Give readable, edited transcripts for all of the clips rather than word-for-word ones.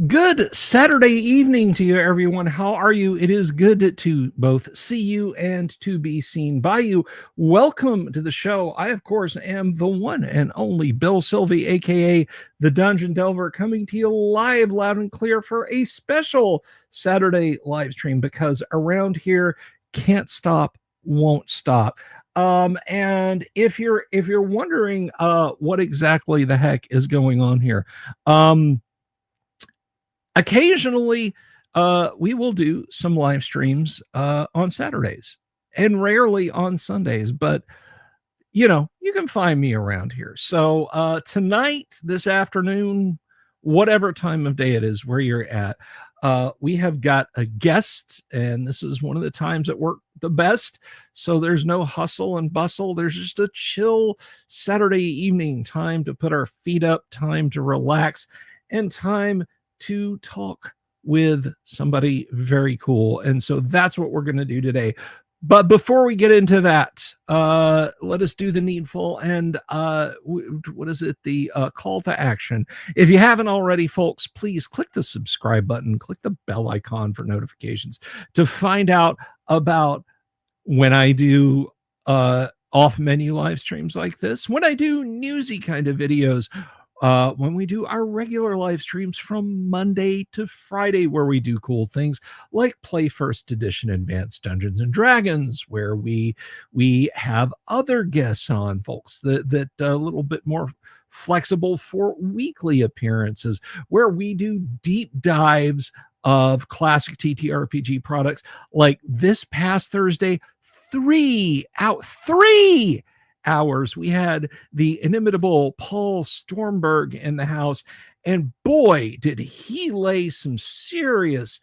Good Saturday evening to you, everyone. How are you? It is good to both see you and to be seen by you. Welcome to the show. I, of course, am the one and only Bill Sylvie, aka the Dungeon Delver, coming to you live, loud and clear for a special Saturday live stream because around here, can't stop, won't stop. And if you're wondering what exactly the heck is going on here, occasionally we will do some live streams on Saturdays and rarely on Sundays, but you can find me around here. So tonight, this afternoon, whatever time of day it is where you're at, we have got a guest, and this is one of the times that work the best. So there's no hustle and bustle. There's just a chill Saturday evening, time to put our feet up, time to relax, and time to talk with somebody very cool. And so that's what we're going to do today. But before we get into that, let us do the needful and what is it? The call to action. If you haven't already, folks, please click the subscribe button, click the bell icon for notifications to find out about when I do off menu live streams like this, when I do newsy kind of videos, when we do our regular live streams from Monday to Friday, where we do cool things like play First Edition Advanced Dungeons and Dragons, where we have other guests on, folks, that a little bit more flexible for weekly appearances, where we do deep dives of classic TTRPG products. Like this past Thursday, 3 hours. We had the inimitable Paul Stormberg in the house, and boy, did he lay some serious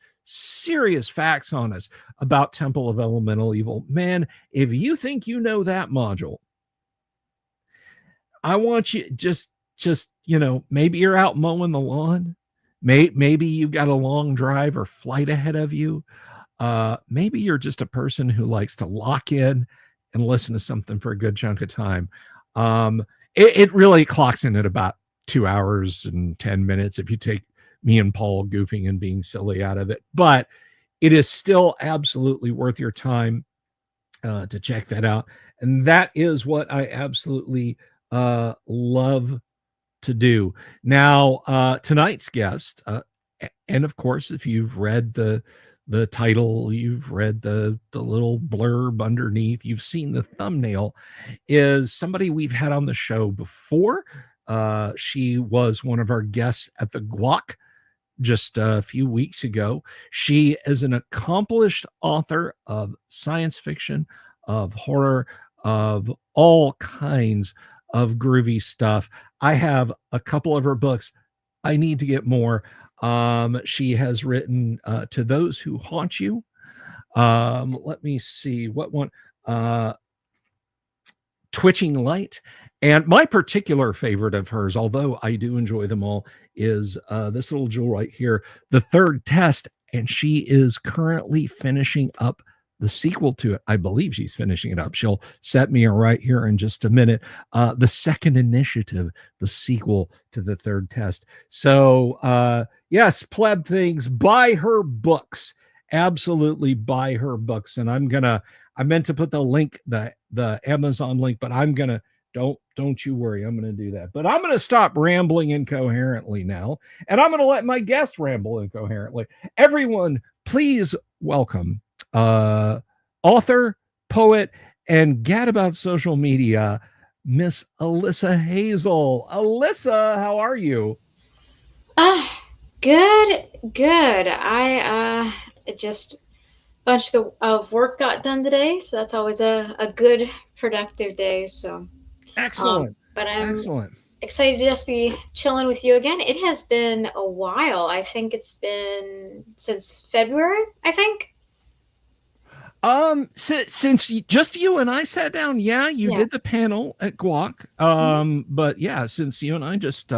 facts on us about Temple of Elemental Evil. Man, if you think you know that module, I want you just maybe you're out mowing the lawn, maybe you've got a long drive or flight ahead of you, maybe you're just a person who likes to lock in and listen to something for a good chunk of time. It really clocks in at about 2 hours and 10 minutes if you take me and Paul goofing and being silly out of it. But it is still absolutely worth your time to check that out. And that is what I absolutely love to do. Now, tonight's guest, and of course, if you've read the title, you've read the little blurb underneath, you've seen the thumbnail, is somebody we've had on the show before. She was one of our guests at the Guac just a few weeks ago. She is an accomplished author of science fiction, of horror, of all kinds of groovy stuff. I have a couple of her books. I need to get more. She has written To Those Who Haunt You. Let me see what one. Twitching Light. And my particular favorite of hers, although I do enjoy them all, is this little jewel right here, The Third Test. And she is currently finishing up the sequel to it. I believe she's finishing it up. She'll set me right here in just a minute. The Second Initiative, the sequel to The Third Test. So, yes, pleb things, buy her books. Absolutely buy her books. And I meant to put the link, the Amazon link, but don't you worry, I'm going to do that. But I'm going to stop rambling incoherently now, and I'm going to let my guest ramble incoherently. Everyone, please welcome author, poet, and gadabout social media, Miss Alyssa Hazel. Alyssa, how are you? Good. I just a bunch of work got done today, so that's always a good productive day. So Excellent. But I'm Excellent. excited to just be chilling with you again. It has been a while. I think it's been since February, I think. Since just you and I sat down, you did the panel at Guac. But yeah, since you and I just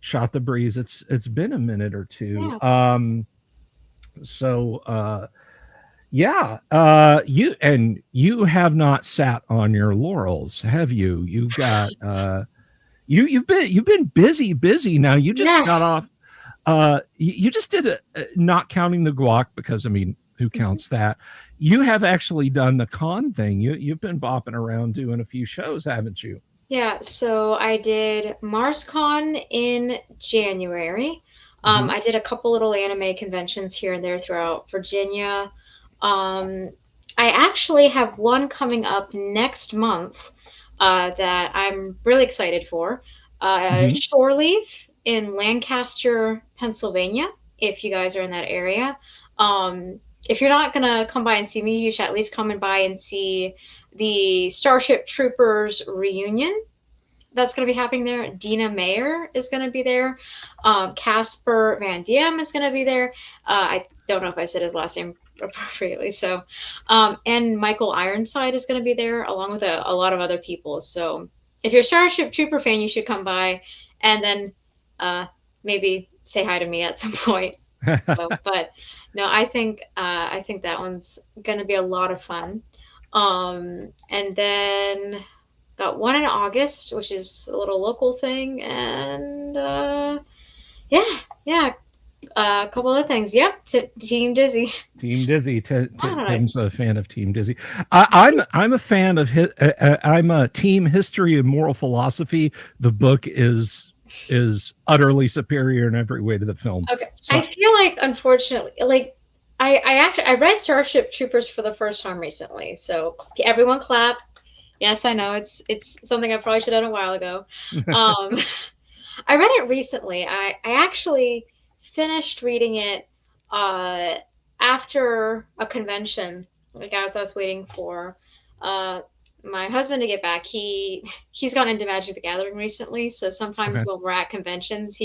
shot the breeze, it's been a minute or two. Yeah. You have not sat on your laurels, have you? You've got you've been busy now. You just Yeah. got off You just did not counting the guac, because I mean, who counts that? You have actually done the con thing. You've been bopping around doing a few shows, haven't you? Yeah, so I did MarsCon in January. Mm-hmm. I did a couple little anime conventions here and there throughout Virginia. Um, I actually have one coming up next month that I'm really excited for. Mm-hmm. Shore Leave in Lancaster, Pennsylvania, if you guys are in that area. Um, if you're not going to come by and see me, you should at least come and by and see the Starship Troopers reunion that's going to be happening there. Dina Mayer is going to be there. Casper Van Diem is going to be there. I don't know if I said his last name appropriately. So, and Michael Ironside is going to be there along with a lot of other people. So, if you're a Starship Trooper fan, you should come by and then maybe say hi to me at some point. So, but no, I think that one's going to be a lot of fun. And then got one in August, which is a little local thing, and yeah, yeah, a couple other things. Yep, Team Dizzy. Team Dizzy. Ah, Tim's a fan of Team Dizzy. I'm a fan of I'm a Team History and Moral Philosophy. The book is utterly superior in every way to the film. okay. So, I feel like, unfortunately, like I actually I read Starship Troopers for the first time recently, so everyone clap. Yes, I know it's something I probably should have done a while ago. Um, I read it recently. I actually finished reading it uh, after a convention, like as I was waiting for uh, my husband to get back. He's gone into Magic the Gathering recently, so sometimes okay. when we're at conventions,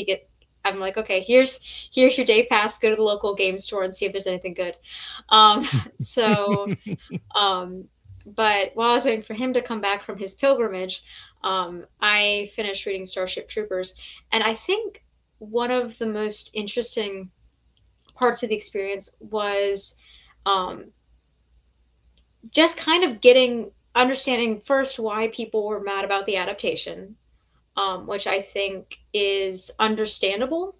I'm like, okay, here's your day pass. Go to the local game store and see if there's anything good. Um, so um, but while I was waiting for him to come back from his pilgrimage, I finished reading Starship Troopers. And I think one of the most interesting parts of the experience was um, just kind of understanding first why people were mad about the adaptation, which I think is understandable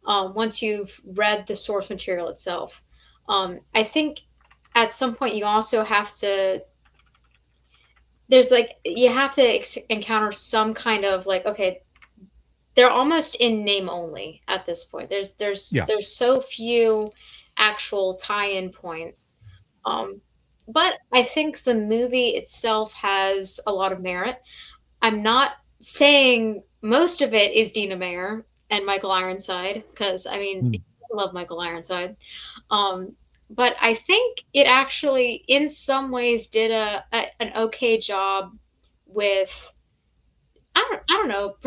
once you've read the source material itself. I think at some point you also have to there's like you have to encounter some kind of like, okay, they're almost in name only at this point. Yeah. There's so few actual tie-in points. um but I think the movie itself has a lot of merit. I'm not saying most of it is Dina Mayer and Michael Ironside, because I mean, Mm. I love Michael Ironside. um but I think it actually, in some ways, did an okay job with I don't know,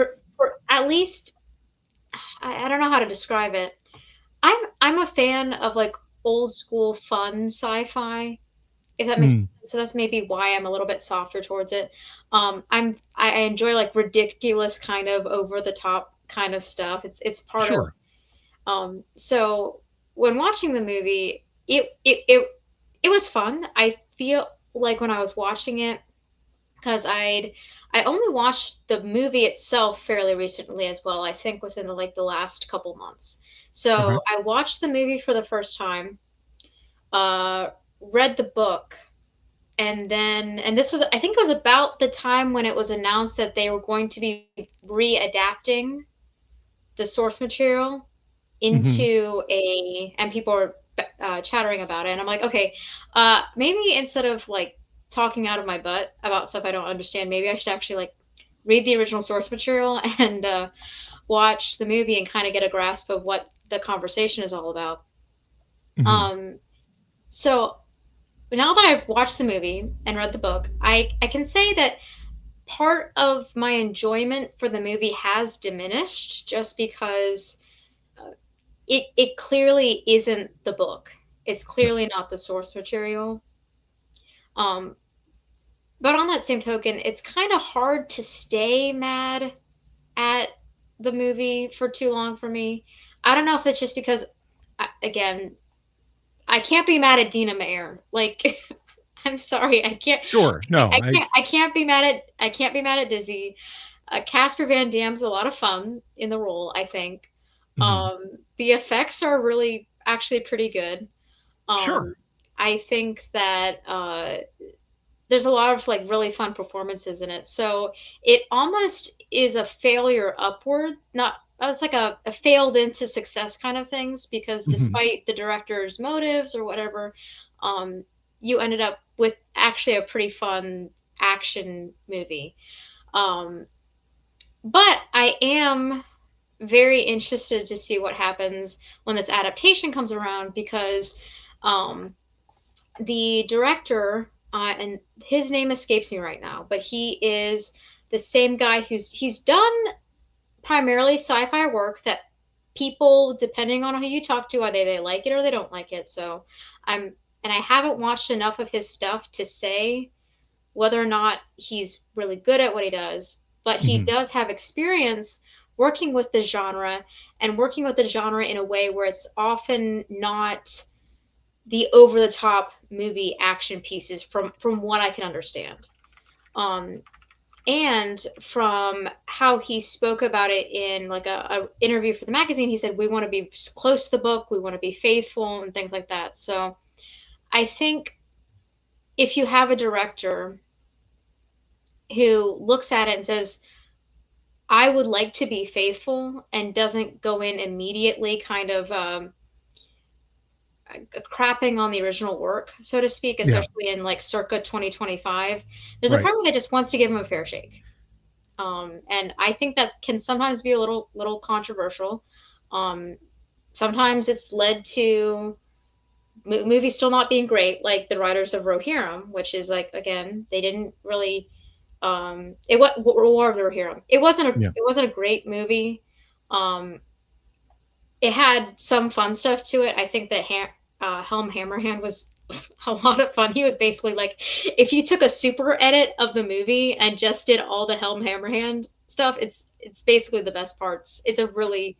at least I don't know how to describe it. I'm a fan of like old school fun sci-fi, if that makes Mm. sense. So that's maybe why I'm a little bit softer towards it. I enjoy like ridiculous kind of over the top kind of stuff. It's part of Sure. so when watching the movie, it was fun. I feel like when I was watching it, because I only watched the movie itself fairly recently as well. I think within the last couple months. Okay. So I watched the movie for the first time, uh, read the book, and this was, I think it was about the time when it was announced that they were going to be readapting the source material Mm-hmm. into and people were chattering about it, and I'm like, okay, maybe instead of like talking out of my butt about stuff I don't understand, maybe I should actually like read the original source material and watch the movie and kind of get a grasp of what the conversation is all about. Mm-hmm. um so now that I've watched the movie and read the book, I can say that part of my enjoyment for the movie has diminished, just because it clearly isn't the book. It's Right. clearly not the source material. Um, but on that same token, it's kind of hard to stay mad at the movie for too long for me. I don't know if it's just because, again, I can't be mad at Dina Mayer. Like, I'm sorry, I can't. Sure. No, I I can't be mad at. I can't be mad at Dizzy. Casper Van Dam's a lot of fun in the role, I think. Mhm. The effects are really actually pretty good. Sure. I think that there's a lot of like really fun performances in it. So it almost is a failure upward, not it's like a failed into success kind of things because Mhm. despite the director's motives or whatever, um, you ended up with actually a pretty fun action movie. Um, but I am very interested to see what happens when this adaptation comes around because um, the director, and his name escapes me right now, but he is the same guy he's done primarily sci-fi work that people, depending on who you talk to, either they like it or they don't like it. So I'm, and I haven't watched enough of his stuff to say whether or not he's really good at what he does, but he Mhm. does have experience working with the genre and working with the genre in a way where it's often not the over the top movie action pieces from what I can understand. Um, and from how he spoke about it in like a interview for the magazine, he said we want to be close to the book, we want to be faithful, and things like that. So I think if you have a director who looks at it and says, I would like to be faithful and doesn't go in immediately kind of crapping on the original work, so to speak, Yeah. especially in like circa 2025, there's a Right. part of me that just wants to give him a fair shake. And I think that can sometimes be a little controversial. Um, Sometimes it's led to movies still not being great, like the writers of Rohirrim, which is like again they didn't really it was War of the Rohirrim. Yeah. It wasn't a great movie. Um, it had some fun stuff to it. I think that Helm Hammerhand was a lot of fun. He was basically like, if you took a super edit of the movie and just did all the Helm Hammerhand stuff, it's basically the best parts. It's a really,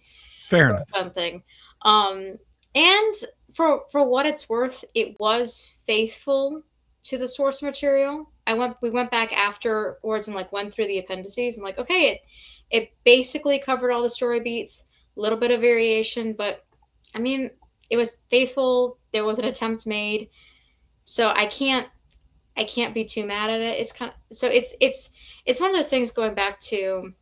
Fair really enough. fun thing. And for what it's worth, it was faithful to the source material. We went back afterwards and like went through the appendices and like, okay, it basically covered all the story beats, a little bit of variation, but I mean, it was faithful. There was an attempt made, so I can't be too mad at it. It's kind of so it's one of those things going back to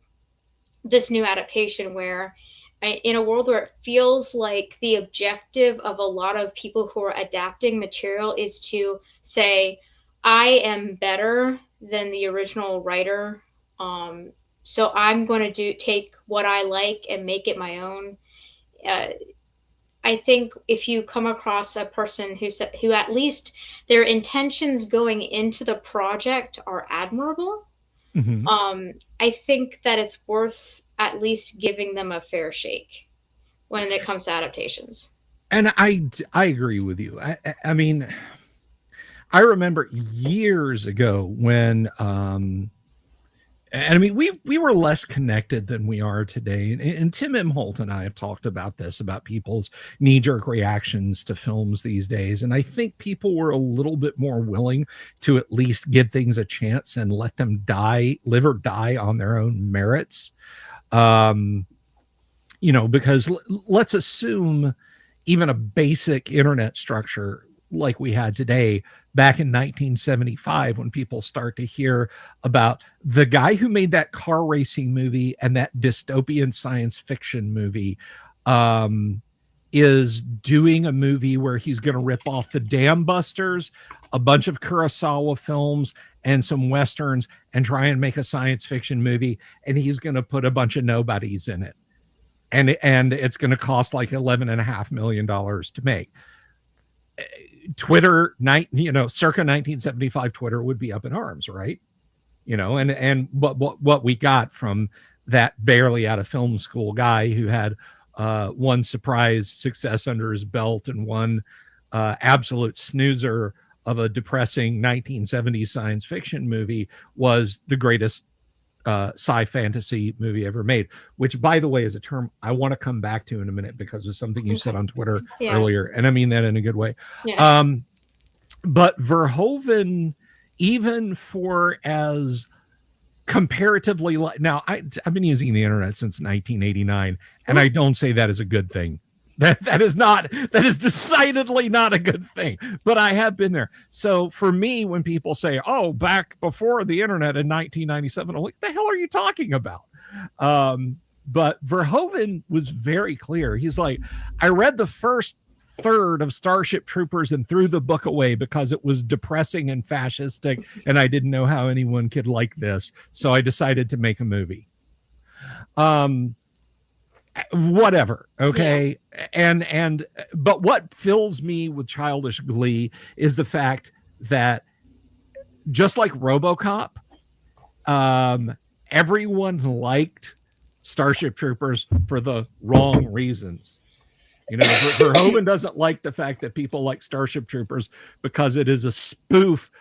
this new adaptation where in a world where it feels like the objective of a lot of people who are adapting material is to say I am better than the original writer, um, so I'm going to do take what I like and make it my own. uh, I think if you come across a person who at least their intentions going into the project are admirable, Mhm. I think that it's worth at least giving them a fair shake when it comes to adaptations. And I agree with you. I mean, I remember years ago when and I mean we were less connected than we are today. And Tim Imholt and I have talked about this, about people's knee-jerk reactions to films these days. And I think people were a little bit more willing to at least give things a chance and let them live or die on their own merits. Um, because let's assume even a basic internet structure like we had today back in 1975, when people start to hear about the guy who made that car racing movie and that dystopian science fiction movie, um, is doing a movie where he's going to rip off the Dam Busters, a bunch of Kurosawa films, and some westerns, and try and make a science fiction movie, and he's going to put a bunch of nobodies in it, and it's going to cost like $11.5 million to make. Twitter, circa 1975, Twitter would be up in arms, right? And what we got from that barely out of film school guy who had one surprise success under his belt and one absolute snoozer of a depressing 1970s science fiction movie was the greatest sci fantasy movie ever made, which, by the way, is a term I want to come back to in a minute because of something you said Okay. on Twitter Yeah. earlier. And I mean that in a good way. Yeah. But Verhoeven, even for as comparatively now I've been using the internet since 1989, and I don't say that as a good thing. That is decidedly not a good thing, but I have been there. So for me, when people say, oh, back before the internet in 1997, I'm like, the hell are you talking about? But Verhoeven was very clear. He's like, I read the first third of Starship Troopers and threw the book away because it was depressing and fascistic, and I didn't know how anyone could like this. So I decided to make a movie. Whatever. Okay. Yeah. But what fills me with childish glee is the fact that just like RoboCop, everyone liked Starship Troopers for the wrong reasons. You know, Verhoeven doesn't like the fact that people like Starship Troopers because it is a spoof,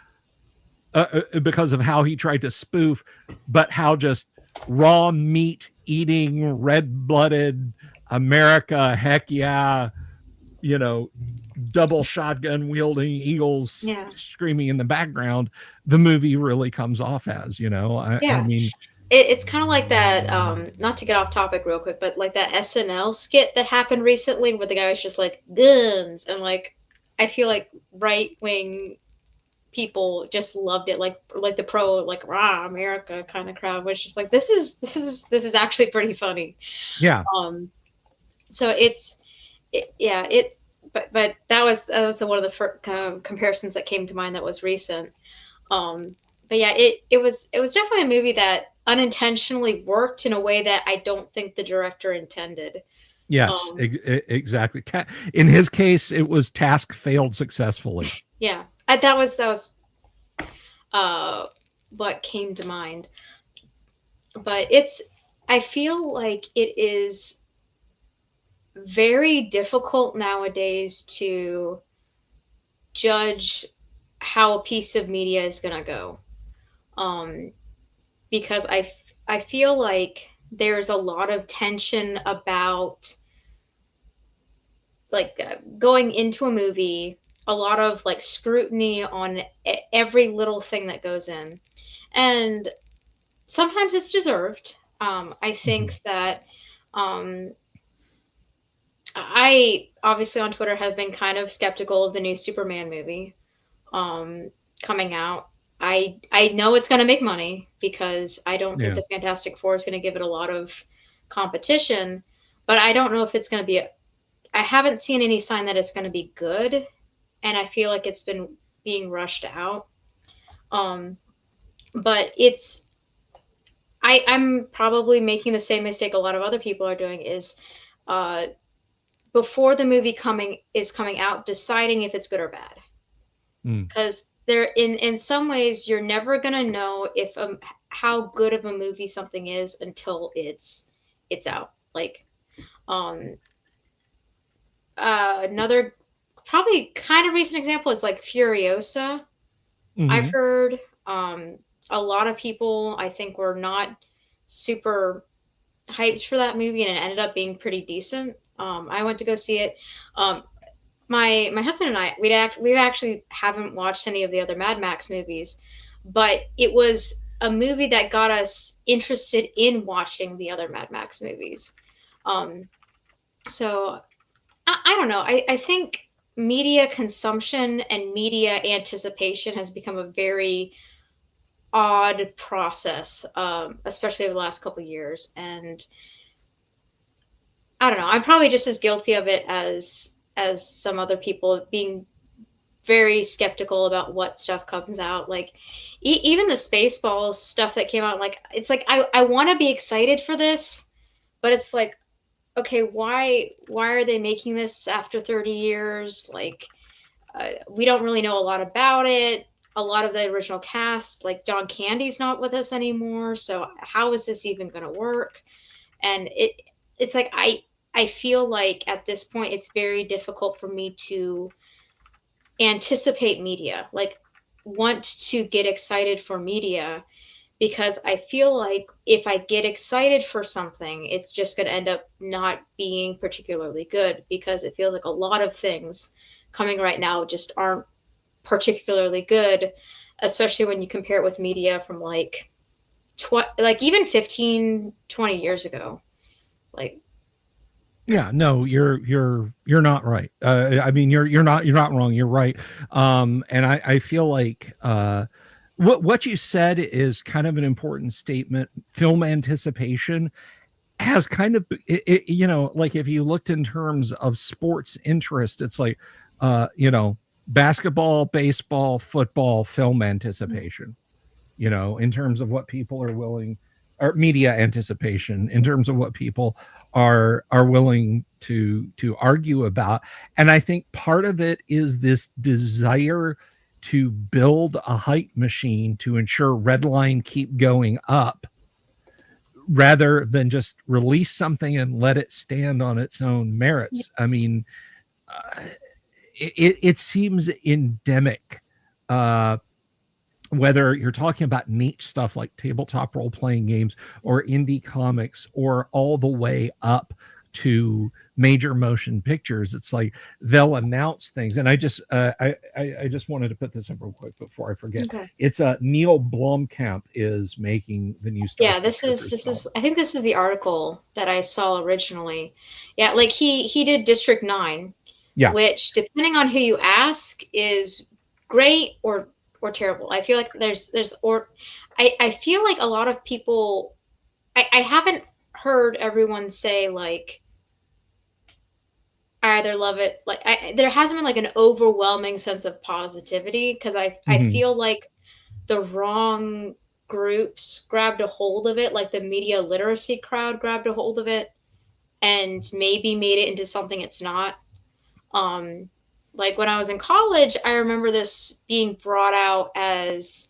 because of how he tried to spoof, but how just raw meat eating, red-blooded America, heck yeah, you know, double shotgun wielding eagles screaming in the background, the movie really comes off as, you know. I mean, it's kind of like that, not to get off topic real quick, but like that SNL skit that happened recently where the guy was just like, guns, and like, I feel like right-wing people just loved it, like the pro, like, rah, America kind of crowd was just like, this is actually pretty funny. Yeah. So but that was one of the first comparisons that came to mind that was recent. But yeah, it was definitely a movie that unintentionally worked in a way that I don't think the director intended. Yes, exactly. In his case, it was task failed successfully. Yeah, that was what came to mind. But I feel like it is very difficult nowadays to judge how a piece of media is going to go. Because I feel like there's a lot of tension about like going into a movie, a lot of like scrutiny on every little thing that goes in. And sometimes it's deserved. I think that I obviously on Twitter have been kind of skeptical of the new Superman movie coming out. I know it's going to make money because I don't think the Fantastic Four is going to give it a lot of competition, but I don't know if it's going to be I haven't seen any sign that it's going to be good, and I feel like it's been being rushed out. But I'm probably making the same mistake a lot of other people are doing is before the movie coming out, deciding if it's good or bad. Because there in some ways you're never gonna know if how good of a movie something is until it's out. Like another probably kind of recent example is like Furiosa. I've heard a lot of people I think were not super hyped for that movie, and it ended up being pretty decent. I went to go see it. My husband and I we actually haven't watched any of the other Mad Max movies, but it was a movie that got us interested in watching the other Mad Max movies. So I don't know. I think media consumption and media anticipation has become a very odd process, especially over the last couple of years. And I don't know. I'm probably just as guilty of it as some other people, being very skeptical about what stuff comes out. Like even the Spaceballs stuff that came out, like it's like I want to be excited for this, but it's like, okay, why are they making this after 30 years? Like we don't really know a lot about it. A lot of the original cast, like John Candy's not with us anymore, so how is this even going to work? And it's like I feel like at this point it's very difficult for me to anticipate media, like want to get excited for media, because I feel like if I get excited for something, it's just going to end up not being particularly good, because it feels like a lot of things coming right now just aren't particularly good, especially when you compare it with media from like like even 15, 20 years ago. Like, Yeah, no, you're not right. I mean, you're not wrong. You're right. And I feel like what you said is kind of an important statement. Film anticipation has kind of like if you looked in terms of sports interest, it's like basketball, baseball, football, film anticipation. In terms of what people are willing, or media anticipation in terms of what people are willing to argue about. And I think part of it is this desire to build a hype machine to ensure red line keep going up, rather than just release something and let it stand on its own merits. I mean, it seems endemic, whether you're talking about niche stuff like tabletop role-playing games or indie comics, or all the way up to major motion pictures. It's like they'll announce things, and I just wanted to put this up real quick before I forget. okay. It's Neil Blomkamp is making the new Yeah, Starship this is Troopers film. I think this is the article that I saw originally. Yeah, like he did District 9, Yeah. which depending on who you ask is great or terrible. I feel like I feel like a lot of people, I haven't heard everyone say like I either love it, like there hasn't been like an overwhelming sense of positivity, because I Mhm. feel like the wrong groups grabbed a hold of it, like the media literacy crowd grabbed a hold of it and maybe made it into something it's not. Um, like when I was in college, I remember this being trotted out as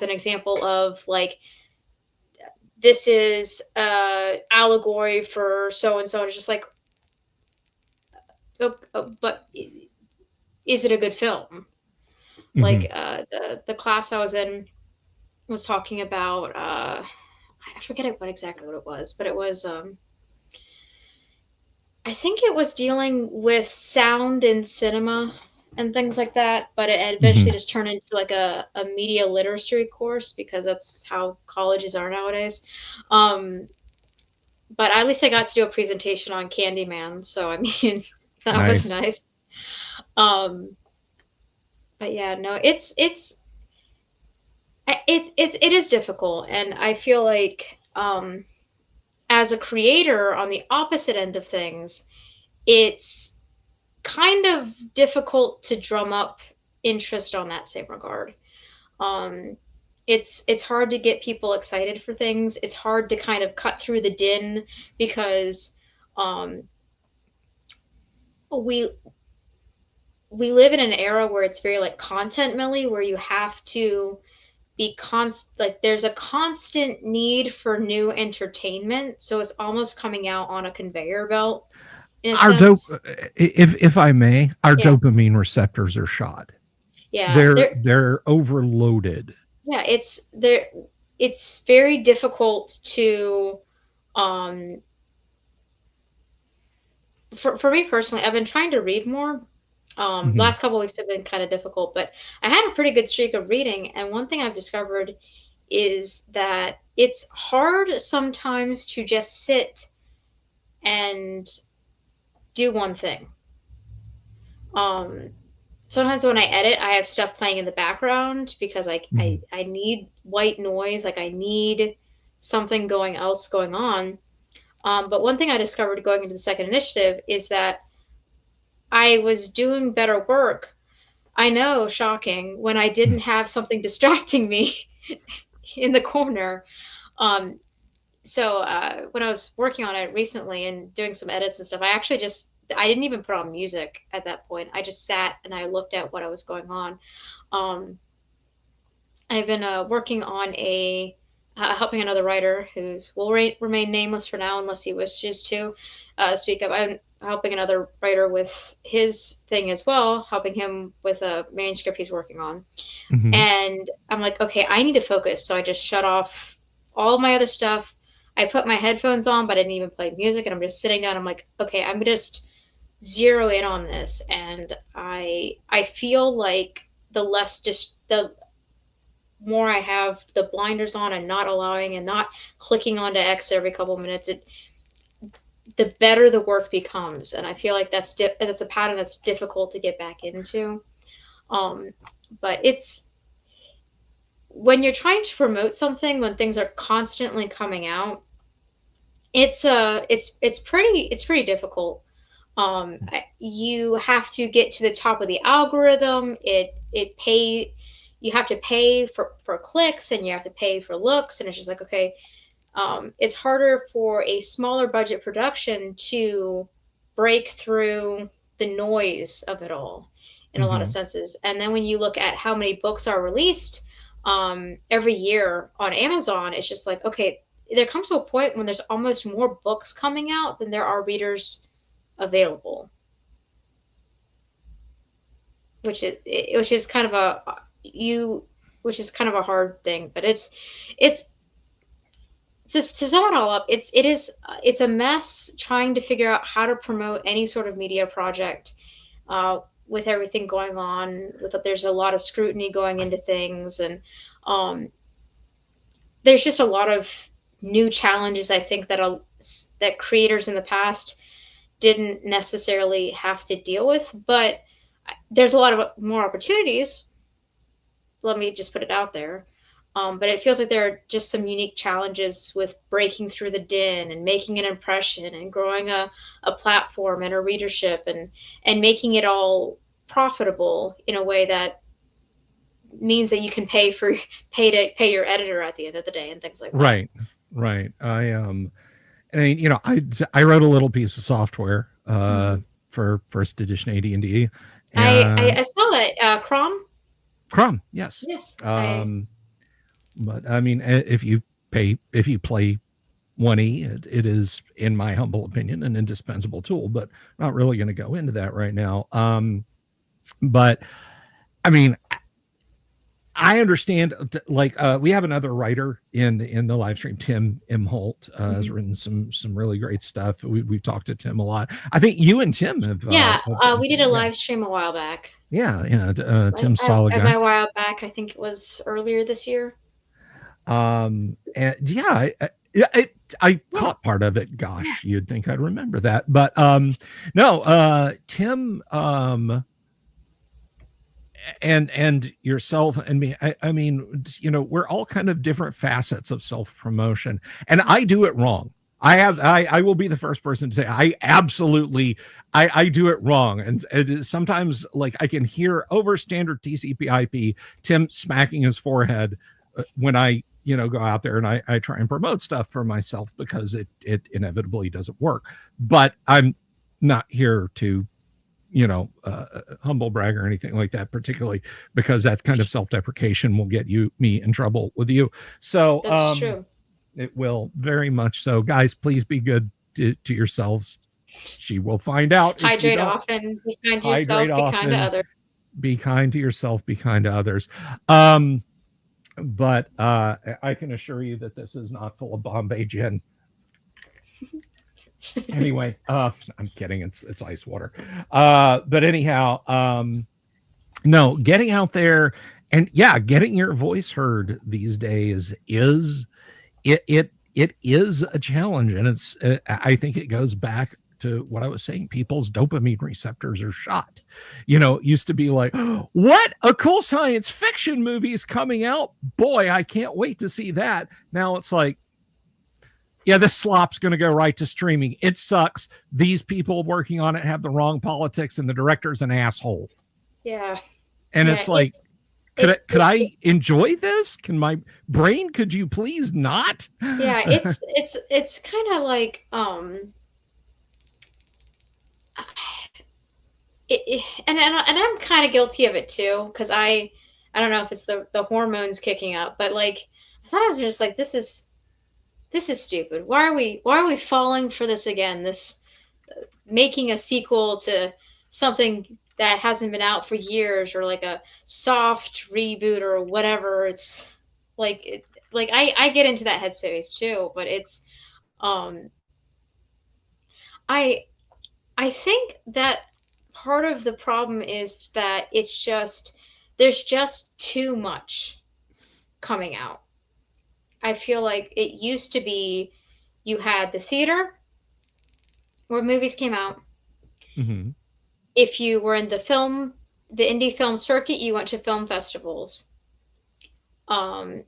an example of like, this is allegory for so and so. And it's just like, but is it a good film? Like Mhm. the class I was in was talking about I forget what exactly what it was, but it was I think it was dealing with sound in cinema and things like that, but it eventually Mhm. just turned into like a media literacy course, because that's how colleges are nowadays. Um, but at least I got to do a presentation on Candyman, so I mean that was Nice. nice. Um, but yeah, no, it is difficult, and I feel like as a creator on the opposite end of things, it's kind of difficult to drum up interest on that same regard. Um, it's hard to get people excited for things. It's hard to kind of cut through the din, because um, we we live in an era where it's very like content milly, where you have to be like there's a constant need for new entertainment, so it's almost coming out on a conveyor belt in a Our dope, sense. if I may, our Yeah, dopamine receptors are shot. yeah, They're overloaded. yeah, it's very difficult to um for me personally, I've been trying to read more. Mhm. Last couple weeks have been kind of difficult, but I had a pretty good streak of reading, and one thing I've discovered is that it's hard sometimes to just sit and do one thing. Um, Sometimes when I edit, I have stuff playing in the background, because like Mhm. I need white noise, like I need something going on. But one thing I discovered going into the second initiative is that I was doing better work. I know, shocking, when I didn't have something distracting me in the corner. Um, when I was working on it recently and doing some edits and stuff, I didn't even put on music at that point. I just sat and I looked at what I was going on. Um, I've been working on helping another writer who's will remain nameless for now unless he wishes to speak up. I'm helping another writer with his thing as well, helping him with a manuscript he's working on. Mhm. And I'm like, okay, I need to focus. So I just shut off all my other stuff. I put my headphones on, but I didn't even play music. And I'm just sitting down. I'm like, okay, I'm gonna just zero in on this. And I feel like the more I have the blinders on and not allowing and not clicking onto X every couple minutes, the better the work becomes. And I feel like that's a pattern that's difficult to get back into. Um, but it's when you're trying to promote something, when things are constantly coming out, it's pretty difficult. You have to get to the top of the algorithm. It pay You have to pay for clicks, and you have to pay for looks, and it's just like, okay, it's harder for a smaller budget production to break through the noise of it all in a lot of Mm-hmm. senses. And then when you look at how many books are released every year on Amazon, it's just like, okay, there comes to a point when there's almost more books coming out than there are readers available, which is kind of you which is kind of a hard thing. But it's just to sum it all up, it's a mess trying to figure out how to promote any sort of media project with everything going on. With There's a lot of scrutiny going into things, and um, there's just a lot of new challenges. I think that creators in the past didn't necessarily have to deal with, but there's a lot of more opportunities. Let me just put it out there. But it feels like there are just some unique challenges with breaking through the din and making an impression and growing a platform and a readership, and making it all profitable in a way that means that you can pay your editor at the end of the day and things like that. Right, right. I mean, I wrote a little piece of software Mm-hmm. for first edition AD&D, I and saw that Crom. Chrome, yes. Yes, I Um, but I mean, if you play 1E, it is, in my humble opinion, an indispensable tool. But I'm not really going to go into that right now. But I mean, I understand. Like, we have another writer in the live stream, Tim M. Holt, has mhm. written some really great stuff. We've talked to Tim a lot. I think you and Tim Yeah, have we did a yeah, live stream a while back. yeah. Tim's a solid At guy. my while back, I think it was earlier this year. And yeah, I Yeah, caught part of it. yeah. Gosh, you'd think I'd remember that, but no, Tim, and yourself and me. I mean, we're all kind of different facets of self promotion, and I do it wrong. I will be the first person to say I absolutely I do it wrong, and sometimes, like, I can hear over standard TCP/IP Tim smacking his forehead when I go out there and I try and promote stuff for myself, because it inevitably doesn't work. But I'm not here to humble brag or anything like that, particularly because that kind of self-deprecation will get me in trouble with you. So That's true. it will, very much so. Guys, please be good to yourselves. She will find out if you Hydrate don't. often, be kind to Hydrate yourself, be kind to often, others. be kind to yourself, be kind to others. But I can assure you that this is not full of Bombay gin. Anyway, I'm kidding. It's ice water. But anyhow, no, getting out there and, yeah, getting your voice heard these days it is a challenge, and I think it goes back to what I was saying. People's dopamine receptors are shot. It used to be like, what, a cool science fiction movie is coming out, boy, I can't wait to see that. Now it's like, yeah, this slop's going to go right to streaming. It sucks. These people working on it have the wrong politics, and the director's an asshole. Yeah, And yeah. it's like, It, could I enjoy this? Can my brain, could you please not? yeah. It's kind of like and I'm kind of guilty of it too, because I don't know if it's the hormones kicking up, but like I thought I was just like, this is stupid. Why are we falling for this again? This making a sequel to something that hasn't been out for years, or like a soft reboot or whatever. It's like I get into that headspace too, but it's um I I think that part of the problem is that there's just too much. coming out. I feel like it used to be you had the theater where movies came out. Mm-hmm. If you were in the indie film circuit, you went to film festivals. And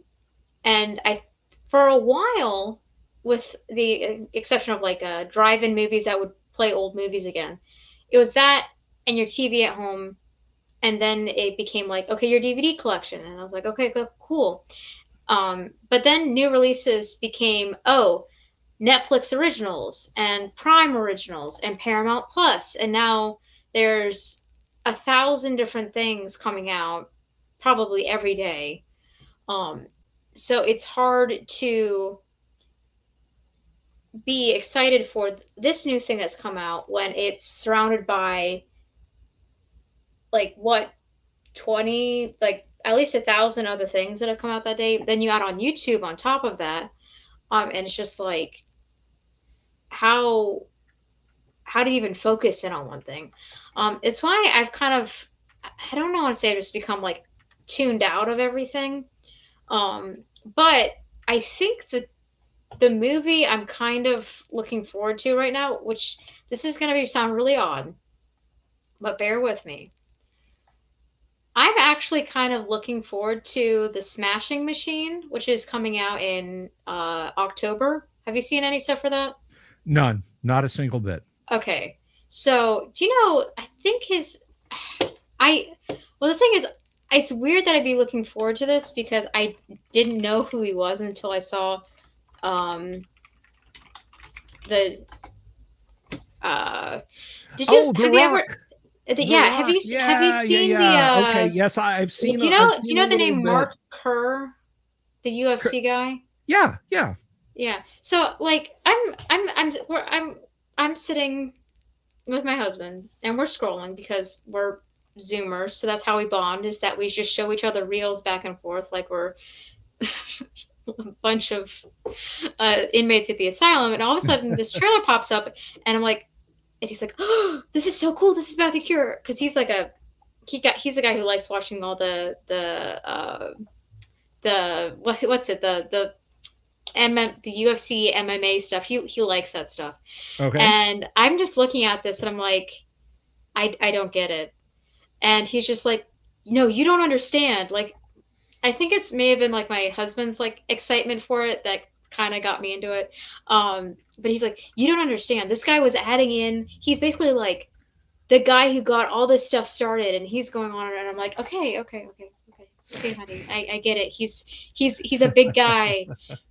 for a while, with the exception of like drive-in movies that would play old movies again, it was that and your TV at home. And then it became like, okay, your DVD collection. And I was like, okay, cool. But then new releases became, Netflix originals and Prime originals and Paramount Plus. And now there's 1,000 different things coming out probably every day. So it's hard to be excited for this new thing that's come out when it's surrounded by like what 20, like at least 1,000 other things that have come out that day. Then you add on YouTube on top of that, and it's just like how do you even focus in on one thing? It's why I've kind of, I don't know how to say, just become like tuned out of everything. But I think that the movie I'm kind of looking forward to right now, which this is going to sound really odd, but bear with me. I'm actually kind of looking forward to The Smashing Machine, which is coming out in October. Have you seen any stuff for that? None, not a single bit. Okay. So, do you know, I think well, the thing is, it's weird that I'd be looking forward to this because I didn't know who he was until I saw the, did you, The have Rock. you ever, The have Rock. you seen the, okay, yes, I've seen. do you know the name Mark Kerr, the UFC guy? Yeah. Yeah. So like I'm sitting with my husband and we're scrolling because we're Zoomers, so that's how we bond, is that we just show each other reels back and forth like we're a bunch of inmates at the asylum, and all of a sudden this trailer pops up and I'm like, and he's like, oh, this is so cool, this is about the Cure, because he's like he's a guy who likes watching all the what's it, the UFC MMA stuff. He likes that stuff. Okay. And I'm just looking at this and I'm like, I don't get it. And he's just like, no, you don't understand. Like, I think it's may have been like my husband's like excitement for it that kind of got me into it. But he's like, you don't understand. This guy was adding in. He's basically like the guy who got all this stuff started, and he's going on, and I'm like, okay, honey, I get it. He's a big guy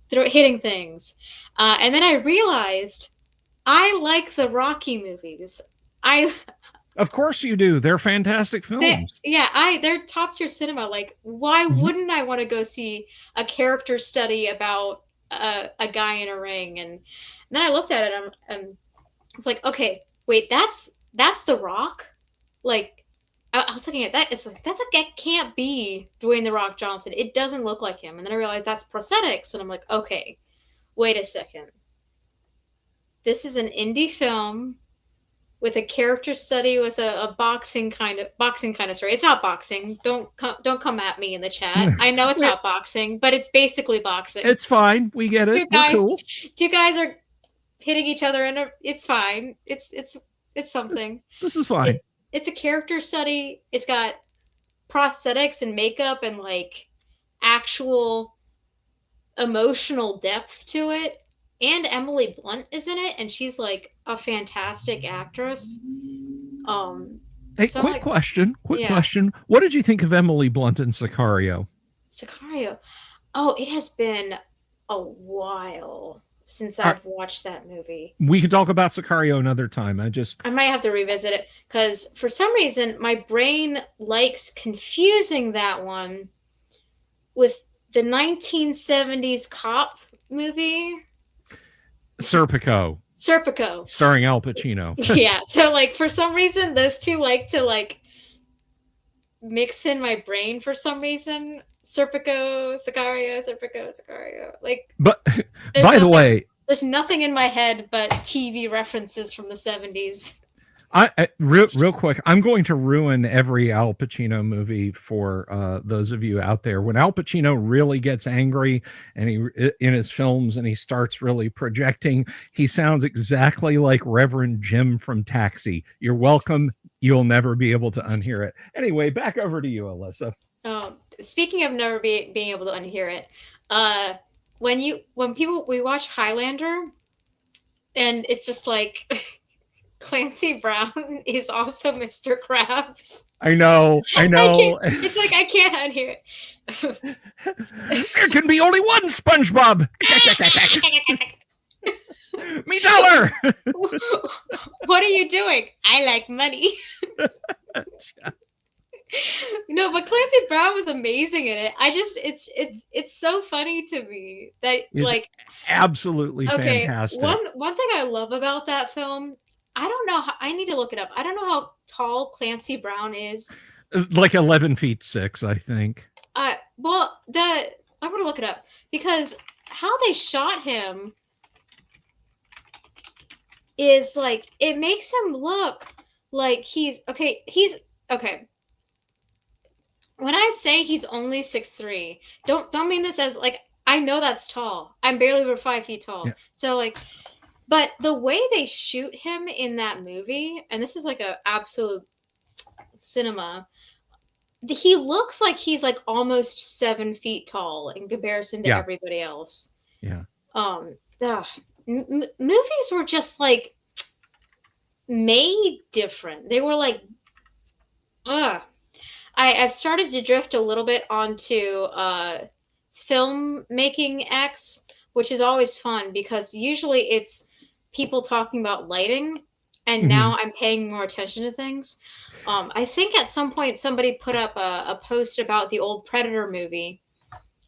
hitting things. And then I realized I like the Rocky movies. Of course you do. They're fantastic films. They're top tier cinema. Like, why wouldn't I want to go see a character study about a guy in a ring? And then I looked at it and it's like, okay, wait, that's The Rock. Like, I was looking at that. It's like that can't be Dwayne The Rock Johnson. It doesn't look like him. And then I realized that's prosthetics, and I'm like, okay, wait a second. This is an indie film with a character study with a boxing kind of story. It's not boxing. Don't come at me in the chat. I know it's not boxing, but it's basically boxing. It's fine. We get it. We're cool. Two guys are hitting each other, and it's fine. It's something. This is fine. It's a character study. It's got prosthetics and makeup and like actual emotional depth to it. And Emily Blunt is in it, and she's like a fantastic actress. Hey, so quick question. What did you think of Emily Blunt in Sicario? Oh, it has been a while since I've watched that movie. We can talk about Sicario another time. I might have to revisit it because for some reason my brain likes confusing that one with the 1970s cop movie. Serpico. Starring Al Pacino. Yeah. So like for some reason those two like to like mix in my brain for some reason. Sicario. Like, but by the way, there's nothing in my head but TV references from the 70s. Real quick, I'm going to ruin every Al Pacino movie for those of you out there. When Al Pacino really gets angry and he in his films and he starts really projecting, he sounds exactly like Reverend Jim from Taxi. You're welcome. You'll never be able to unhear it. Anyway, back over to you, Alyssa. Speaking of never being able to unhear it, when we watch Highlander, and it's just like Clancy Brown is also Mr. Krabs. I know. It's like I can't unhear it. There can be only one SpongeBob. Me dollar. What are you doing? I like money. No, but Clancy Brown was amazing in it. It's so funny to me that like absolutely fantastic. One thing I love about that film, I don't know how, I need to look it up. I don't know how tall Clancy Brown is. Like 11 feet 6, I think. Well, I'm gonna look it up because how they shot him is like it makes him look like he's okay. When I say he's only 6'3", don't mean this as like I know that's tall. I'm barely over 5 feet tall. Yeah. So like, but the way they shoot him in that movie, and this is like a absolute cinema, he looks like he's like almost 7 feet tall in comparison to everybody else. Yeah. Movies were just like made different. They were like, I've started to drift a little bit onto Filmmaking X, which is always fun because usually it's people talking about lighting, and now I'm paying more attention to things. I think at some point somebody put up a post about the old Predator movie,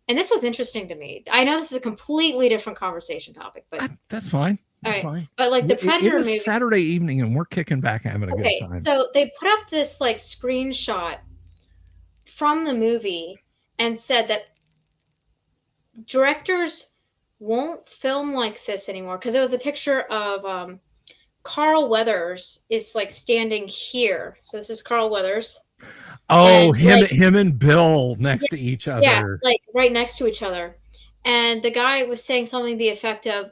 and this was interesting to me. I know this is a completely different conversation topic, but that's fine. That's fine. But like the Predator movie, Saturday evening, and we're kicking back having a good time. So they put up this like screenshot from the movie and said that directors won't film like this anymore because it was a picture of Carl Weathers is like standing here. So this is Carl Weathers. Oh, him and Bill next to each other. Yeah, like right next to each other. And the guy was saying something to the effect of,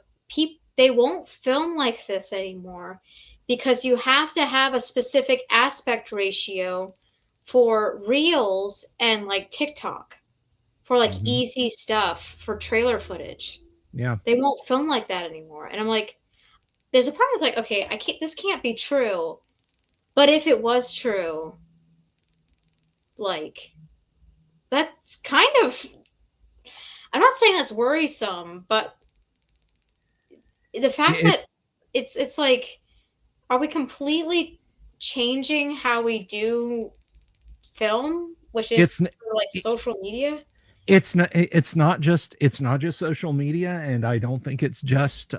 they won't film like this anymore because you have to have a specific aspect ratio for reels and like TikTok, for like easy stuff, for trailer footage. Yeah. They won't film like that anymore. And I'm like, there's a part that's like, okay, this can't be true. But if it was true, like, that's kind of, I'm not saying that's worrisome, but the fact that it's like, are we completely changing how we do film, which is like social media? It's not just social media, and I don't think it's just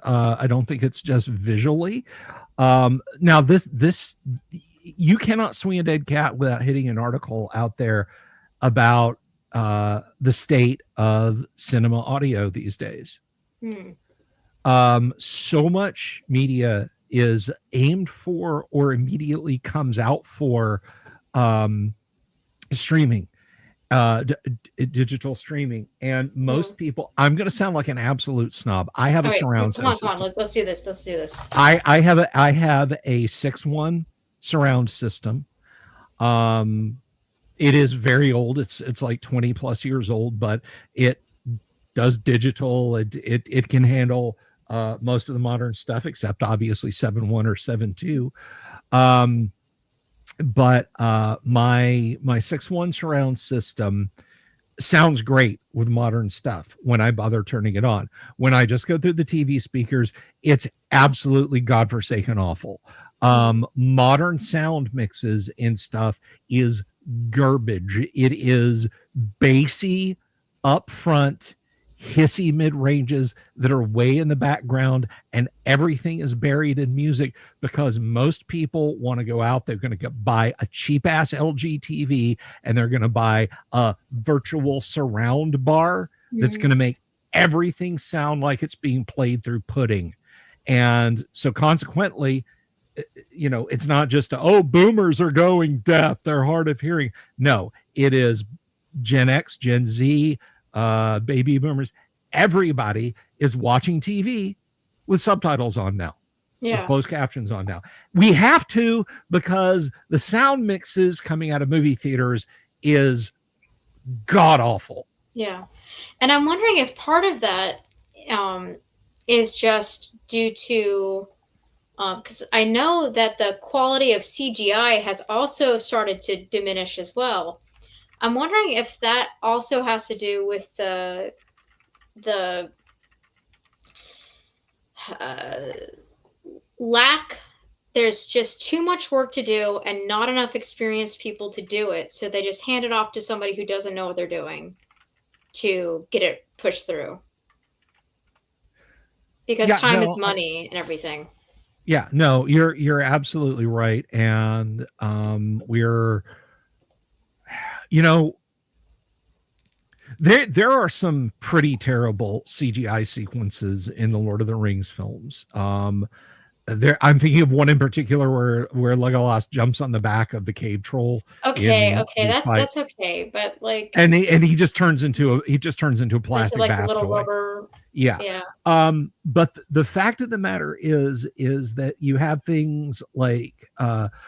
visually. Now this you cannot swing a dead cat without hitting an article out there about the state of cinema audio these days. So much media is aimed for or immediately comes out for streaming, digital streaming, and most people, I'm going to sound like an absolute snob. I have a surround sound system. Come on, let's do this. I have a 6.1 surround system. It is very old. It's like 20 plus years old, but it does digital. It can handle most of the modern stuff, except obviously 7.1 or 7.2. But my 6.1 surround system sounds great with modern stuff when I bother turning it on. When I just go through the TV speakers, it's absolutely godforsaken awful. Modern sound mixes and stuff is garbage. It is bassy, upfront, hissy mid-ranges that are way in the background, and everything is buried in music because most people want to go out, they're going to buy a cheap-ass LG TV, and they're going to buy a virtual surround bar that's going to make everything sound like it's being played through pudding. And so consequently, it's not just boomers are going deaf, they're hard of hearing. No, it is Gen X, Gen Z, baby boomers. Everybody is watching TV with subtitles on now, with closed captions on now. We have to, because the sound mixes coming out of movie theaters is god awful. Yeah. And I'm wondering if part of that is just due to, because I know that the quality of CGI has also started to diminish as well. I'm wondering if that also has to do with the lack. There's just too much work to do and not enough experienced people to do it. So they just hand it off to somebody who doesn't know what they're doing to get it pushed through. Because time is money and everything. Yeah, no, you're absolutely right. And we're, there are some pretty terrible CGI sequences in the Lord of the Rings films. I'm thinking of one in particular where Legolas jumps on the back of the cave troll. Okay, that's okay, but like, and he just turns into a plastic bath little toy. Rubber. Yeah. But the fact of the matter is that you have things like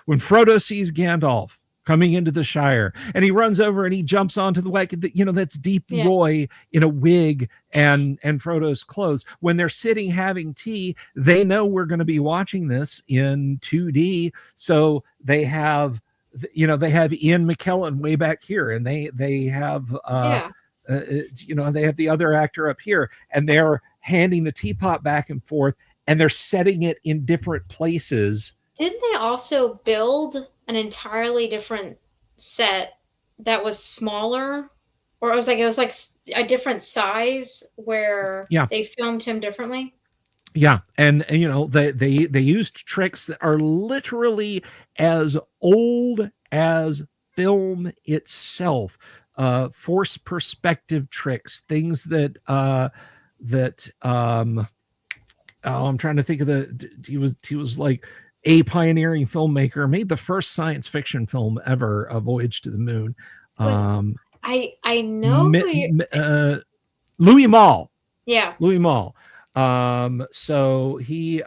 when Frodo sees Gandalf coming into the Shire and he runs over and he jumps onto the wagon, that's Deep Roy in a wig and Frodo's clothes. When they're sitting having tea, they know we're going to be watching this in 2D. So they have Ian McKellen way back here, and they have they have the other actor up here, and they're handing the teapot back and forth, and they're setting it in different places. Didn't they also build an entirely different set that was smaller, or it was like a different size where they filmed him differently? Yeah, and they used tricks that are literally as old as film itself. Force perspective tricks, things that I'm trying to think of he was like a pioneering filmmaker, made the first science fiction film ever, A Voyage to the Moon. I know Louis Malle. Yeah. Louis Malle. So he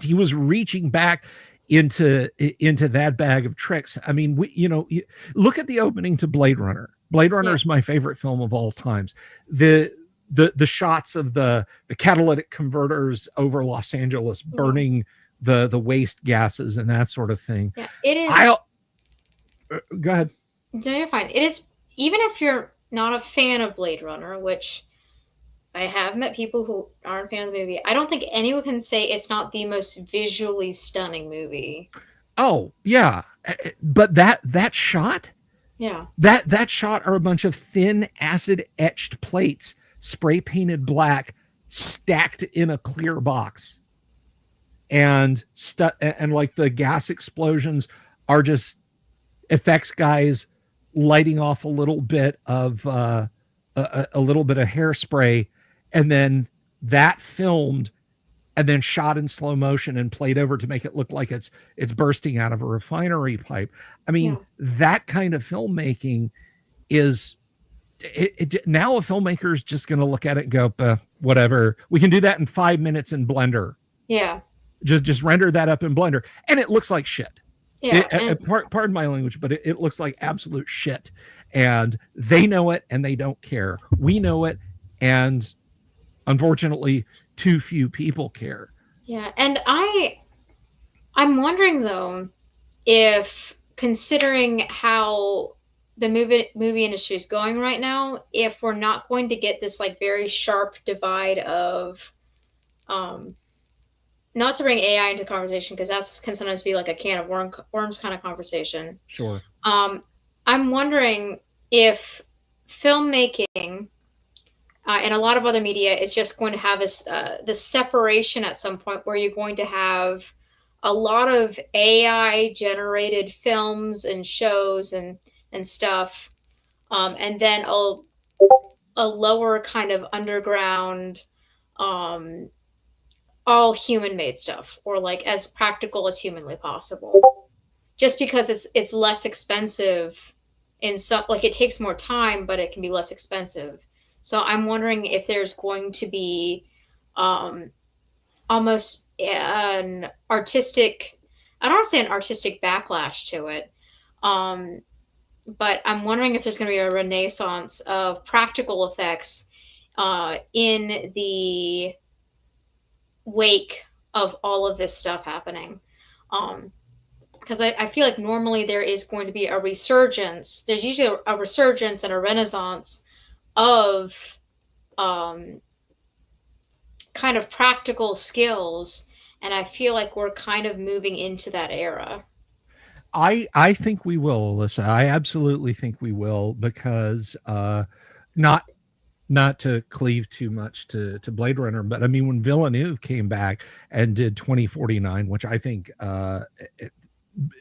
he was reaching back into that bag of tricks. I mean, look at the opening to Blade Runner. Blade Runner is my favorite film of all times. The shots of the catalytic converters over Los Angeles burning the waste gases and that sort of thing. Yeah, it is. Go ahead. No, you're fine. It is, even if you're not a fan of Blade Runner, which I have met people who aren't a fan of the movie, I don't think anyone can say it's not the most visually stunning movie. Oh, yeah. But that shot? Yeah. That shot are a bunch of thin acid etched plates, spray painted black, stacked in a clear box. And like the gas explosions are just effects guys lighting off a little bit of hairspray, and then that filmed and then shot in slow motion and played over to make it look like it's bursting out of a refinery pipe. I mean, that kind of filmmaking is now a filmmaker is just going to look at it and go, whatever. We can do that in 5 minutes in Blender. Yeah. Just render that up in Blender, and it looks like shit. Yeah. Pardon my language, but it looks like absolute shit. And they know it, and they don't care. We know it, and unfortunately, too few people care. Yeah, and I'm wondering though, if considering how the movie industry is going right now, if we're not going to get this like very sharp divide of, not to bring AI into the conversation, because that can sometimes be like a can of worms kind of conversation. Sure. I'm wondering if filmmaking and a lot of other media is just going to have this separation at some point where you're going to have a lot of AI generated films and shows and stuff, and then a lower kind of underground all human made stuff, or like as practical as humanly possible. Just because it's less expensive in some, like it takes more time, but it can be less expensive. So I'm wondering if there's going to be um, almost an artistic, I don't want to say an artistic backlash to it, um, but I'm wondering if there's going to be a renaissance of practical effects in the wake of all of this stuff happening. Because I feel like normally there is going to be a resurgence. There's usually a resurgence and a renaissance of um, kind of practical skills, and I feel like we're kind of moving into that era. I think we will, Alyssa. I absolutely think we will, because not not to cleave too much to Blade Runner, but I mean, when Villeneuve came back and did 2049, which I think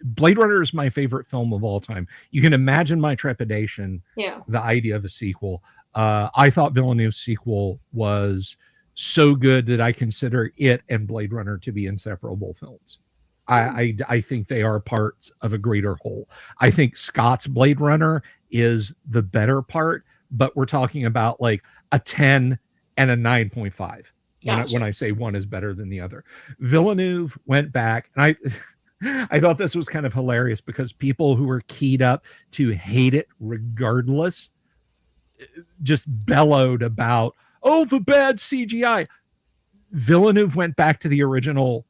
Blade Runner is my favorite film of all time. You can imagine my trepidation, Yeah. the idea of a sequel. I thought Villeneuve's sequel was so good that I consider it and Blade Runner to be inseparable films. I think they are parts of a greater whole. I think Scott's Blade Runner is the better part, but we're talking about like a 10 and a 9.5 Gotcha. when I say one is better than the other. Villeneuve went back, and I thought this was kind of hilarious, because people who were keyed up to hate it regardless just bellowed about, oh, the bad CGI. Villeneuve went back to the original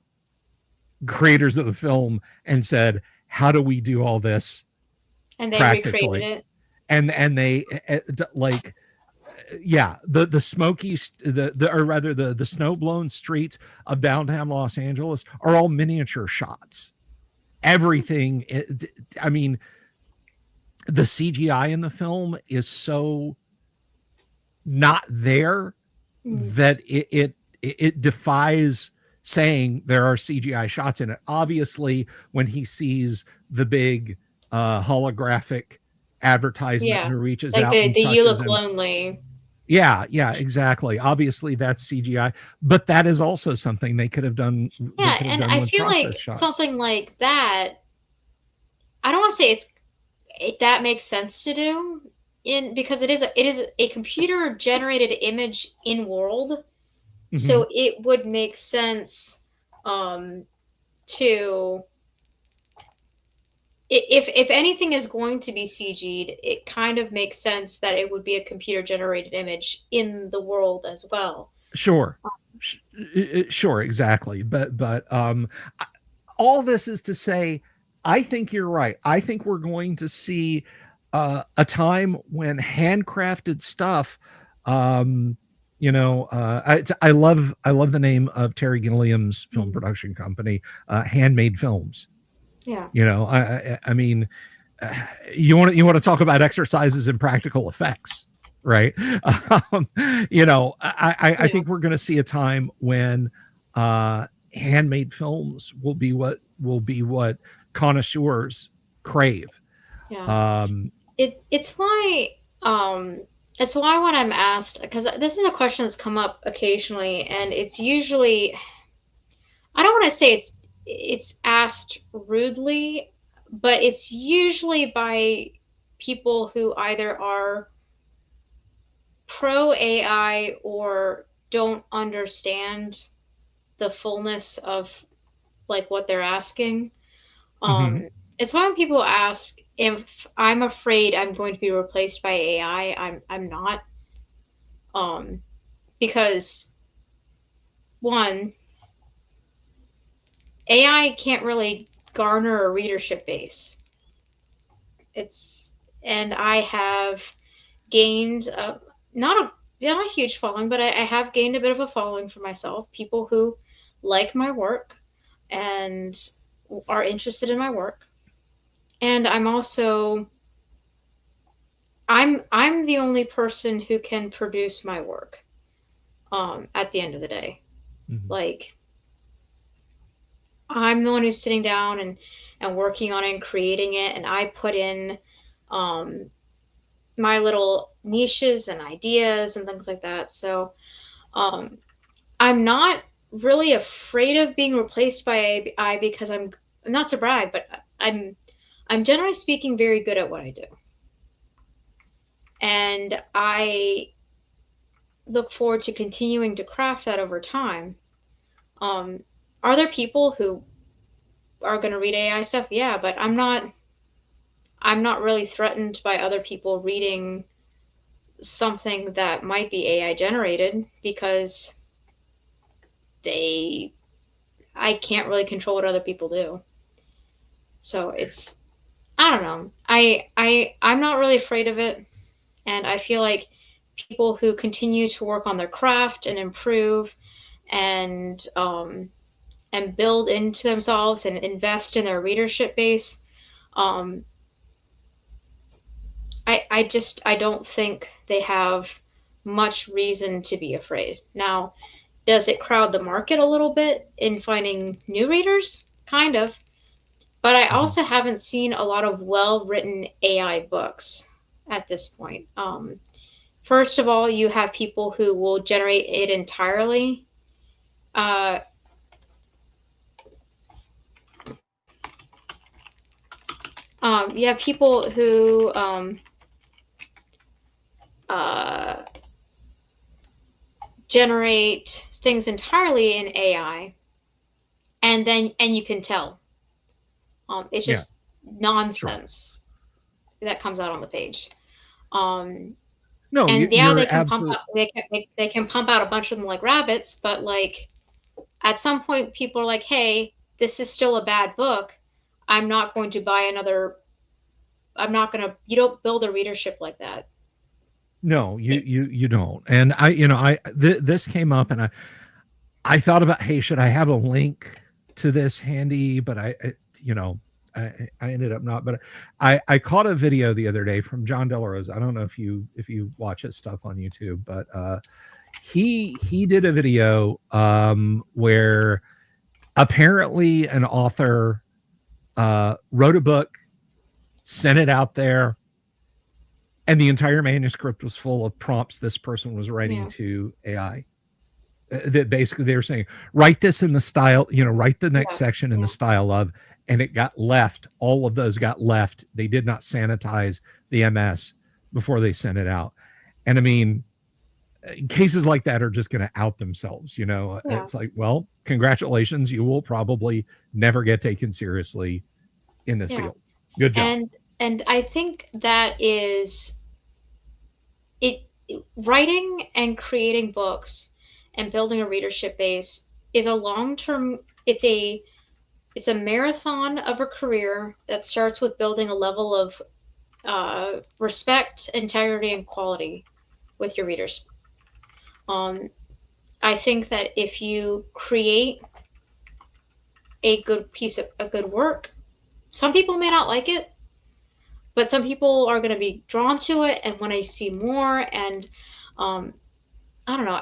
creators of the film and said, how do we do all this And they recreated practically? it. And they like, yeah, the smoky, or rather the snow blown streets of downtown Los Angeles are all miniature shots. Everything, I mean, the CGI in the film is so not there that it defies saying there are CGI shots in it. Obviously, when he sees the big holographic advertisement Yeah. and reaches Like out the and You touches Look him. Lonely. Yeah, exactly. Obviously, that's CGI, but that is also something they could have done. They Yeah, could have and done I with feel process like shots. something like that, I don't want to say that makes sense to do in because it is a computer generated image in world, Mm-hmm. so it would make sense um to if anything is going to be CG'd, it kind of makes sense that it would be a computer generated image in the world as well. Sure, sure, exactly. But all this is to say, I think you're right. I think we're going to see a time when handcrafted stuff. Um, I love the name of Terry Gilliam's film Mhm. production company, Handmade Films. Yeah. I mean, you want to talk about exercises in practical effects, right? um, I Yeah. think we're going to see a time when handmade films will be what connoisseurs crave. Yeah. um It's why it's why when I'm asked, because this is a question that's come up occasionally, and it's usually, I don't want to say it's asked rudely, but it's usually by people who either are pro AI or don't understand the fullness of like what they're asking. mhm. Um, it's why when people ask if I'm afraid I'm going to be replaced by AI, I'm not. Um, because one, AI can't really garner a readership base. It's and I have gained not a huge following, but I have gained a bit of a following for myself. People who like my work and are interested in my work. And I'm the only person who can produce my work at the end of the day. Mhm. Like I'm the one who's sitting down and working on it and creating it, and I put in um, my little niches and ideas and things like that. So um, I'm not. really afraid of being replaced by AI because I'm not to brag, but I'm generally speaking very good at what I do. And I look forward to continuing to craft that over time. Are there people who are going to read AI stuff? Yeah, but I'm not really threatened by other people reading something that might be AI generated because they I can't really control what other people do. So it's I don't know. I'm not really afraid of it, and I feel like people who continue to work on their craft and improve and build into themselves and invest in their readership base, um, I don't think they have much reason to be afraid. Now, does it crowd the market a little bit in finding new readers? Kind of. But I also haven't seen a lot of well-written AI books at this point. First of all, you have people who will generate it entirely. Uh, you have people who uh, generate things entirely in AI, and you can tell. It's just nonsense that comes out on the page. No, And yeah, you're they can pump absolutely out they can pump out a bunch of them like rabbits, but like at some point people are like, hey, this is still a bad book. I'm not going to buy another. I'm not going to. You don't build a readership like that. no, you don't. And this came up, and I thought about, hey, should I have a link to this handy? But I ended up not. But I caught a video the other day from John Delarose. I don't know if you watch his stuff on YouTube, but he did a video where apparently an author wrote a book, sent it out there, and the entire manuscript was full of prompts this person was writing to AI. That basically they were saying, write this in the style, write the next section in the style of, and it got left. All of those got left. They did not sanitize the MS before they sent it out. And I mean, cases like that are just going to out themselves. It's like, well, congratulations. You will probably never get taken seriously in this field. Good job. And I think that is it. Writing and creating books and building a readership base is a long-term. It's a marathon of a career that starts with building a level of respect, integrity, and quality with your readers. I think that if you create a good piece of a good work, some people may not like it, but some people are going to be drawn to it and want to see more. And I don't know,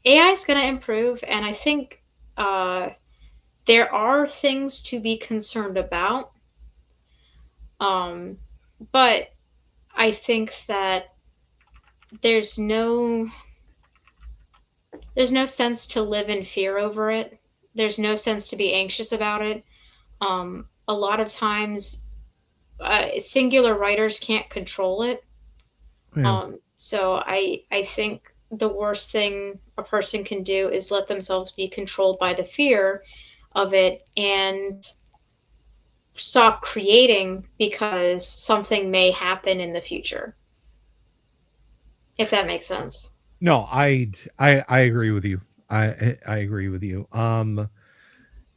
AI is going to improve, and I think there are things to be concerned about. But I think that there's no sense to live in fear over it. There's no sense to be anxious about it. A lot of times, singular writers can't control it. So I think the worst thing a person can do is let themselves be controlled by the fear of it and stop creating because something may happen in the future. If that makes sense. No, I agree with you. I agree with you.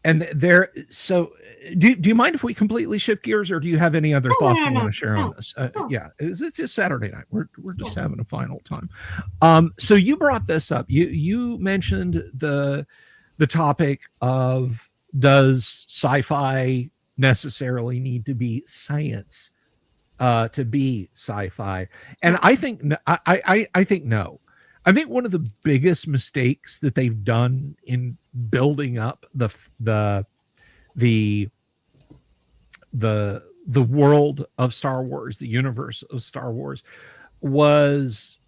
And there, so do you mind if we completely shift gears, or do you have any other thoughts you want to share on this? Yeah, it's just Saturday night. We're just having a final time. So you brought this up. You mentioned the topic of, does sci-fi necessarily need to be science to be sci-fi? And I think I think no. I think one of the biggest mistakes that they've done in building up the world of Star Wars, the universe of Star Wars, was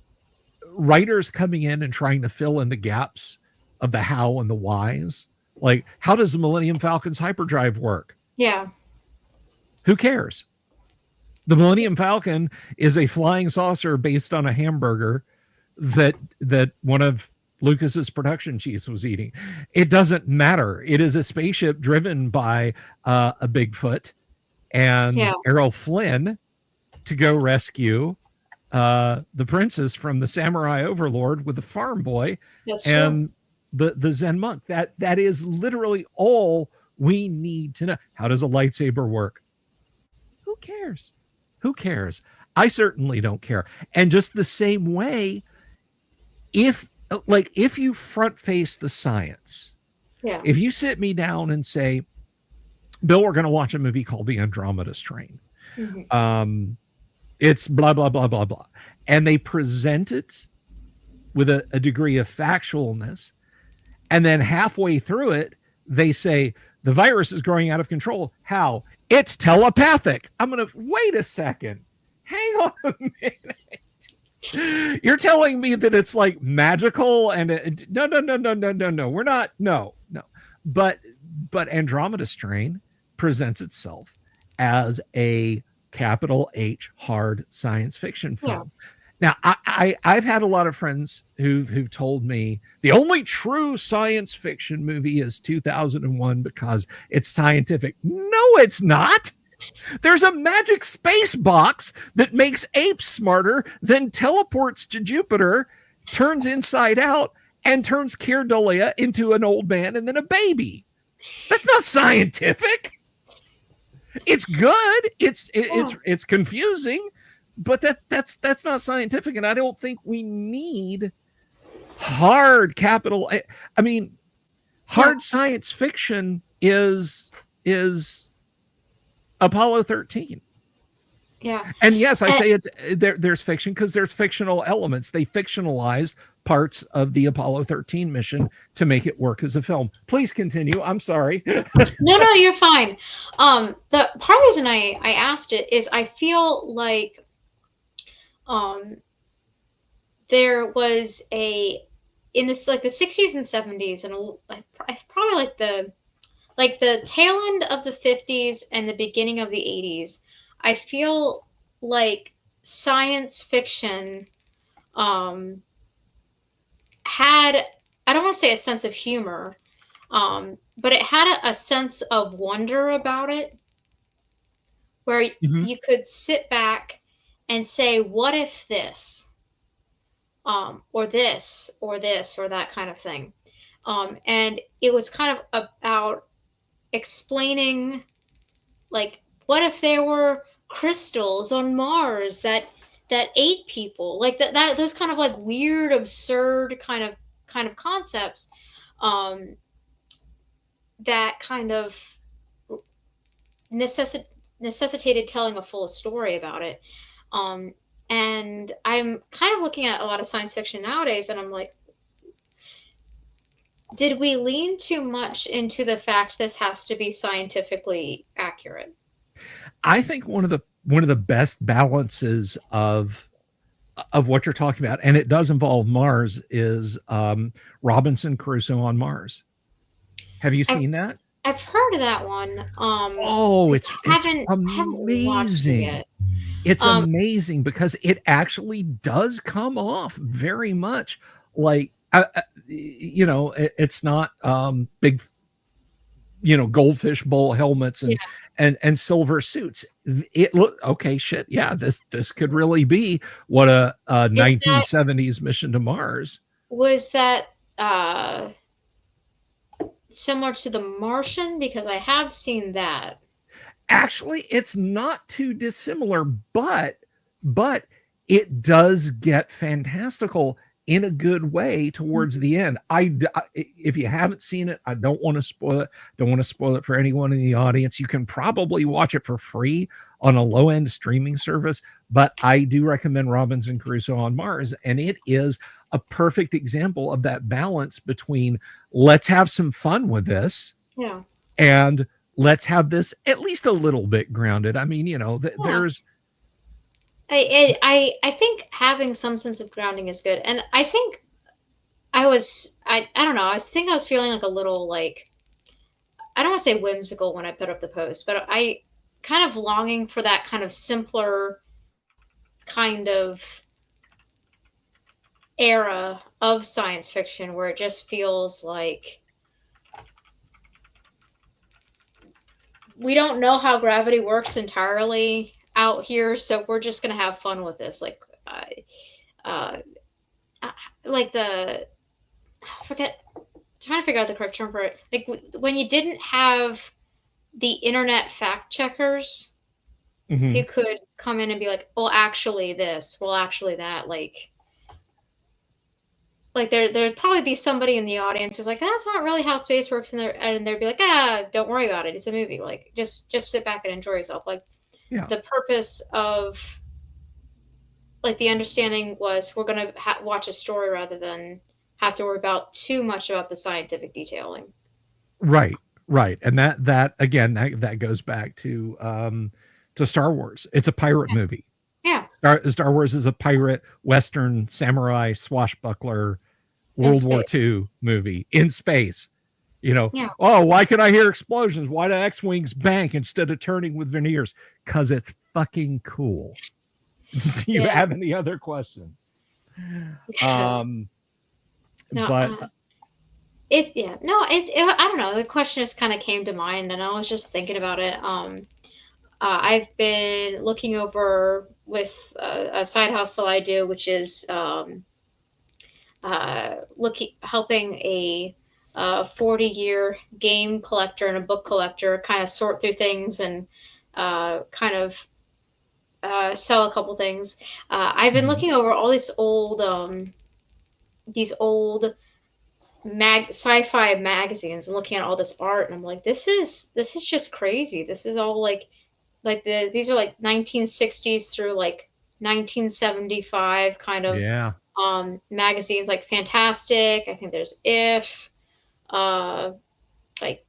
writers coming in and trying to fill in the gaps of the how and the whys. Like, how does the Millennium Falcon's hyperdrive work? Yeah. Who cares? The Millennium Falcon is a flying saucer based on a hamburger that one of Lucas's production chiefs was eating. It doesn't matter. It is a spaceship driven by a Bigfoot and Errol Flynn to go rescue the princess from the samurai overlord with the farm boy. That's and true. the Zen monk. That is literally all we need to know. How does a lightsaber work? Who cares? Who cares? I certainly don't care. And just the same way, if you front face the science, if you sit me down and say, Bill, we're going to watch a movie called The Andromeda Strain. Mm-hmm. It's blah, blah, blah, blah, blah. And they present it with a degree of factualness. And then halfway through it, they say, the virus is growing out of control. How? It's telepathic. I'm going to wait a second. Hang on a minute. You're telling me that it's like magical and no. We're not. No. But Andromeda Strain presents itself as a capital H hard science fiction film. Now, I've had a lot of friends who've told me the only true science fiction movie is 2001 because it's scientific. No, it's not. There's a magic space box that makes apes smarter, then teleports to Jupiter, turns inside out, and turns Keir Dullea into an old man and then a baby. That's not scientific. It's good. It's confusing. But that's not scientific, and I don't think we need hard capital. I mean, hard science fiction is Apollo 13. Yeah, and yes, I say it's there's fiction because there's fictional elements. They fictionalized parts of the Apollo 13 mission to make it work as a film. Please continue. I'm sorry. No, you're fine. The part of the reason I asked it is I feel like there was in this like the 60s and 70s and probably like the tail end of the 50s and the beginning of the 80s. I feel like science fiction had, I don't want to say a sense of humor, but it had a sense of wonder about it, where you could sit back and say, what if this, or this, or this, or that kind of thing. And it was kind of about explaining, like, what if there were crystals on Mars that ate people? Like that those kind of like weird, absurd kind of concepts, that kind of necessitated telling a full story about it. And I'm kind of looking at a lot of science fiction nowadays, and I'm like, did we lean too much into the fact this has to be scientifically accurate? I think one of the best balances of what you're talking about, and it does involve Mars, is Robinson Crusoe on Mars. Have you seen that? I've heard of that one. It's amazing. It's amazing because it actually does come off very much like, it's not big, goldfish bowl helmets and silver suits. It look okay. Shit, yeah. This could really be what a 1970s mission to Mars. Was that similar to The Martian? Because I have seen that. Actually, it's not too dissimilar, but it does get fantastical in a good way towards the end. If you haven't seen it, I don't want to spoil it. Don't want to spoil it for anyone in the audience. You can probably watch it for free on a low-end streaming service, but I do recommend Robinson Crusoe on Mars, and it is a perfect example of that balance between let's have some fun with this, and let's have this at least a little bit grounded. I mean, there's. I think having some sense of grounding is good, and I think I don't know. I was feeling like a little like, I don't want to say whimsical when I put up the post, but I kind of longing for that kind of simpler kind of era of science fiction where it just feels like we don't know how gravity works entirely out here, so we're just gonna have fun with this. Uh, like I forget, trying to figure out the correct term for it. Like when you didn't have the internet fact checkers who could come in and be like, well, actually this, well, actually that, like there'd probably be somebody in the audience who's like, that's not really how space works, and they'd be like, don't worry about it, it's a movie, like just sit back and enjoy yourself. Like Yeah. the purpose of like the understanding was we're gonna watch a story rather than have to worry about too much about the scientific detailing. Right. Right. And that again, that goes back to Star Wars. It's a pirate movie. Yeah. Star Wars is a pirate, Western, samurai, swashbuckler, World War II movie in space. You know, yeah. Oh, why can I hear explosions? Why do X-Wings bank instead of turning with veneers? Because it's fucking cool. Do you have any other questions? No, But I don't know. The question just kind of came to mind, and I was just thinking about it. I've been looking over with a side hustle I do, which is helping a 40-year game collector and a book collector kind of sort through things and kind of sell a couple things. I've been looking over all these old sci-fi magazines and looking at all this art, and I'm like, this is just crazy. This is all these are like 1960s through like 1975 kind of magazines, like Fantastic. I think there's If, like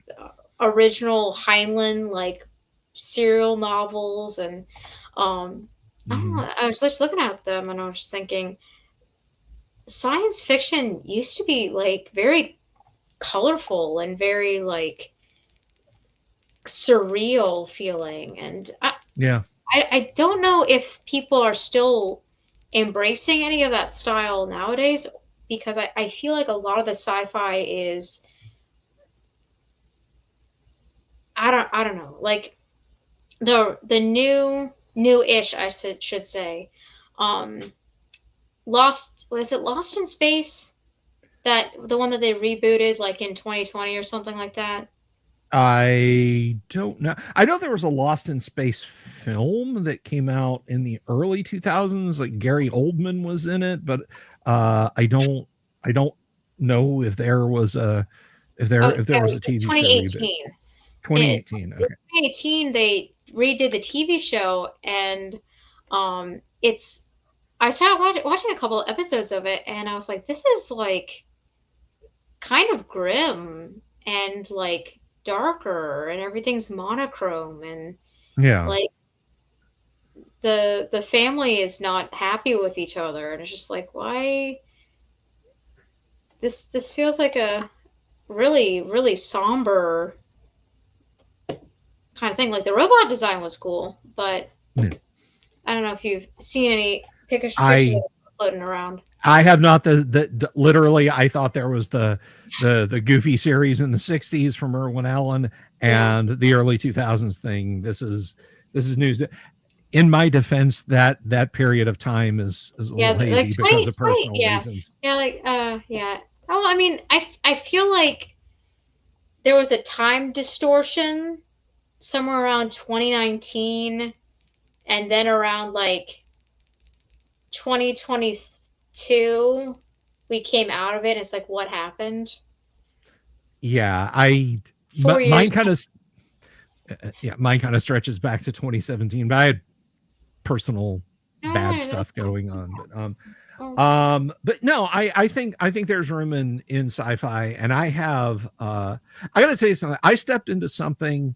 original Heinlein like serial novels, and I don't know, I was just looking at them and I was just thinking science fiction used to be like very colorful and very like surreal feeling, and I don't know if people are still embracing any of that style nowadays, because I feel like a lot of the sci-fi is I don't know, like the new-ish I should say, Lost in Space, that the one that they rebooted like in 2020 or something like that. I don't know. I know there was a Lost in Space film that came out in the early 2000s. Like Gary Oldman was in it, but I don't know if there was a was a TV show reboot. 2018. Okay. 2018 they redid the TV show, and it's I started watching a couple of episodes of it, and I was like, this is like kind of grim and like darker, and everything's monochrome, and like the family is not happy with each other, and it's just like, why this feels like a really somber kind of thing. Like the robot design was cool, but I don't know if you've seen any pictures floating around. I have not. The literally, I thought there was the Goofy series in the 60s from Irwin Allen and the early 2000s thing. This is news. In my defense, that period of time is a little hazy like because of personal reasons. Oh, I mean, I feel like there was a time distortion somewhere around 2019, and then around like 2022 we came out of it. It's like, what happened? Mine kind of stretches back to 2017, but I had personal bad stuff going on. But no, I think there's room in sci-fi, and I gotta tell you something. I stepped into something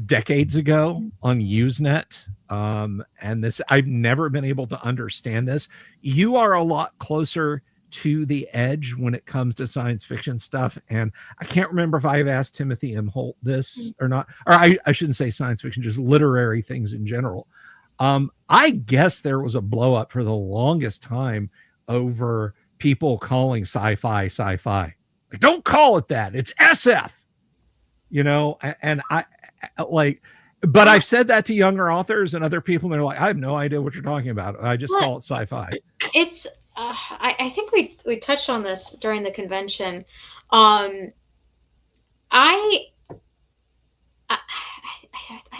decades ago on Usenet, and this, I've never been able to understand this. You are a lot closer to the edge when it comes to science fiction stuff. And I can't remember if I've asked Timothy M. Holt this or not, or I shouldn't say science fiction, just literary things in general. I guess there was a blow up for the longest time over people calling sci-fi sci-fi. Like, don't call it that. It's SF, you know? And I like, but I've said that to younger authors and other people, and they're like, I have no idea what you're talking about. I just call it sci-fi. It's, I think we touched on this during the convention. I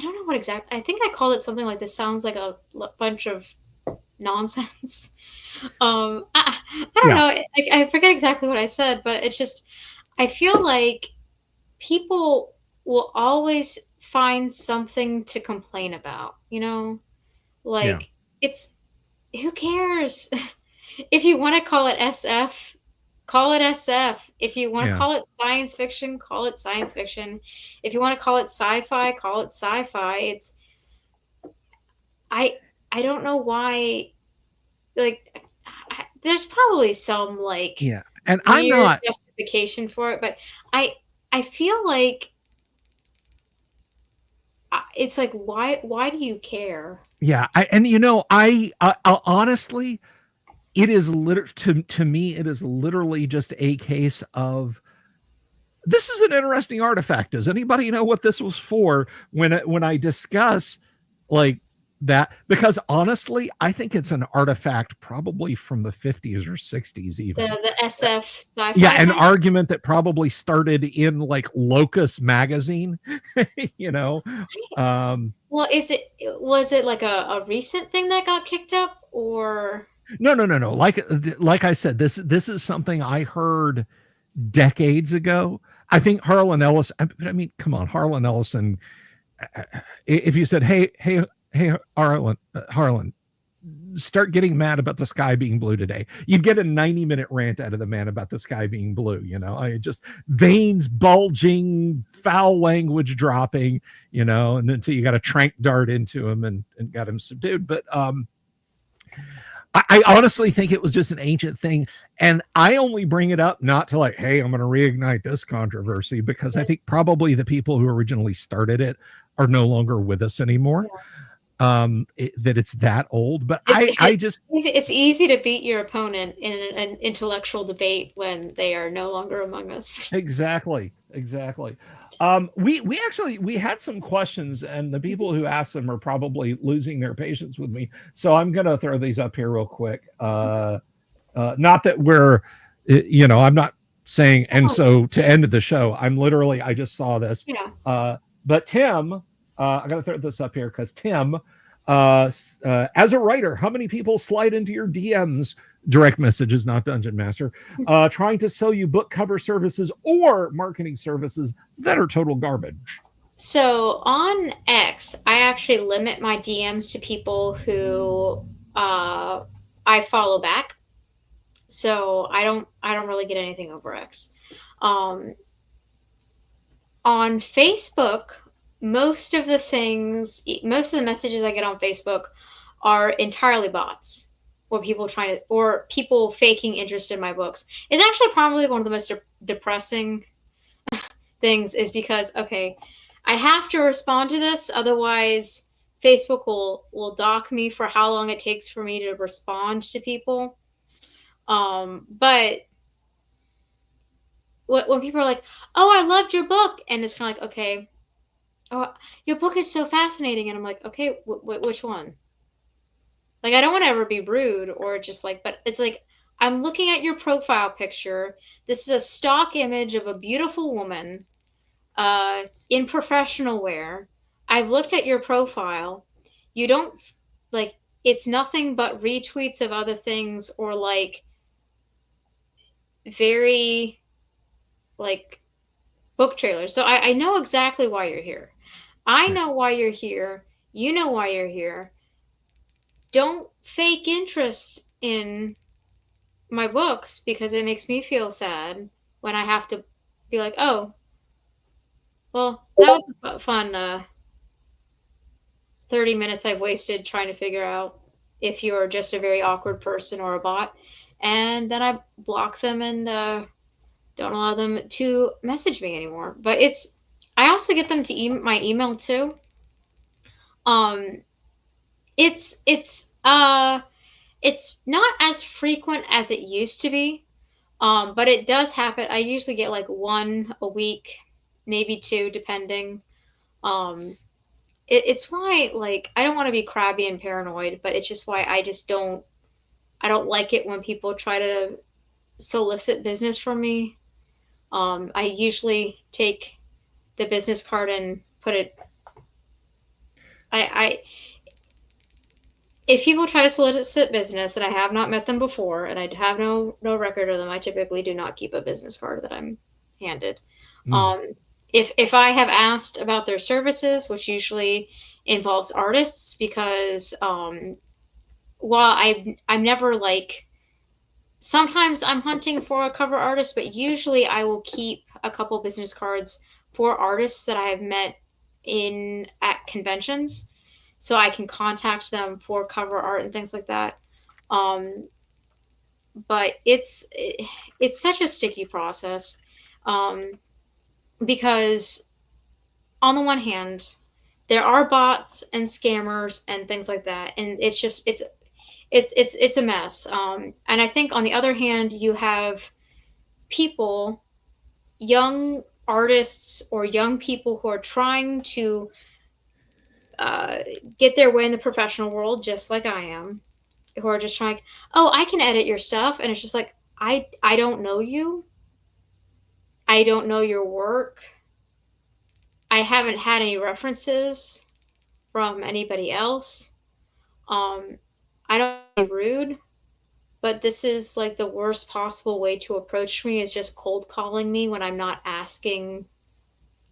don't know what exactly. I think I called it something like, this sounds like a bunch of nonsense. I don't know. I forget exactly what I said, but it's just, I feel like people will always find something to complain about, you know? Like, it's, who cares? If you want to call it SF, call it SF. If you want to call it science fiction, call it science fiction. If you want to call it sci-fi, call it sci-fi. It's, I don't know why, like, there's probably some like and weird I'm not justification for it, but I feel like it's like, why do you care? And you know, I honestly, it is to me, it is literally just a case of, this is an interesting artifact. Does anybody know what this was for? When I discuss like that, because honestly, I think it's an artifact probably from the 50s or 60s, even the SF sci-fi. Yeah, an argument that probably started in like Locus magazine, you know. Well, was it like a recent thing that got kicked up, or no. Like I said, this is something I heard decades ago. I think Harlan Ellison. I mean, come on, Harlan Ellison. If you said, "Hey, Harlan, start getting mad about the sky being blue today," you'd get a 90-minute rant out of the man about the sky being blue. You know, I just veins bulging, foul language dropping. You know, and until you got a trank dart into him and got him subdued. But I honestly think it was just an ancient thing. And I only bring it up not to like, hey, I'm going to reignite this controversy, because I think probably the people who originally started it are no longer with us anymore. That it's that old. But it's easy to beat your opponent in an intellectual debate when they are no longer among us. Exactly. We had some questions, and the people who asked them are probably losing their patience with me. So I'm going to throw these up here real quick. Not that we're, you know, I'm not saying, and so to end the show, I just saw this. But Tim, I got to throw this up here because Tim, as a writer, how many people slide into your DMs, direct messages, not Dungeon Master, trying to sell you book cover services or marketing services that are total garbage? So on X, I actually limit my DMs to people who I follow back. So I don't really get anything over X. On Facebook, most of the messages I get on Facebook are entirely bots, or people faking interest in my books. It's actually probably one of the most depressing things, is because, okay, I have to respond to this, otherwise Facebook will dock me for how long it takes for me to respond to people. But when people are like, "Oh, I loved your book," and it's kind of like, okay, oh, your book is so fascinating, and I'm like, okay, which one? Like, I don't want to ever be rude or just like, but it's like, I'm looking at your profile picture. This is a stock image of a beautiful woman in professional wear. I've looked at your profile. You don't, like, it's nothing but retweets of other things, or like very like book trailers. So I know exactly why you're here. I know why you're here. You know why you're here. Don't fake interest in my books, because it makes me feel sad when I have to be like, oh, well, that was a fun 30 minutes I've wasted trying to figure out if you're just a very awkward person or a bot. and then I block them and don't allow them to message me anymore. But it's I also get them to my email too. Um, it's not as frequent as it used to be. But it does happen. I usually get like one a week, maybe two, depending. Um, it's why like I don't want to be crabby and paranoid, but it's just why I don't like it when people try to solicit business from me. I usually take the business card and put it. I if people try to solicit business and I have not met them before and I have no record of them, I typically do not keep a business card that I'm handed. Mm. Um, if I have asked about their services, which usually involves artists, because while I'm never like sometimes I'm hunting for a cover artist, but usually I will keep a couple business cards for artists that I have met in at conventions, so I can contact them for cover art and things like that. Um, but it's such a sticky process, um, because on the one hand, there are bots and scammers and things like that, and it's just it's a mess. And I think on the other hand, you have people, young artists or young people who are trying to uh, get their way in the professional world, just like I am, who are just trying, oh, I can edit your stuff, and it's just like I don't know you, I don't know your work, I haven't had any references from anybody else. Um, I don't want to be rude, but this is like the worst possible way to approach me is just cold calling me when I'm not asking,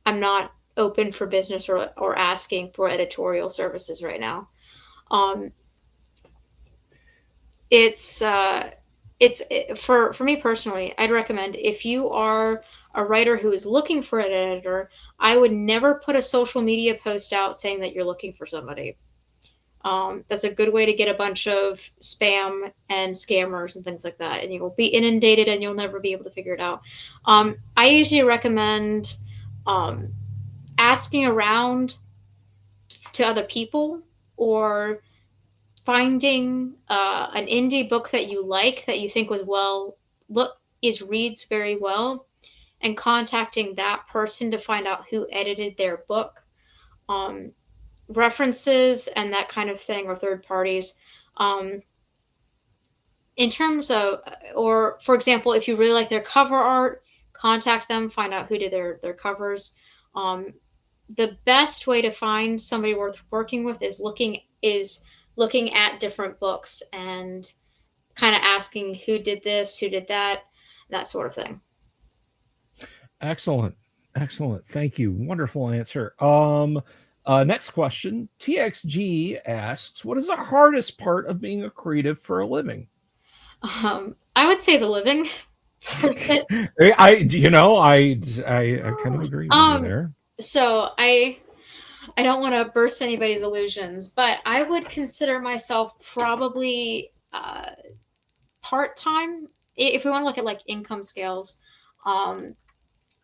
I'm not open for business or asking for editorial services right now. Um, it's for me personally, I'd recommend if you are a writer who is looking for an editor, I would never put a social media post out saying that you're looking for somebody. That's a good way to get a bunch of spam and scammers and things like that, and you will be inundated and you'll never be able to figure it out. I usually recommend um, asking around to other people, or finding an indie book that you like that you think was well look is reads very well, and contacting that person to find out who edited their book. Um, References and that kind of thing, or third parties. Um, in terms of, or for example, if you really like their cover art, contact them, find out who did their covers. Um, the best way to find somebody worth working with is looking at different books and kind of asking who did this, who did that, that sort of thing. Excellent. Excellent. Thank you. Wonderful answer. Next question. TXG asks, what is the hardest part of being a creative for a living? I would say the living part of it. I kind of agree with you Um, there. so I don't want to burst anybody's illusions, but I would consider myself probably part time. If we want to look at like income scales, um,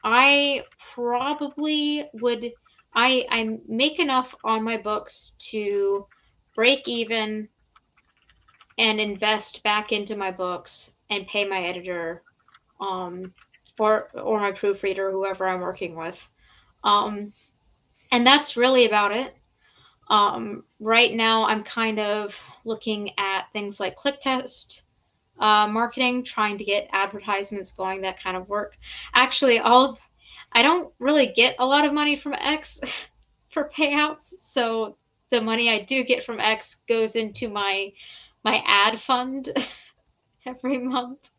I probably would. I make enough on my books to break even and invest back into my books and pay my editor, um, or my proofreader, whoever I'm working with, um, and that's really about it. Right now, I'm kind of looking at things like click test marketing, trying to get advertisements going, that kind of work. Actually, I don't really get a lot of money from X for payouts, so the money I do get from X goes into my ad fund every month.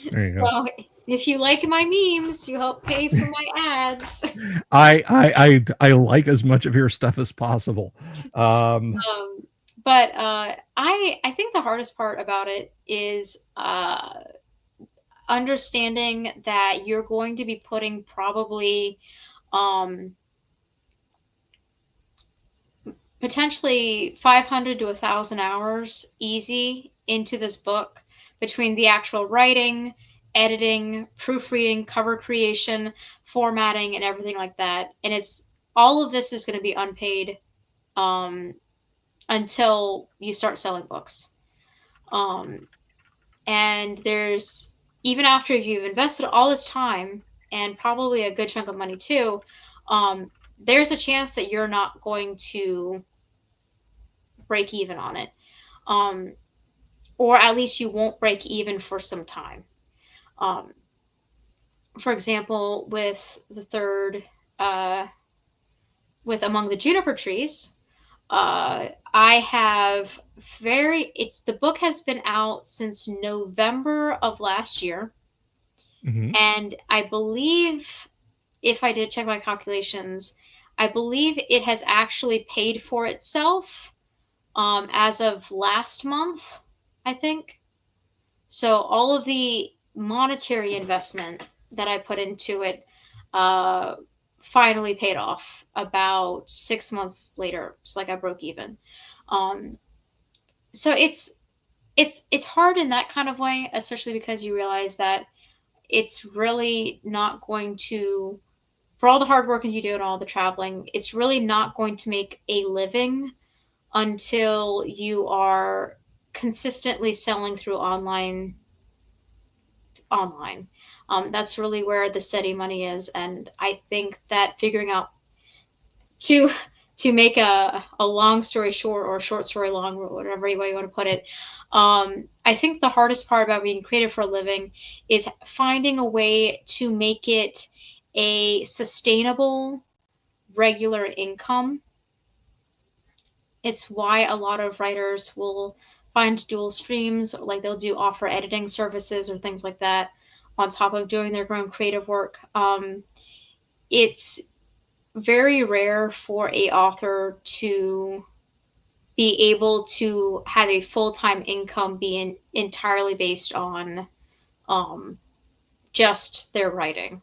There you go. So if you like my memes, you help pay for my ads. I like as much of your stuff as possible. Um, but I think the hardest part about it is understanding that you're going to be putting probably um, potentially 500 to 1,000 hours easy into this book between the actual writing, editing, proofreading, cover creation, formatting, and everything like that. And it's all of this is going to be unpaid until you start selling books. And there's, even after you've invested all this time and probably a good chunk of money too, there's a chance that you're not going to break even on it. Or at least you won't break even for some time. For example, with the third, with Among the Juniper Trees, I have the book has been out since November of last year. Mm-hmm. And I believe, if I did check my calculations, I believe it has actually paid for itself as of last month, I think. So all of the monetary investment that I put into it finally paid off about 6 months later. It's like I broke even. Um, so it's hard in that kind of way, especially because you realize that it's really not going to, for all the hard work you do and all the traveling, it's really not going to make a living until you are consistently selling through online. That's really where the steady money is, and I think that figuring out to make a long story short, or short story long, or whatever way you want to put it, I think the hardest part about being creative for a living is finding a way to make it a sustainable, regular income. It's why a lot of writers will find dual streams, like they'll do offer editing services or things like that on top of doing their own creative work. It's very rare for a author to be able to have a full-time income being entirely based on just their writing.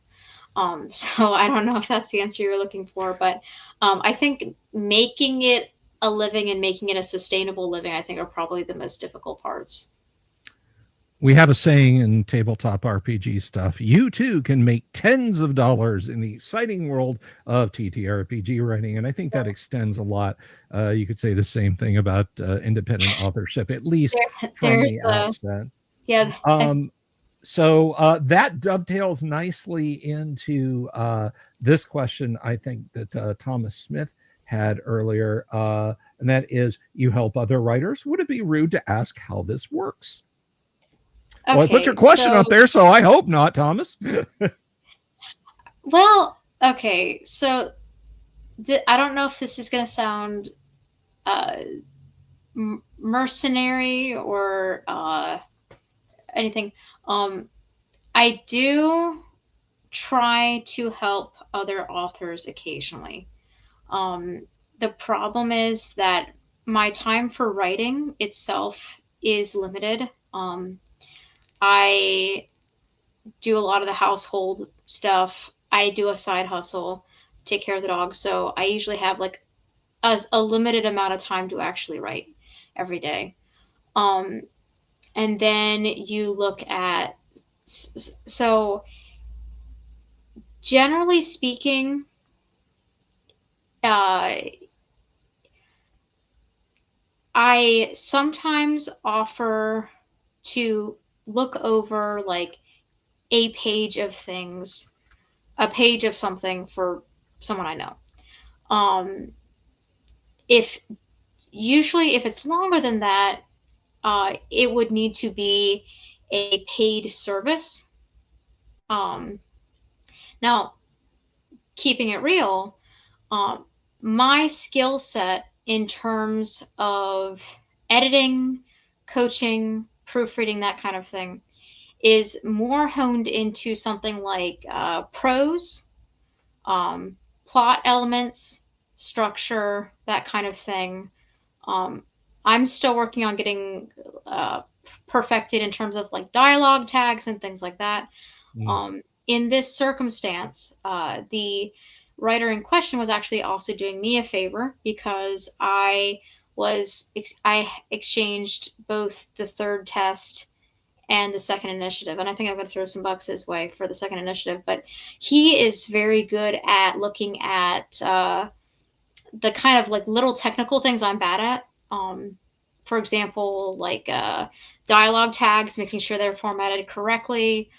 So I don't know if that's the answer you're looking for, but I think making it a living and making it a sustainable living, I think, are probably the most difficult parts. We have a saying in tabletop RPG stuff: you too can make tens of dollars in the exciting world of TTRPG writing. And I think that extends a lot. You could say the same thing about independent authorship, at least from There's the outset. yeah. So that dovetails nicely into this question, I think, that Thomas Smith had earlier. And that is, you help other writers. Would it be rude to ask how this works? Well, I put your question up there, so I hope not, Thomas. Well, okay, so I don't know if this is going to sound mercenary or anything. I do try to help other authors occasionally. The problem is that my time for writing itself is limited. I do a lot of the household stuff. I do a side hustle, take care of the dog. So I usually have like a limited amount of time to actually write every day. And then you look at, so generally speaking, I sometimes offer to look over like a page of things, a page of something for someone I know. If it's longer than that, it would need to be a paid service. Now, keeping it real, my skill set in terms of editing, coaching, proofreading, that kind of thing, is more honed into something like prose, plot elements, structure, that kind of thing. I'm still working on getting perfected in terms of like dialogue tags and things like that. In this circumstance, the writer in question was actually also doing me a favor, because I exchanged both the third test and the second initiative. And I think I'm going to throw some bucks his way for the second initiative. But he is very good at looking at the kind of like little technical things I'm bad at. For example, like dialogue tags, making sure they're formatted correctly.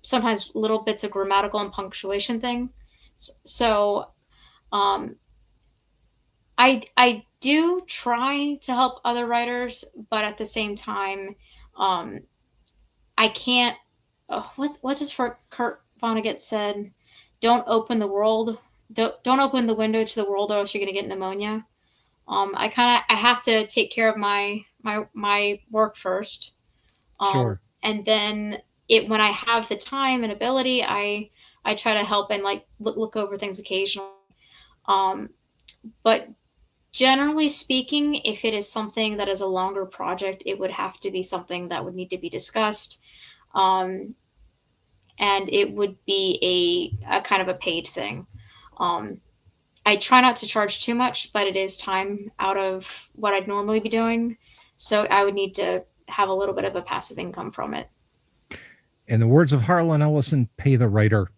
Sometimes little bits of grammatical and punctuation thing. So I do try to help other writers, but at the same time, I can't. What does Kurt Vonnegut said? Don't open the world. Don't open the window to the world, or else you're gonna get pneumonia. I have to take care of my work first. Sure. And then when I have the time and ability, I try to help and like look over things occasionally. But generally speaking, if it is something that is a longer project, it would have to be something that would need to be discussed. And it would be a kind of a paid thing. I try not to charge too much, but it is time out of what I'd normally be doing. So I would need to have a little bit of a passive income from it. In the words of Harlan Ellison, pay the writer.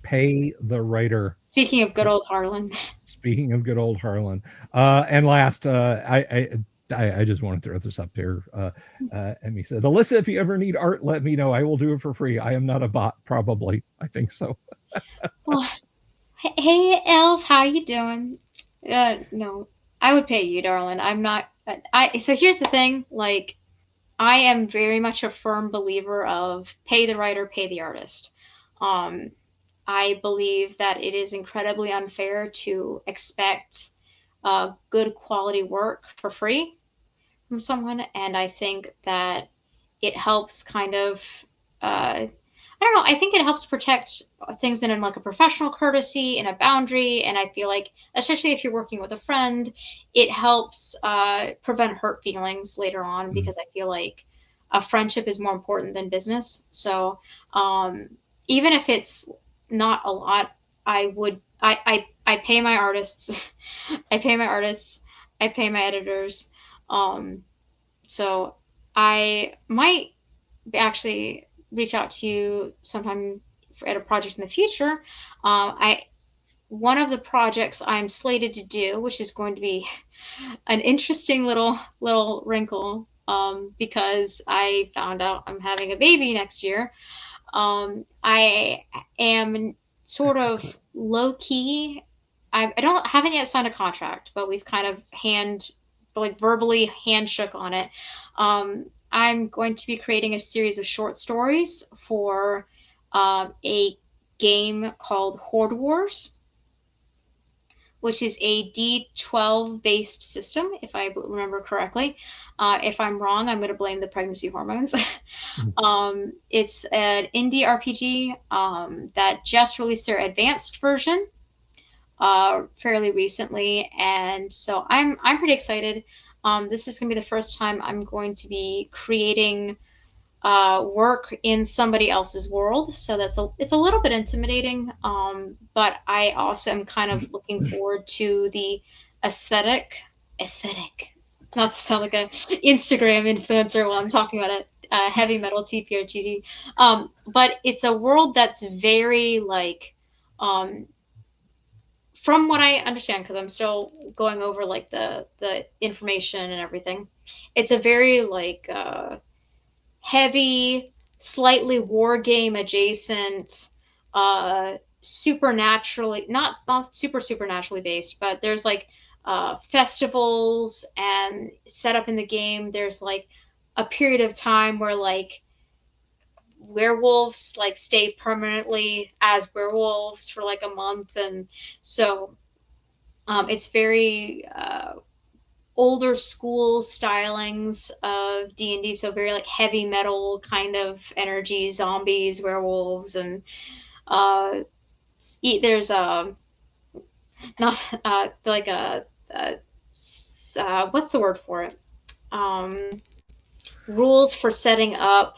Pay the writer. Speaking of good old Harlan. Speaking of good old Harlan. And last, I just want to throw this up here. And he said, Alyssa, if you ever need art, let me know. I will do it for free. I am not a bot, probably. I think so. Well, hey, Elf, how you doing? No, I would pay you, darling. I'm not. So here's the thing. Like, I am very much a firm believer of pay the writer, pay the artist. I believe that it is incredibly unfair to expect good quality work for free from someone, and I think that it helps kind of. I don't know. I think it helps protect things in like a professional courtesy and a boundary, and I feel like, especially if you're working with a friend, it helps prevent hurt feelings later on because I feel like a friendship is more important than business. So even if it's not a lot, I pay my artists, I pay my artists, I pay my editors. So I might actually reach out to you sometime at a project in the future. One of the projects I'm slated to do, which is going to be an interesting little wrinkle, because I found out I'm having a baby next year. I am sort of low key. I haven't yet signed a contract, but we've kind of verbally handshook on it. I'm going to be creating a series of short stories for a game called Horde Wars, which is a D12 based system, if I remember correctly. If I'm wrong, I'm going to blame the pregnancy hormones. It's an indie RPG that just released their advanced version fairly recently, and so I'm pretty excited. This is going to be the first time I'm going to be creating work in somebody else's world, so it's a little bit intimidating, but I also am kind of looking forward to the aesthetic, not to sound like a Instagram influencer while I'm talking about a heavy metal TPRGD, but it's a world that's very like, from what I understand, because I'm still going over like the information and everything, it's a very like heavy, slightly war game adjacent, supernaturally not supernaturally based, but there's like festivals and set up in the game. There's like a period of time where like werewolves like stay permanently as werewolves for like a month, and so it's very older school stylings of D&D, so very like heavy metal kind of energy, zombies, werewolves, and there's not like what's the word for it? Rules for setting up.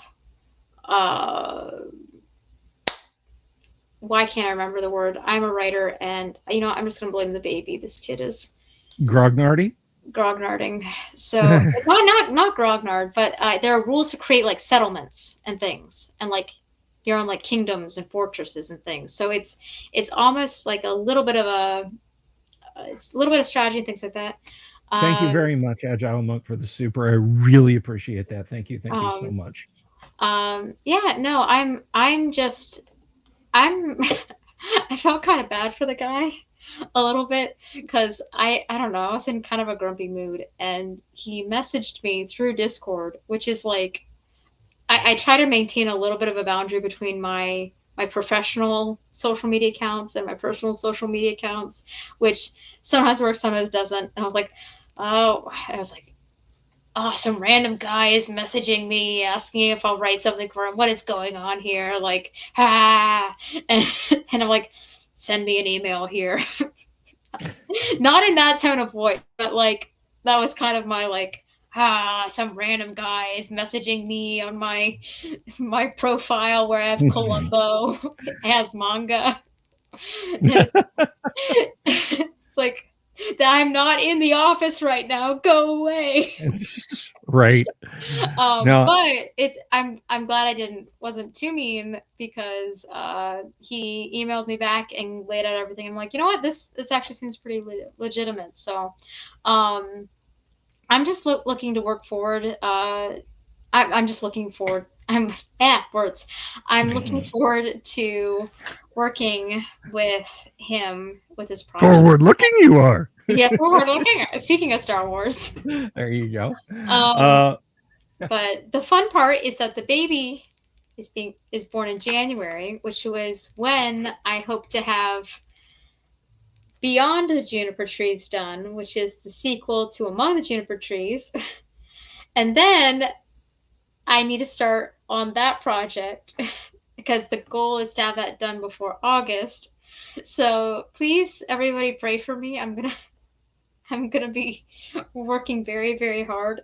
Why can't I remember the word? I'm a writer, and I'm just gonna blame the baby. This kid is Grognardy. grognarding. So not grognard, but there are rules to create like settlements and things, and like your own like kingdoms and fortresses and things. So it's almost like a little bit of a it's a little bit of strategy and things like that. Thank you Um, very much, Agile Monk, for the super. I really appreciate that. Thank you so um, much. yeah, no, I'm just I'm I felt kind of bad for the guy a little bit because I don't know, I was in kind of a grumpy mood and he messaged me through Discord, which is like I try to maintain a little bit of a boundary between my professional social media accounts and my personal social media accounts, which sometimes works, sometimes doesn't. And I was like, oh, some random guy is messaging me asking if I'll write something for him. What is going on here? Like, and, and I'm like, send me an email here. Not in that tone of voice, but like that was kind of my like, some random guy is messaging me on my profile where I have Columbo as manga. And it's like I'm not in the office right now. Go away. Right. No, But it's I'm glad I didn't wasn't too mean because he emailed me back and laid out everything. I'm like, you know what, this actually seems pretty legitimate. So, um, I'm just looking to work forward. I'm just looking forward. Words. I'm looking forward to working with him with his project. forward looking you are. Yeah, forward looking. Speaking of Star Wars, There you go. um, Uh, but the fun part is that the baby is born in January, which was when I hope to have Beyond the Juniper Trees done, which is the sequel to Among the Juniper Trees. And then I need to start on that project because the goal is to have that done before August. So please, everybody, pray for me. I'm gonna be working very, very hard.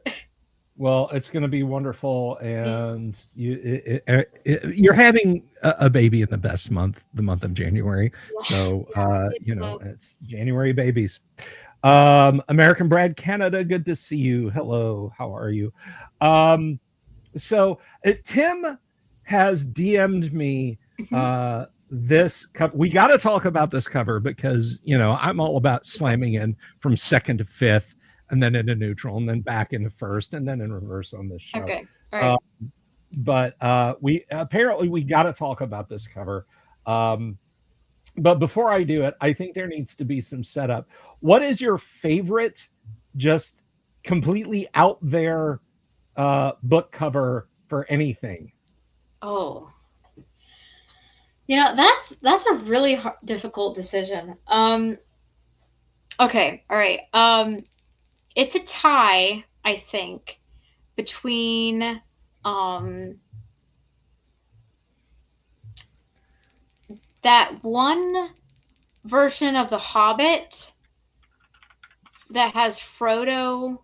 well, it's going to be wonderful, and you're having a baby in the best month, the month of January. So, It's it's January babies. American Brad Canada, good to see you. Hello, how are you? Um, so Tim has DM'd me mhm. this cover. We got to talk about this cover because I'm all about slamming in from second to fifth, and then into neutral, and then back into first, and then in reverse on this show. Okay. All Uh, right. but we got to talk about this cover. Um, but before I do it, I think there needs to be some setup. What is your favorite, just completely out there book cover for anything? Oh, that's a really difficult decision. Okay. All right. It's a tie, I think, between um that one version of The Hobbit that has Frodo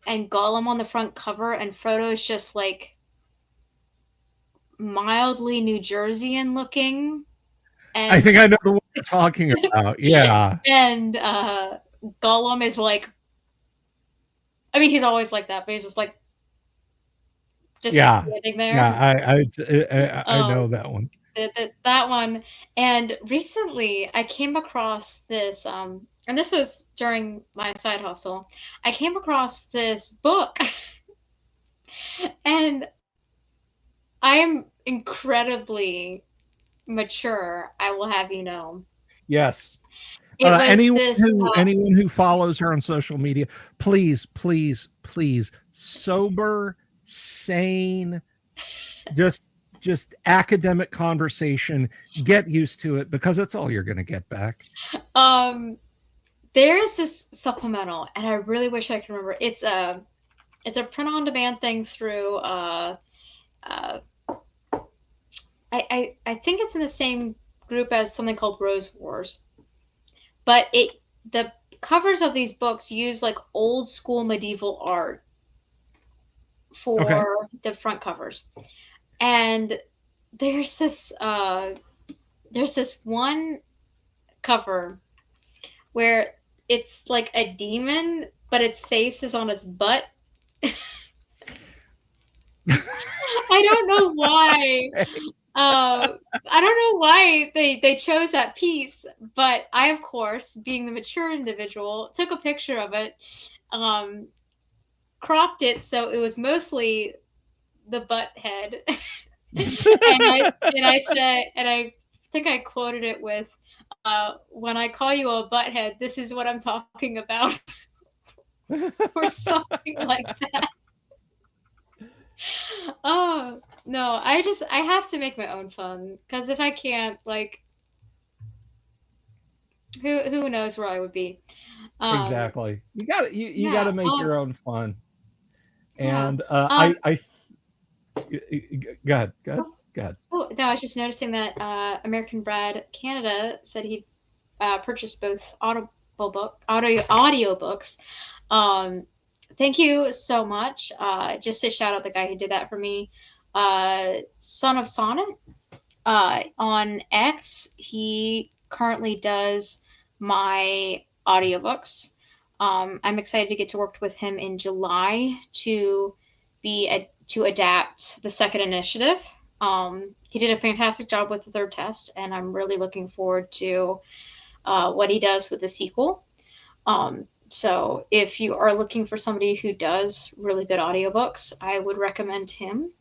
and Gollum on the front cover, and Frodo's just like mildly New Jerseyan looking, I and think I know the one you're talking about. Yeah. and Gollum is like, I mean, he's always like that, but he's just like just Yeah. standing there. Yeah, I Um, know that one. that one. And recently, I came across this, and this was during my side hustle. I came across this book, and I am incredibly mature. I will have you know. Yes. It was Anyone this. who follows her on social media, please, please, please, sober, sane, just academic conversation. Get used to it because that's all you're going to get back. Um, there's this supplemental, and I really wish I could remember. It's a print on demand thing through uh I think it's in the same group as something called Rose Wars. But the covers of these books use like old school medieval art Okay. for the front covers. And there's this uh there's this one cover where it's like a demon but its face is on its butt. I don't know why. I don't know why they chose that piece, but I, of course, being the mature individual, took a picture of it, cropped it so it was mostly the butt head, and I said, and I think I quoted it with, "When I call you a butthead, this is what I'm talking about," or something like that. Oh no, I have to make my own fun, because if I can't, like, who knows where I would be. Exactly. You got Yeah, to make your own fun. yeah. And Um, go ahead, go ahead, go ahead. oh, no, I was just noticing that American Brad Canada said he purchased both audio books. Um, Thank you so much. Just to shout out the guy who did that for me, Son of Sonnet on X. He currently does my audiobooks. I'm excited to get to work with him in July to to adapt the second initiative. He did a fantastic job with the third test, and I'm really looking forward to what he does with the sequel. So if you are looking for somebody who does really good audiobooks, I would recommend him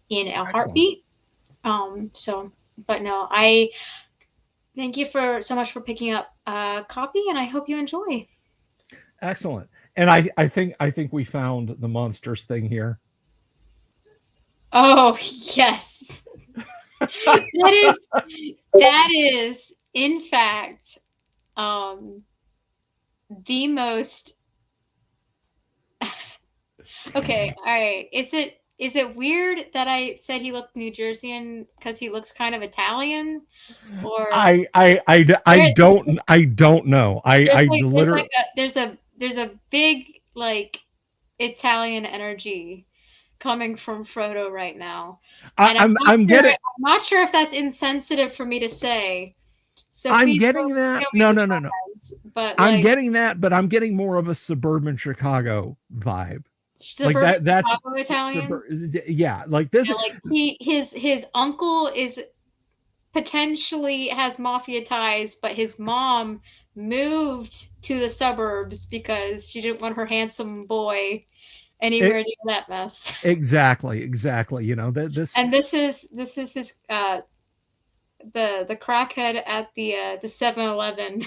in a Excellent. heartbeat. So, but no, I thank you for so much for picking up a copy, and I hope you enjoy. Excellent. And I think we found the monsters thing here. Oh yes, that is in fact the most. Okay, all right. Is it weird that I said he looked New Jerseyan because he looks kind of Italian, or there, I don't know. I there's literally like a there's a big like Italian energy coming from Frodo right now, and I'm getting I'm not sure if that's insensitive for me to say. So I'm please getting that. tell me in No, the no, no, no. comments. But I'm like getting that, but I'm getting more of a suburban Chicago vibe. Like suburban that's Chicago Italian, yeah, like this. yeah, like his uncle is potentially has mafia ties, but his mom moved to the suburbs because she didn't want her handsome boy It, anywhere near that mess. exactly. You know that this. And this is his the crackhead at the 7-Eleven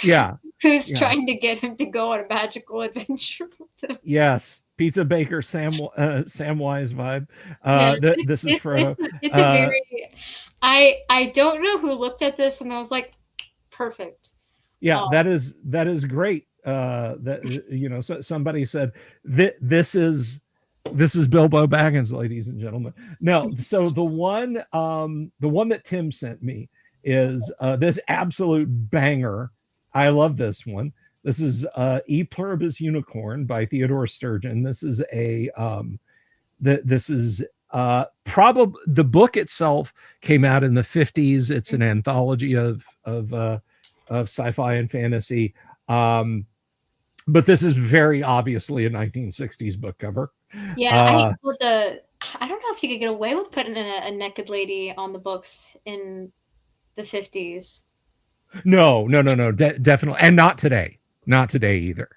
Yeah, who's yeah, trying to get him to go on a magical adventure with him. yes. Pizza Baker Samwise vibe. Yeah, This is Frodo. it's a very I don't know who looked at this and I was like, perfect. Yeah, Um, that is great. That you know, so, somebody said this is Bilbo Baggins, ladies and gentlemen. Now, so the one that Tim sent me is this absolute banger. I love this one. This is E Pluribus Unicorn by Theodore Sturgeon. This is a this is probably the book itself came out in the 50s. It's an anthology of sci-fi and fantasy. But this is very obviously a 1960s book cover. yeah, Uh, I don't know if you could get away with putting a naked lady on the books in the 50s. no, definitely, and not today, not today either.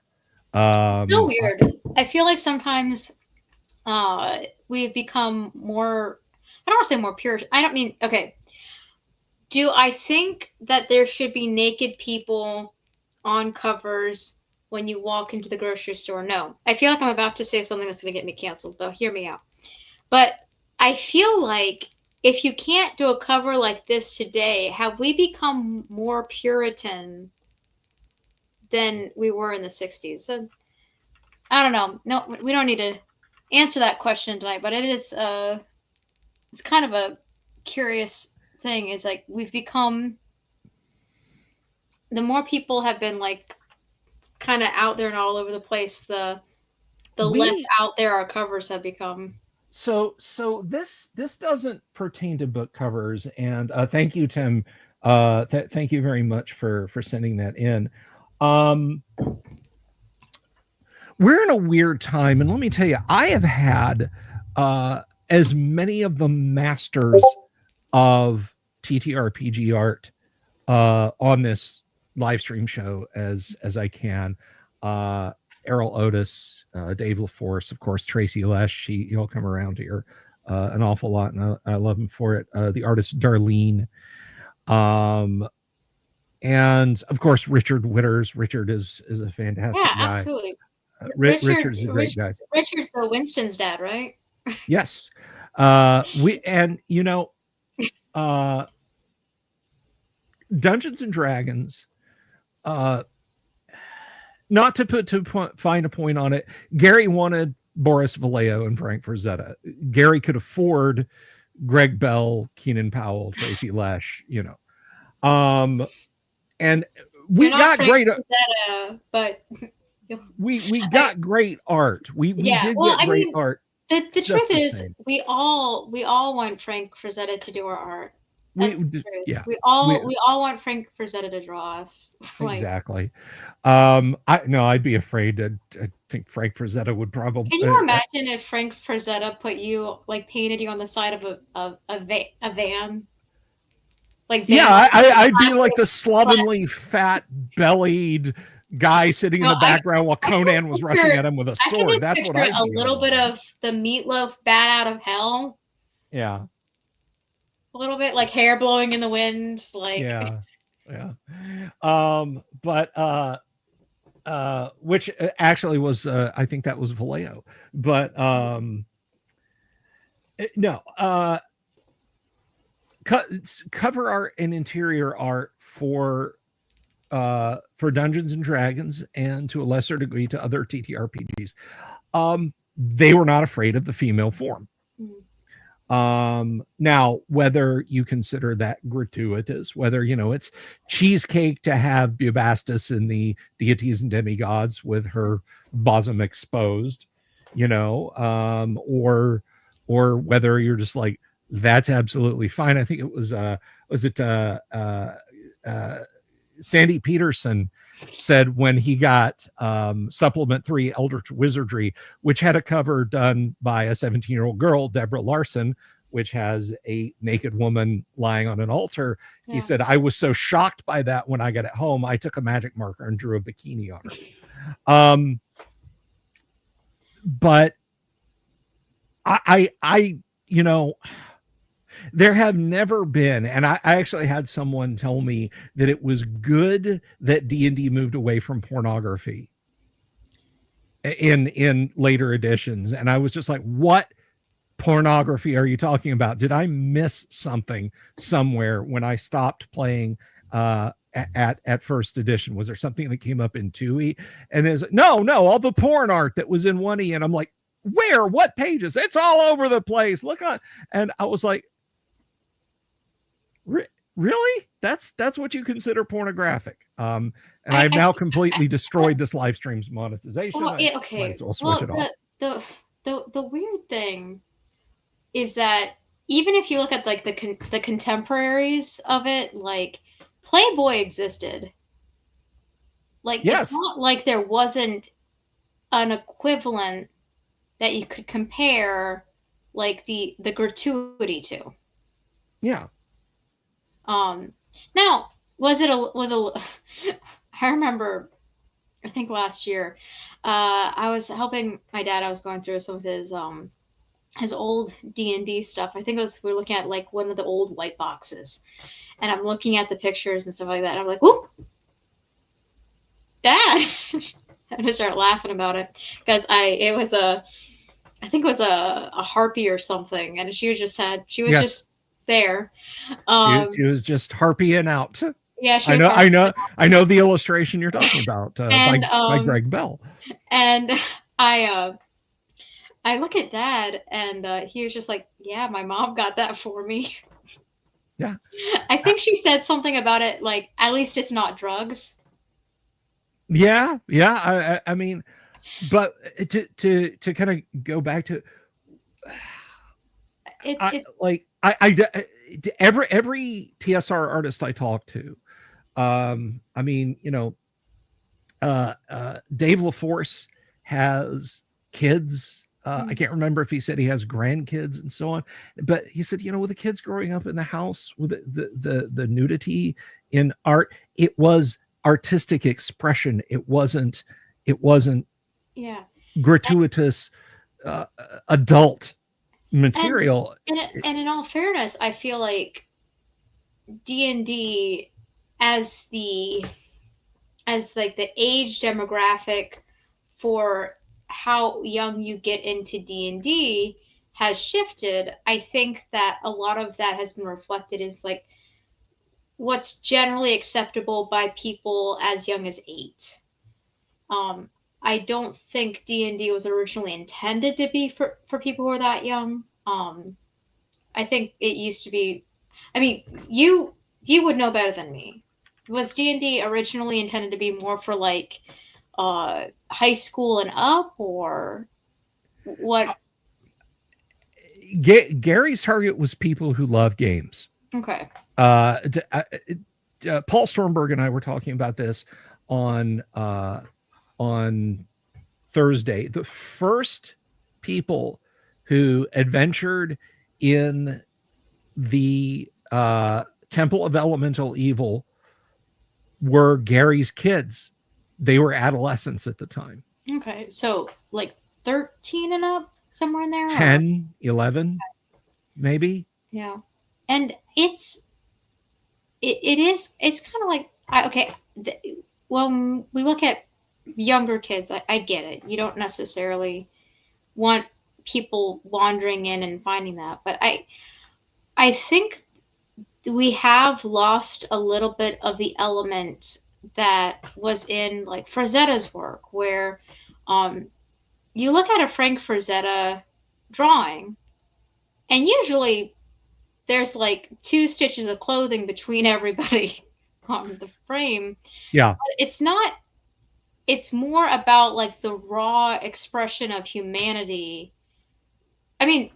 It's so Um, weird. I feel like sometimes we've become more, I don't want to say more pure. I don't mean, okay. Do I think that there should be naked people on covers when you walk into the grocery store? No. I feel like I'm about to say something that's going to get me canceled, though. Hear me out. But I feel like if you can't do a cover like this today, have we become more Puritan than we were in the 60s? So, I don't know. No, we don't need to answer that question tonight, but it is it's kind of a curious thing is like we've become the more people have been like kind of out there and all over the place, the less we out there our covers have become. so this doesn't pertain to book covers, and thank you, Tim. Thank you very much for sending that in. Um, we're in a weird time, and let me tell you, I have had as many of the masters of TTRPG art on this live stream show as I can. Errol Otis, Dave LaForce, of course, Tracy Lesh. He'll come around here an awful lot, and I love him for it. The artist Darlene, and of course Richard Witters. Richard is a fantastic guy. Absolutely. Richard's a great guy. Richard's the Winston's dad, right? Yes. Dungeons and Dragons, not to find a point on it, Gary wanted Boris Vallejo and Frank Frazetta. Gary could afford Greg Bell, Keenan Powell, Tracy Lesh, and we got great Frazetta, but we got great art. We did get great art. The truth is, we all want Frank Frazetta to do our art. We all want Frank Frazetta to draw us. Exactly. I'd be afraid. I think Frank Frazetta would probably. Can you imagine if Frank Frazetta painted you on the side of a van? I'd be like the slovenly, fat-bellied guy sitting in the background while Conan was rushing at him with a sword. That's what I. A little bit of the Meatloaf "Bat Out of Hell." Yeah. A little bit like hair blowing in the wind, which actually was I think that was Vallejo, but cover art and interior art for Dungeons and Dragons, and to a lesser degree to other TTRPGs, they were not afraid of the female form. Now, whether you consider that gratuitous, whether it's cheesecake to have Bubastis and the deities and demigods with her bosom exposed, or whether you're just like, that's absolutely fine. I think it was Sandy Peterson said when he got supplement 3 Eldritch Wizardry, which had a cover done by a 17-year-old girl, Deborah Larson, which has a naked woman lying on an altar. Yeah. He said, I was so shocked by that when I got it home, I took a magic marker and drew a bikini on her. But I there have never been, and I actually had someone tell me that it was good that D&D moved away from pornography in later editions. And I was just like, what pornography are you talking about? Did I miss something somewhere when I stopped playing at first edition? Was there something that came up in 2E? And there's no, all the porn art that was in 1E. And I'm like, where? What pages? It's all over the place. Look on. And I was like, really? That's what you consider pornographic? And I've now completely destroyed this live stream's monetization. Well, okay. Might as well switch it off. The weird thing is that even if you look at like the contemporaries of it, like Playboy existed. Like It's not like there wasn't an equivalent that you could compare like the gratuity to. Yeah. Now I remember, I think last year, I was helping my dad. I was going through some of his old D&D stuff. I think we were looking at like one of the old white boxes, and I'm looking at the pictures and stuff like that. And I'm like, "Whoop, Dad!" I just start laughing about it because I think it was a harpy or something, and she was just there. She was just harpying out. Yeah, I know the illustration you're talking about by Greg Bell. And I look at Dad, and he was just like, "Yeah, my mom got that for me." Yeah, I think she said something about it, like, at least it's not drugs. Yeah. I mean, but to kind of go back to every TSR artist I talk to, I mean, Dave LaForce has kids. I Mm. can't remember if he said he has grandkids and so on, but he said, you know, with the kids growing up in the house with the nudity in art, it was artistic expression. It wasn't Yeah. gratuitous uh, adult And material. and in all fairness, I feel like D&D as the as like the age demographic for how young you get into D&D has shifted. I think that a lot of that has been reflected is like what's generally acceptable by people as young as 8. Um, I don't think D&D was originally intended to be for people who are that young. I think it used to be. I mean, you would know better than me. Was D&D originally intended to be more for like high school and up, or what? Gary's target was people who love games. Okay. Uh, Paul Stormberg and I were talking about this on Thursday. The first people who adventured in the Temple of Elemental Evil were Gary's kids. They were adolescents at the time. Okay, so like 13 and up, somewhere in there. 10, 11, maybe. Yeah, and it's kind of like okay. When we look at younger kids, I get it. You don't necessarily want people wandering in and finding that, but I think we have lost a little bit of the element that was in like Frazetta's work, where um, you look at a Frank Frazetta drawing, and usually there's like 2 stitches of clothing between everybody on the frame. Yeah. But it's not. It's more about like the raw expression of humanity. I mean,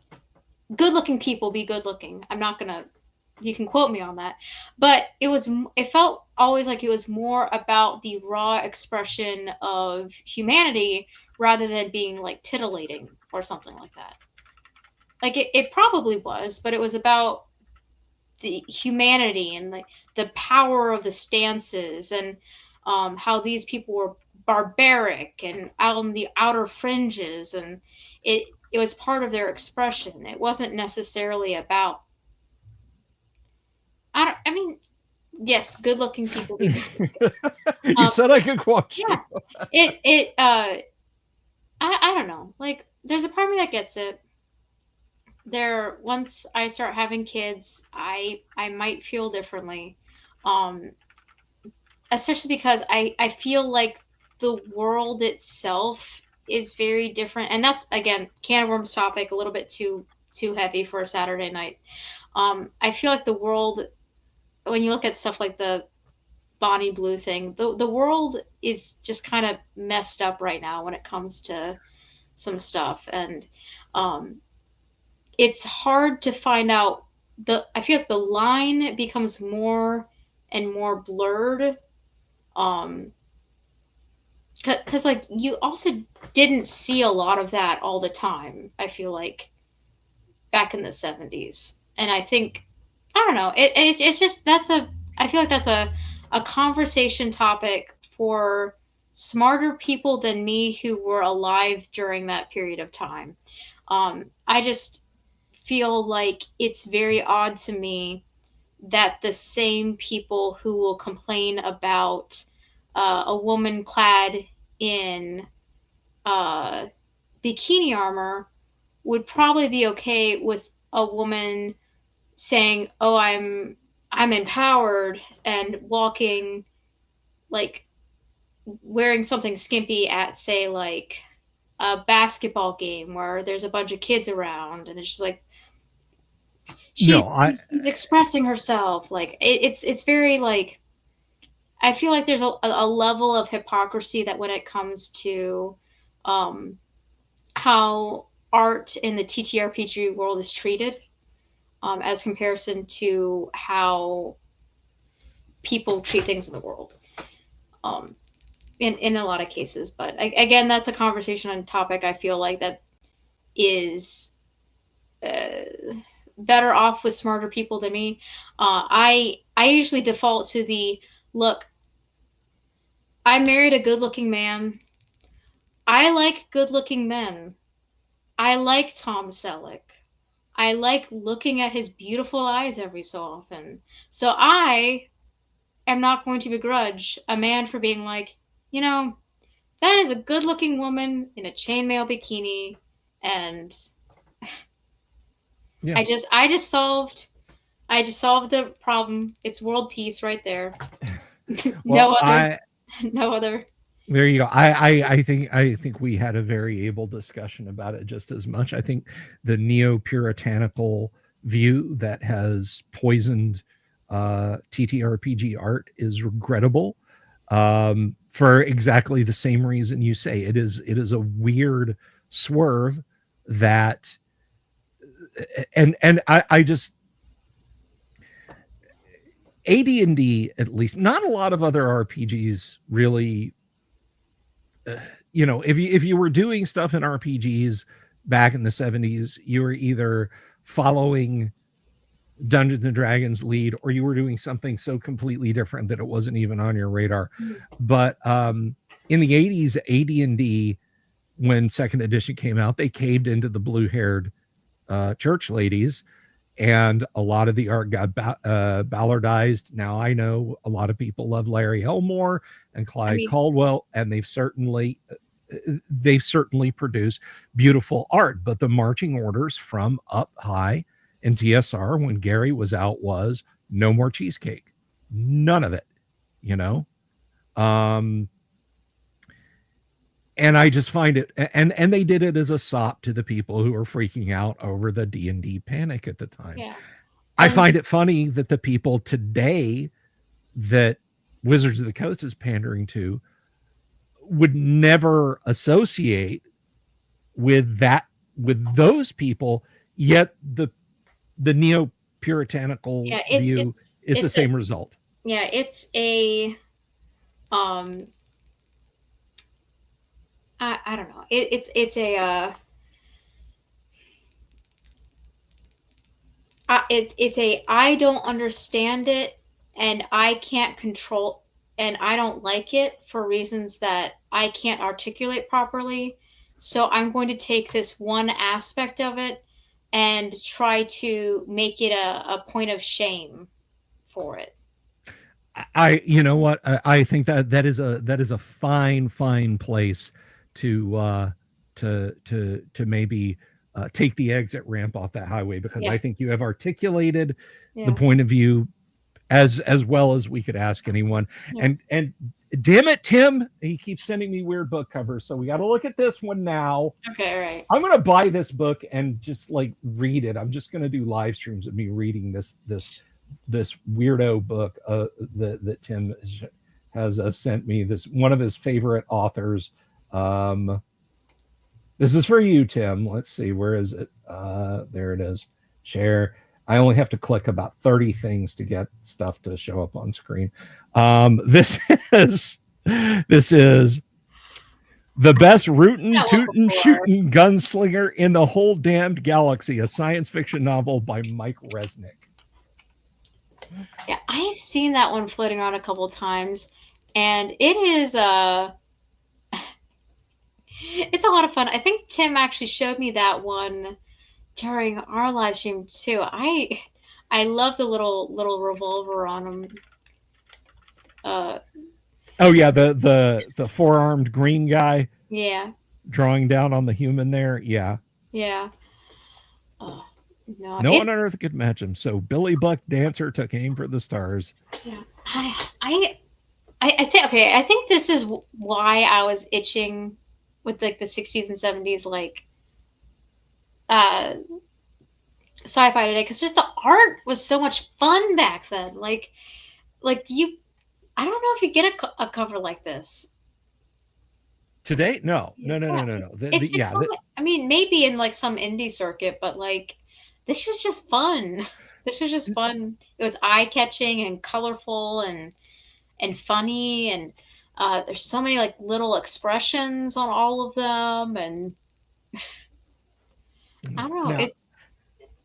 good-looking people be good-looking. I'm not gonna. You can quote me on that, but it felt always like it was more about the raw expression of humanity rather than being like titillating or something like that. Like it probably was, but it was about the humanity and the power of the stances, and how these people were barbaric and out on the outer fringes, and it was part of their expression. It wasn't necessarily about. I mean, yes, good looking people be good. You said I could quote you. Yeah, it I don't know. Like, there's a part of me that gets it. Once I start having kids, I might feel differently, um, especially because I feel like the world itself is very different, and that's again can of worms topic, a little bit too heavy for a Saturday night. I feel like the world, when you look at stuff like the Bonnie Blue thing, the world is just kind of messed up right now when it comes to some stuff, and um, it's hard to find out. I feel like the line becomes more and more blurred, um, because like you also didn't see a lot of that all the time. I feel like back in the 70s, and I think I don't know. It's just that's a I feel like that's a conversation topic for smarter people than me who were alive during that period of time. I just feel like it's very odd to me that the same people who will complain about a woman clad in uh, bikini armor would probably be okay with a woman saying, "Oh, I'm empowered," and walking like wearing something skimpy at say like a basketball game where there's a bunch of kids around, and it's just like she's No, she's expressing herself. Like it's very like I feel like there's a level of hypocrisy that when it comes to um, how art in the TTRPG world is treated, as comparison to how people treat things in the world. Um, in a lot of cases. But again, that's a conversation on topic. I feel like that is better off with smarter people than me. I usually default to the look. I married a good-looking man. I like good-looking men. I like Tom Selleck. I like looking at his beautiful eyes every so often. So I am not going to begrudge a man for being like, you know, that is a good looking woman in a chainmail bikini, and Yeah. I just solved the problem. It's world peace right there. Well, No other no other. there you go. I think we had a very able discussion about it just as much. I think the neo-puritanical view that has poisoned TTRPG art is regrettable, for exactly the same reason you say. It is a weird swerve that, and I just, AD&D, at least, not a lot of other RPGs really, if you were doing stuff in RPGs back in the 70s, you were either following Dungeons and Dragons lead, or you were doing something so completely different that it wasn't even on your radar. But in the 80s, AD&D, when second edition came out, they caved into the blue-haired church ladies, and a lot of the art got ballardized. Now, I know a lot of people love Larry Elmore and Clyde Caldwell, and they've certainly produced beautiful art. But the marching orders from up high in TSR when Gary was out was no more cheesecake, none of it, and I just find it, and they did it as a sop to the people who were freaking out over the D&D panic at the time. Yeah. I find it funny that the people today that Wizards of the Coast is pandering to would never associate with those people, yet the neo-puritanical view is the same result. Yeah, it's a I don't know. It's a it's a I don't understand it, and I can't control, and I don't like it for reasons that I can't articulate properly. So I'm going to take this one aspect of it and try to make it a point of shame for it. You know what? I think that is a fine place to maybe take the exit ramp off that highway, because I think you have articulated the point of view as well as we could ask anyone. And damn it, Tim, he keeps sending me weird book covers, so we got to look at this one now. Okay, all right. I'm gonna buy this book and just like read it. I'm just gonna do live streams of me reading this weirdo book that Tim has sent me. This one of his favorite authors. This is for you, Tim. Let's see, where is it? There it is. Share. I only have to click about 30 things to get stuff to show up on screen. This is the best rootin', tootin', shootin' gunslinger in the whole damned galaxy, a science fiction novel by Mike Resnick. Yeah, I have seen that one floating around a couple times, and it is it's a lot of fun. I think Tim actually showed me that one during our live stream too. I love the little revolver on him. Oh yeah, the four-armed green guy. Yeah. Drawing down on the human there. Yeah. Yeah. No one on earth could match him. So Billy Buck Dancer took aim for the stars. Yeah. I think, okay, I think this is why I was itching with like the 60s and 70s, like sci-fi today, because just the art was so much fun back then. Like you, I don't know if you get a cover like this today. No. I mean, maybe in like some indie circuit, but like this was just fun. This was just fun. It was eye-catching and colorful and funny, and There's so many like little expressions on all of them, and I don't know. Now, It's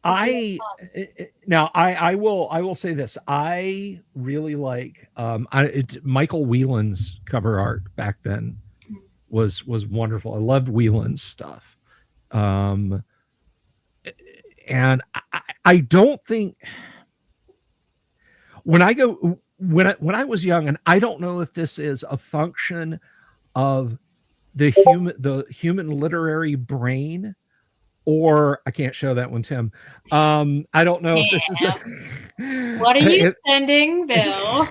a lot of I fun. now I will say this. I really like it's Michael Whelan's cover art back then was wonderful. I loved Whelan's stuff. Um and I don't think when I go when I was young, and I don't know if this is a function of the human literary brain, or I can't show that one, Tim. I don't know if this is a What are you sending, Bill?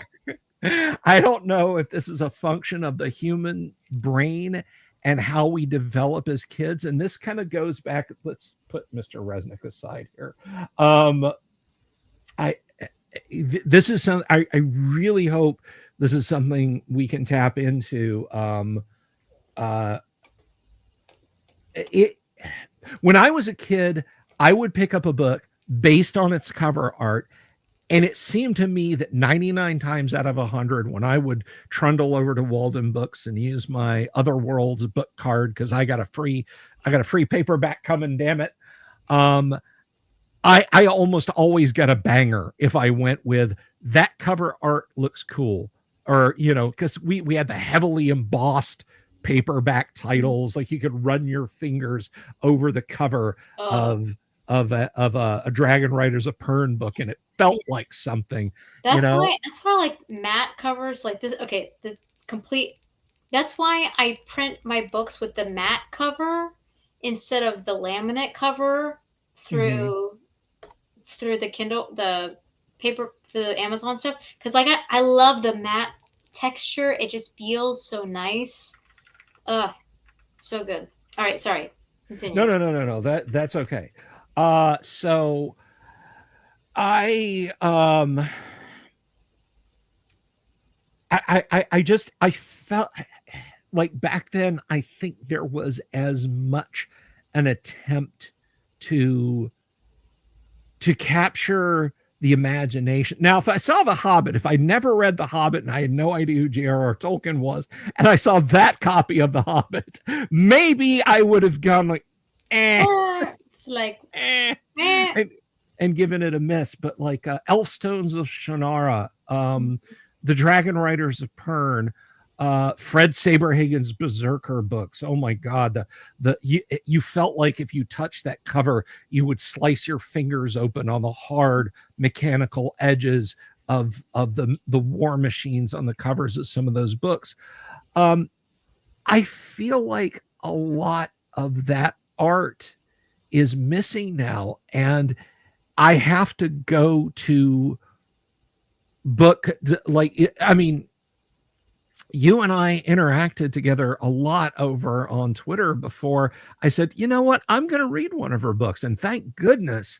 I don't know if this is a function of the human brain and how we develop as kids. And this kind of goes back. Let's put Mr. Resnick aside here. I this is some. I really hope this is something we can tap into. It When I was a kid, I would pick up a book based on its cover art. And it seemed to me that 99 times out of 100, when I would trundle over to Walden Books and use my Other Worlds book card, because I got a free paperback coming, damn it. I almost always get a banger if I went with that cover art looks cool. Or, because we had the heavily embossed paperback titles, like you could run your fingers over the cover of a Dragon Riders of Pern book, and it felt like something. That's why I like matte covers like this. Okay, the complete. That's why I print my books with the matte cover instead of the laminate cover through the Kindle, the paper for the Amazon stuff. Because like I love the matte texture. It just feels so nice. Ugh, so good. All right, sorry. Continue. No. That's okay. So I felt like back then, I think there was as much an attempt to capture the imagination. Now, if I saw The Hobbit, if I never read The Hobbit and I had no idea who J.R.R. Tolkien was, and I saw that copy of The Hobbit, maybe I would have gone like, it's like, and given it a miss. But like Elfstones of Shannara, the Dragon Riders of Pern, Fred Saberhagen's Berserker books. Oh my God, you felt like if you touched that cover, you would slice your fingers open on the hard mechanical edges of the war machines on the covers of some of those books. I feel like a lot of that art is missing now, and I have to go to book like, I mean, you and I interacted together a lot over on Twitter before. I said, you know what, I'm going to read one of her books, and thank goodness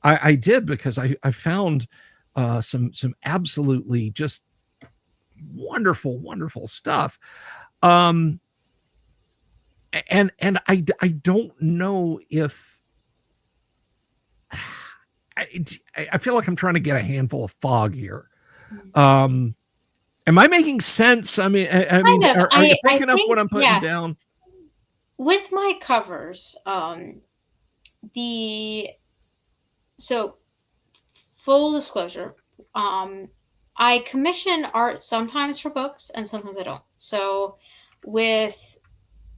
I did, because I found some absolutely just wonderful stuff. And I don't know if I feel like I'm trying to get a handful of fog here. Am I making sense? I mean, are you picking up what I'm putting down? With my covers, so full disclosure, I commission art sometimes for books and sometimes I don't. So with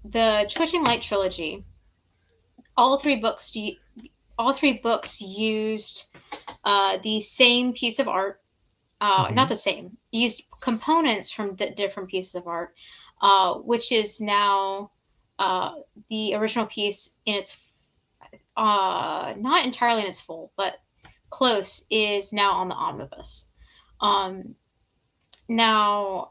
the Twitching Light trilogy, all three books used the same piece of art. Not the same. Used components from the different pieces of art, which is now the original piece in its not entirely in its full, but close, is now on the omnibus. Now,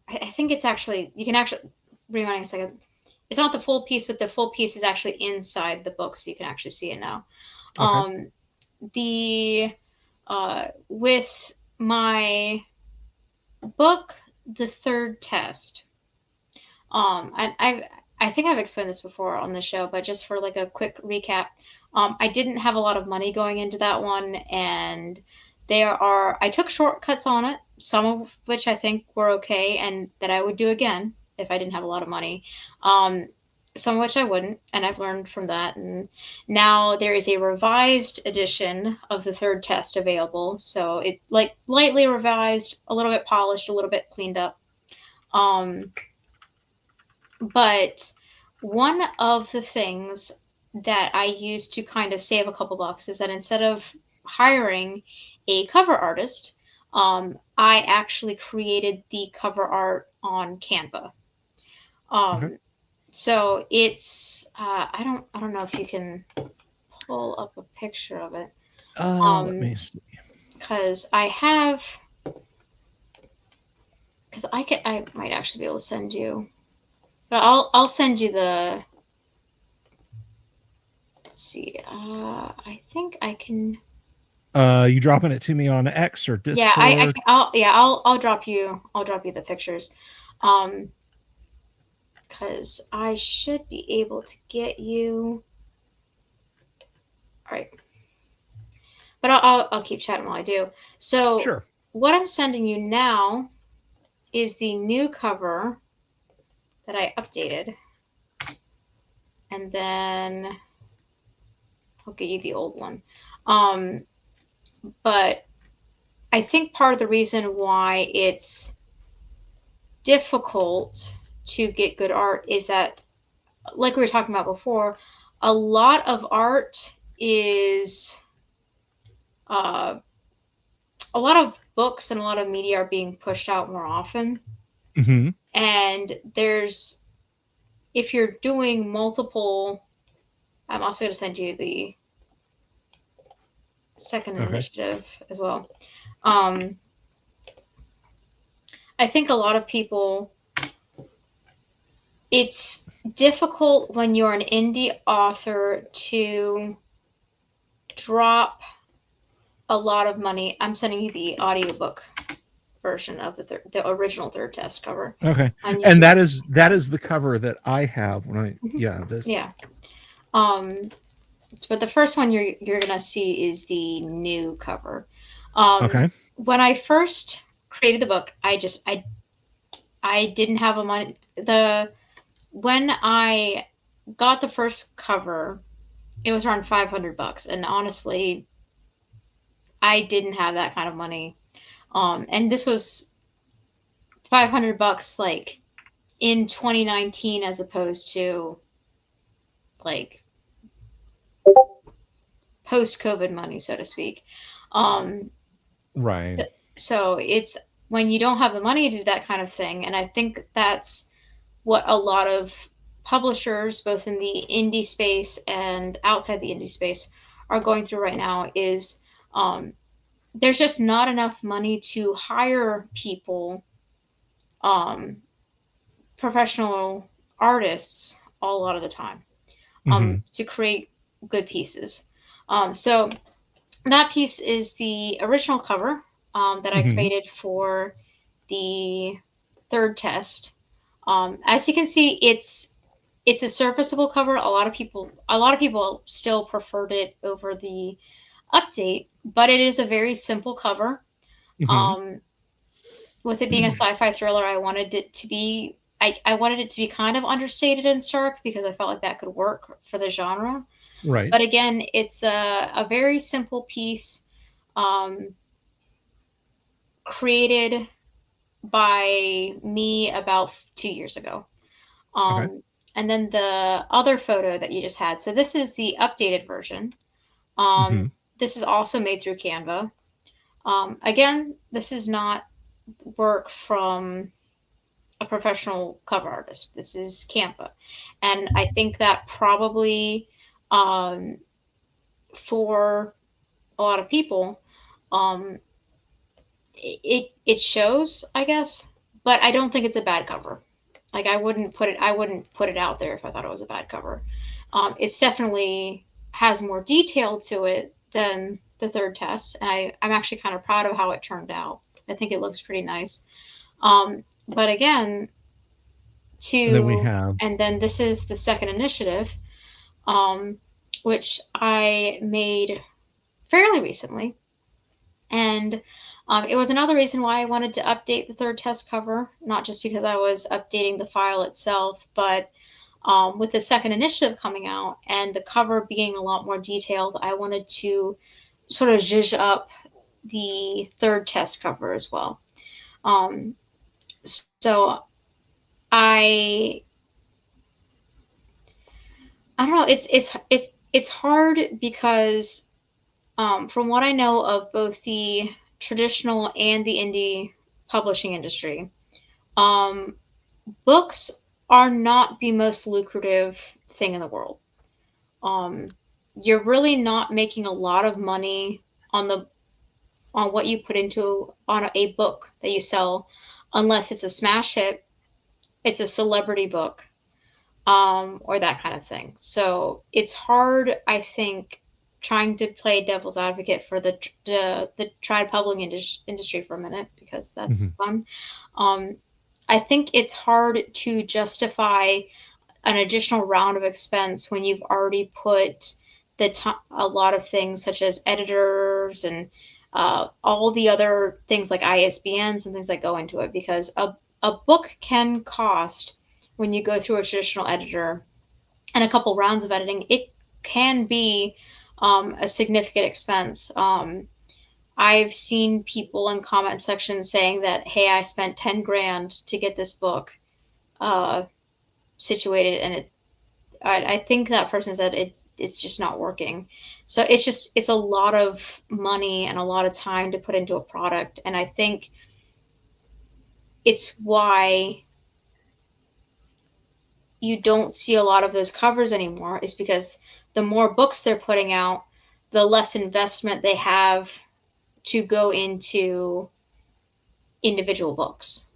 I think it's actually, you can actually, rewind a second. It's not the full piece, but the full piece is actually inside the book, so you can actually see it now. Okay. With my book, The Third Test, I think I've explained this before on the show, but just for like a quick recap, I didn't have a lot of money going into that one, and I took shortcuts on it, some of which I think were okay and that I would do again if I didn't have a lot of money. Some of which I wouldn't, and I've learned from that. And now there is a revised edition of the third test available. So it like lightly revised, a little bit polished, a little bit cleaned up. But one of the things that I used to kind of save a couple bucks is that instead of hiring a cover artist, I actually created the cover art on Canva. Okay. So it's I don't know if you can pull up a picture of it. Let me see. Because I might actually be able to send you, but I'll send you the. Let's see. I think I can. You dropping it to me on X or Yeah, I Discord? can. I'll drop you. I'll drop you the pictures. Because I should be able to get you. All right. But I'll keep chatting while I do. So Sure. what I'm sending you now is the new cover that I updated, and then I'll get you the old one. But I think part of the reason why it's difficult to get good art is that, like we were talking about before, a lot of art is a lot of books and a lot of media are being pushed out more often. Mm-hmm. And if you're doing multiple, I'm also going to send you the second initiative as well. I think a lot of people, it's difficult when you're an indie author to drop a lot of money. I'm sending you the audiobook version of the original third test cover. Okay. And that is the cover that I have when this. Yeah. But the first one you're gonna see is the new cover. Okay. When I first created the book, I didn't have a money. When I got the first cover, it was around $500, and honestly, I didn't have that kind of money. And this was $500 like in 2019 as opposed to like post-COVID money, so to speak. Right. So it's when you don't have the money to do that kind of thing, and I think that's what a lot of publishers, both in the indie space and outside the indie space, are going through right now. Is there's just not enough money to hire people, professional artists, a lot of the time, to create good pieces. So that piece is the original cover that I created for the third test. As you can see, it's a serviceable cover. A lot of people still preferred it over the update, but it is a very simple cover. With it being a sci-fi thriller, I wanted it to be kind of understated and stark because I felt like that could work for the genre. Right. But again, it's a very simple piece, created by me about 2 years ago. And then the other photo that you just had. So this is the updated version. This is also made through Canva. Again, this is not work from a professional cover artist. This is Canva. And I think that probably for a lot of people, it shows, I guess, but I don't think it's a bad cover. Like I wouldn't put it out there if I thought it was a bad cover. It's definitely has more detail to it than the third test, and I'm actually kind of proud of how it turned out. I think it looks pretty nice. But again, and then this is the second initiative, which I made fairly recently, And it was another reason why I wanted to update the third test cover, not just because I was updating the file itself, but with the second initiative coming out and the cover being a lot more detailed, I wanted to sort of zhuzh up the third test cover as well. So I I don't know. It's hard because from what I know of both the traditional and the indie publishing industry, um, books are not the most lucrative thing in the world. Um, you're really not making a lot of money on the on what you put into on a book that you sell, unless it's a smash hit, it's a celebrity book, or that kind of thing. So it's hard, I think, trying to play devil's advocate for the trad publishing industry for a minute because that's fun. Um, I think it's hard to justify an additional round of expense when you've already put a lot of things such as editors and all the other things like ISBNs and things that go into it, because a book can cost, when you go through a traditional editor and a couple rounds of editing, it can be a significant expense. I've seen people in comment sections saying that, hey, I spent 10 grand to get this book situated, and I think that person said it's just not working. So it's a lot of money and a lot of time to put into a product, and I think it's why you don't see a lot of those covers anymore, is because the more books they're putting out, the less investment they have to go into individual books.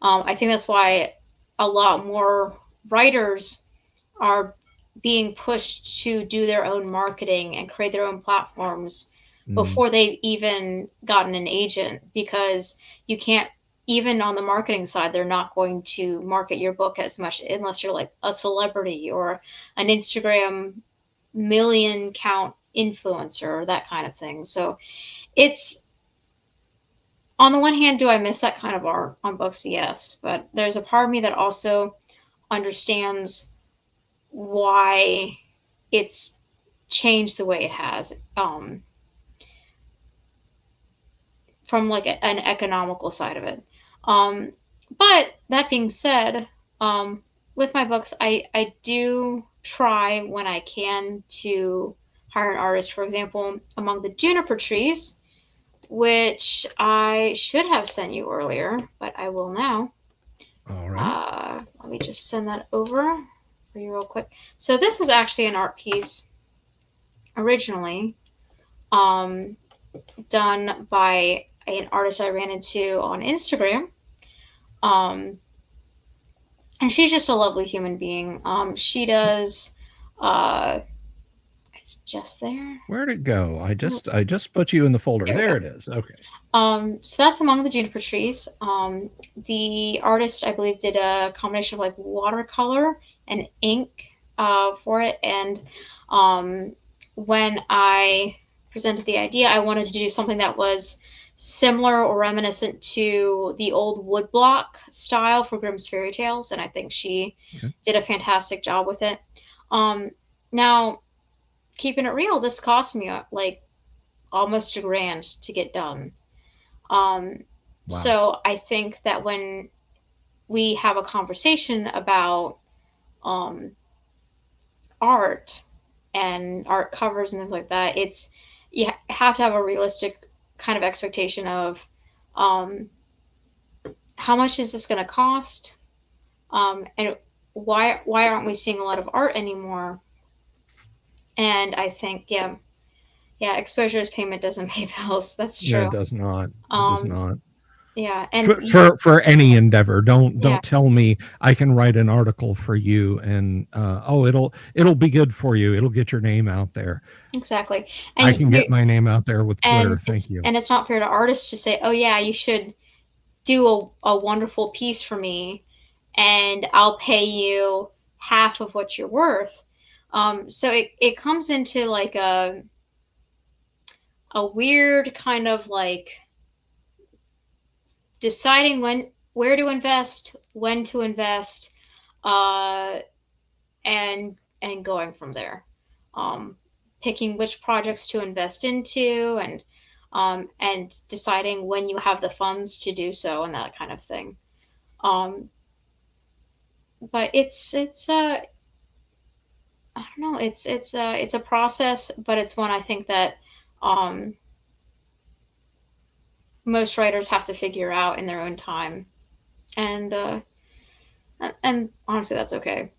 I think that's why a lot more writers are being pushed to do their own marketing and create their own platforms before they've even gotten an agent, because you can't, even on the marketing side, they're not going to market your book as much unless you're like a celebrity or an Instagram million count influencer or that kind of thing. So it's, on the one hand, do I miss that kind of art on books? Yes, but there's a part of me that also understands why it's changed the way it has, from like an economical side of it. But that being said, with my books, I do try when I can to hire an artist. For example, among the juniper trees, which I should have sent you earlier, but I will now. All right. Let me just send that over for you real quick. So this was actually an art piece originally, done by an artist I ran into on Instagram. And she's just a lovely human being. She does, it's just there. Where'd it go? I just put you in the folder. There it is. Okay. So that's among the juniper trees. The artist, I believe, did a combination of like watercolor and ink for it. And when I presented the idea, I wanted to do something that was similar or reminiscent to the old woodblock style for Grimm's fairy tales, and I think she did a fantastic job with it. Now, keeping it real, this cost me like almost $1,000 to get done. Wow. So I think that when we have a conversation about art and art covers and things like that, it's, you have to have a realistic kind of expectation of how much is this going to cost, and why aren't we seeing a lot of art anymore? And I think exposure as payment doesn't pay bills. That's true. Yeah, it does not. It does not. Yeah, and for any endeavor, don't tell me I can write an article for you and it'll be good for you. It'll get your name out there. Exactly. And I can get my name out there with Twitter. Thank you. And it's not fair to artists to say, oh yeah, you should do a wonderful piece for me and I'll pay you half of what you're worth. So it comes into like a a weird kind of like deciding where to invest, when to invest, uh, and going from there. Picking which projects to invest into, and deciding when you have the funds to do so, and that kind of thing. Um, but it's I don't know, it's a process, but it's one I think that um, most writers have to figure out in their own time, and and honestly, that's okay.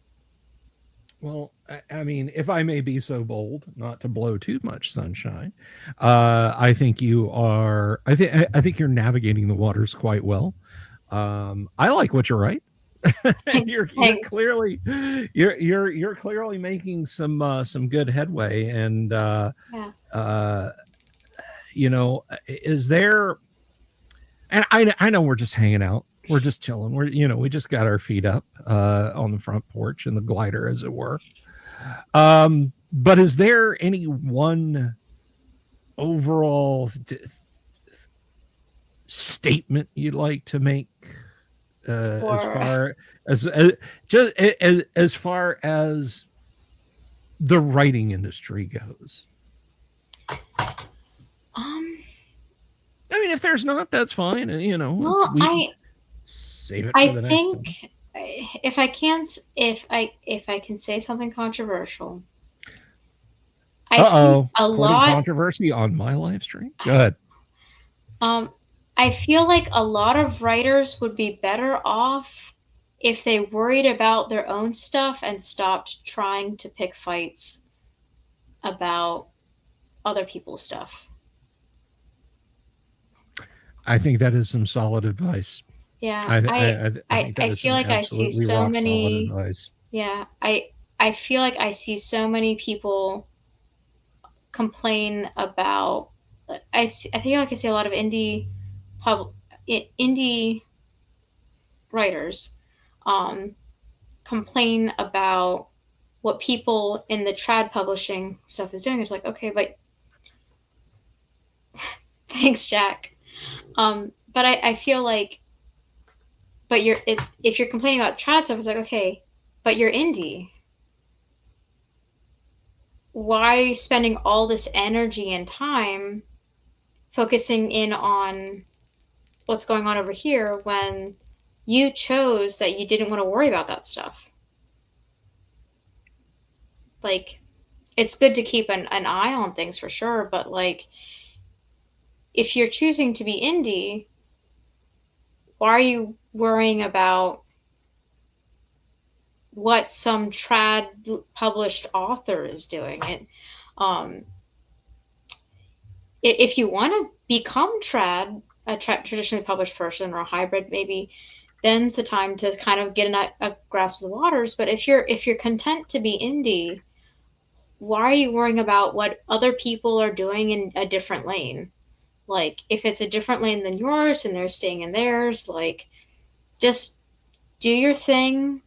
Well, I mean, if I may be so bold, not to blow too much sunshine, I think you are. I think you're navigating the waters quite well. I like what you write. You're Thanks. clearly you're clearly making some good headway. And Yeah. uh, is there? And I know we're just hanging out. We're just chilling. We just got our feet up on the front porch in the glider, as it were. But is there any one overall statement you'd like to make as Or far just as far as the writing industry goes? um, I mean, if there's not, that's fine. well, We save it I for the next time. think if I can if I can say something controversial, I think Uh-oh, a quoting lot. controversy on my live stream. Go ahead. Um, I feel like a lot of writers would be better off if they worried about their own stuff and stopped trying to pick fights about other people's stuff. I think that is some solid advice. Yeah, I think that I is feel some like I see absolutely so rock solid many. advice. Yeah, I feel like I see so many people complain about. I feel like I see a lot of pub indie writers um, complain about what people in the trad publishing stuff is doing. It's like, okay, but thanks, Jack. But I feel like, but if you're complaining about trad stuff, it's like, okay, but you're indie. Why are you spending all this energy and time focusing in on what's going on over here when you chose that you didn't want to worry about that stuff? Like, it's good to keep an eye on things for sure, but like, if you're choosing to be indie, why are you worrying about what some trad published author is doing? And um, if you want to become a traditionally published person or a hybrid, maybe then's the time to kind of get a grasp of the waters. But if you're content to be indie, why are you worrying about what other people are doing in a different lane? Like, if it's a different lane than yours and they're staying in theirs, like, just do your thing,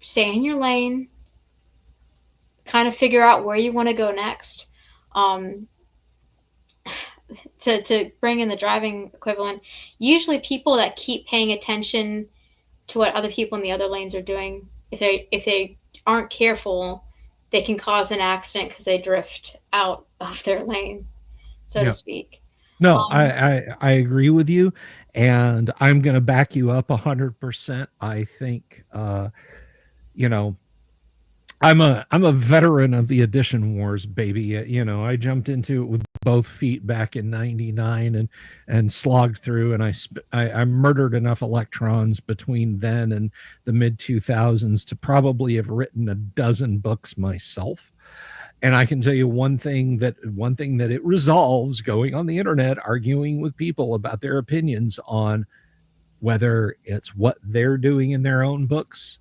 stay in your lane, kind of figure out where you want to go next. Um, to bring in the driving equivalent, usually people that keep paying attention to what other people in the other lanes are doing, if they aren't careful, they can cause an accident because they drift out of their lane, so to Yeah. speak. No, Um, I agree with you, and I'm going to back you up 100%. I think you know I'm a veteran of the edition wars, baby. I jumped into it with both feet back in '99 and slogged through, and I murdered enough electrons between then and the mid 2000s to probably have written a dozen books myself. And I can tell you one thing that it resolves: going on the internet arguing with people about their opinions on whether it's what they're doing in their own books,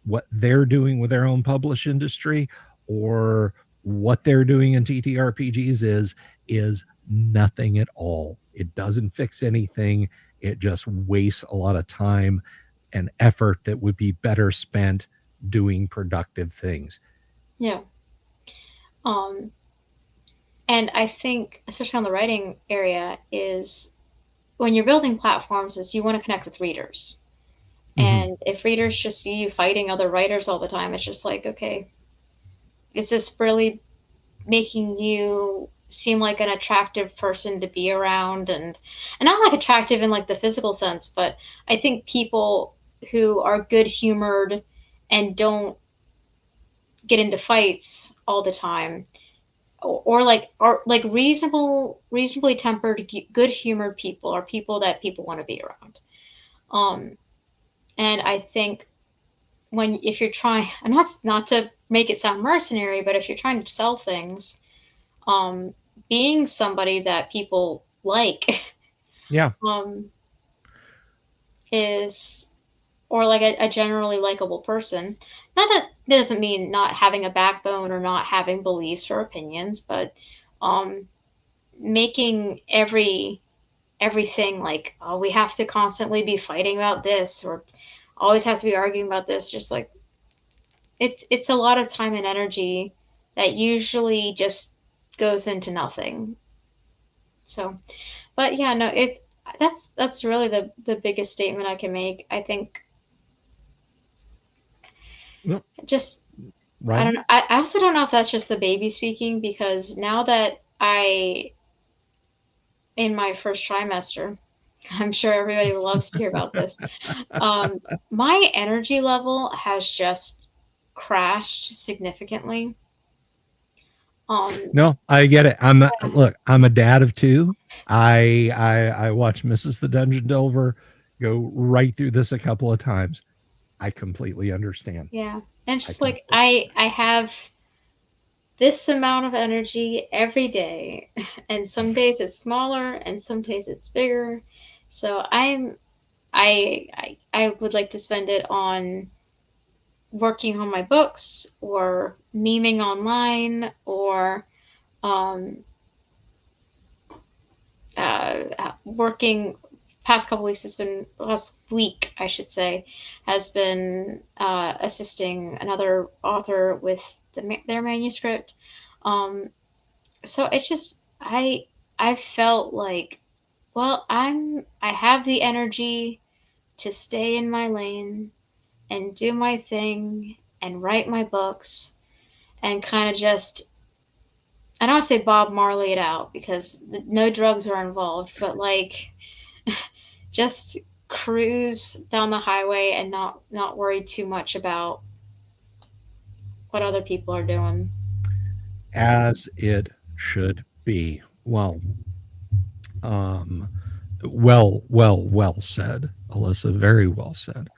what they're doing with their own published industry, or what they're doing in TTRPGs is nothing at all. It doesn't fix anything. It just wastes a lot of time and effort that would be better spent doing productive things. yeah. Um, And I think, especially on the writing area, is when you're building platforms, is you want to connect with readers. Mm-hmm. And if readers just see you fighting other writers all the time, it's just like, okay, is this really making you seem like an attractive person to be around? And not like attractive in like the physical sense, but I think people who are good humored and don't get into fights all the time, or like reasonably tempered, good humored people are people that people want to be around. um and I think when if you're trying, and that's not to make it sound mercenary, but if you're trying to sell things, um being somebody that people like Yeah. um is, or like a generally likable person. Not that doesn't mean not having a backbone or not having beliefs or opinions, but um making everything like, oh, we have to constantly be fighting about this, or always have to be arguing about this, just like it's a lot of time and energy that usually just goes into nothing. So, but yeah, no, it that's really the biggest statement I can make. I think Yep. just, I Right don't know. on. I also don't know if that's just the baby speaking, because now that I in my first trimester, I'm sure everybody loves to hear about this. Um, my energy level has just crashed significantly. Um, No, I get it. Look, I'm a dad of two. I watched Mrs. the Dungeon Delver go right through this a couple of times. I completely understand. yeah, and it's I just like completely I understand. have this amount of energy every day, and some days it's smaller, and some days it's bigger. So I would like to spend it on working on my books, or memeing online, or um, working. Past couple weeks has been, last week I should say, has been assisting another author with their manuscript. Um, so it's just I felt like, well, I have the energy to stay in my lane and do my thing and write my books, and kind of just, I don't want to say Bob Marley it out, because no drugs are involved, but like just cruise down the highway and not worry too much about what other people are doing. As it should be. Um, well said, Alyssa. Very well said.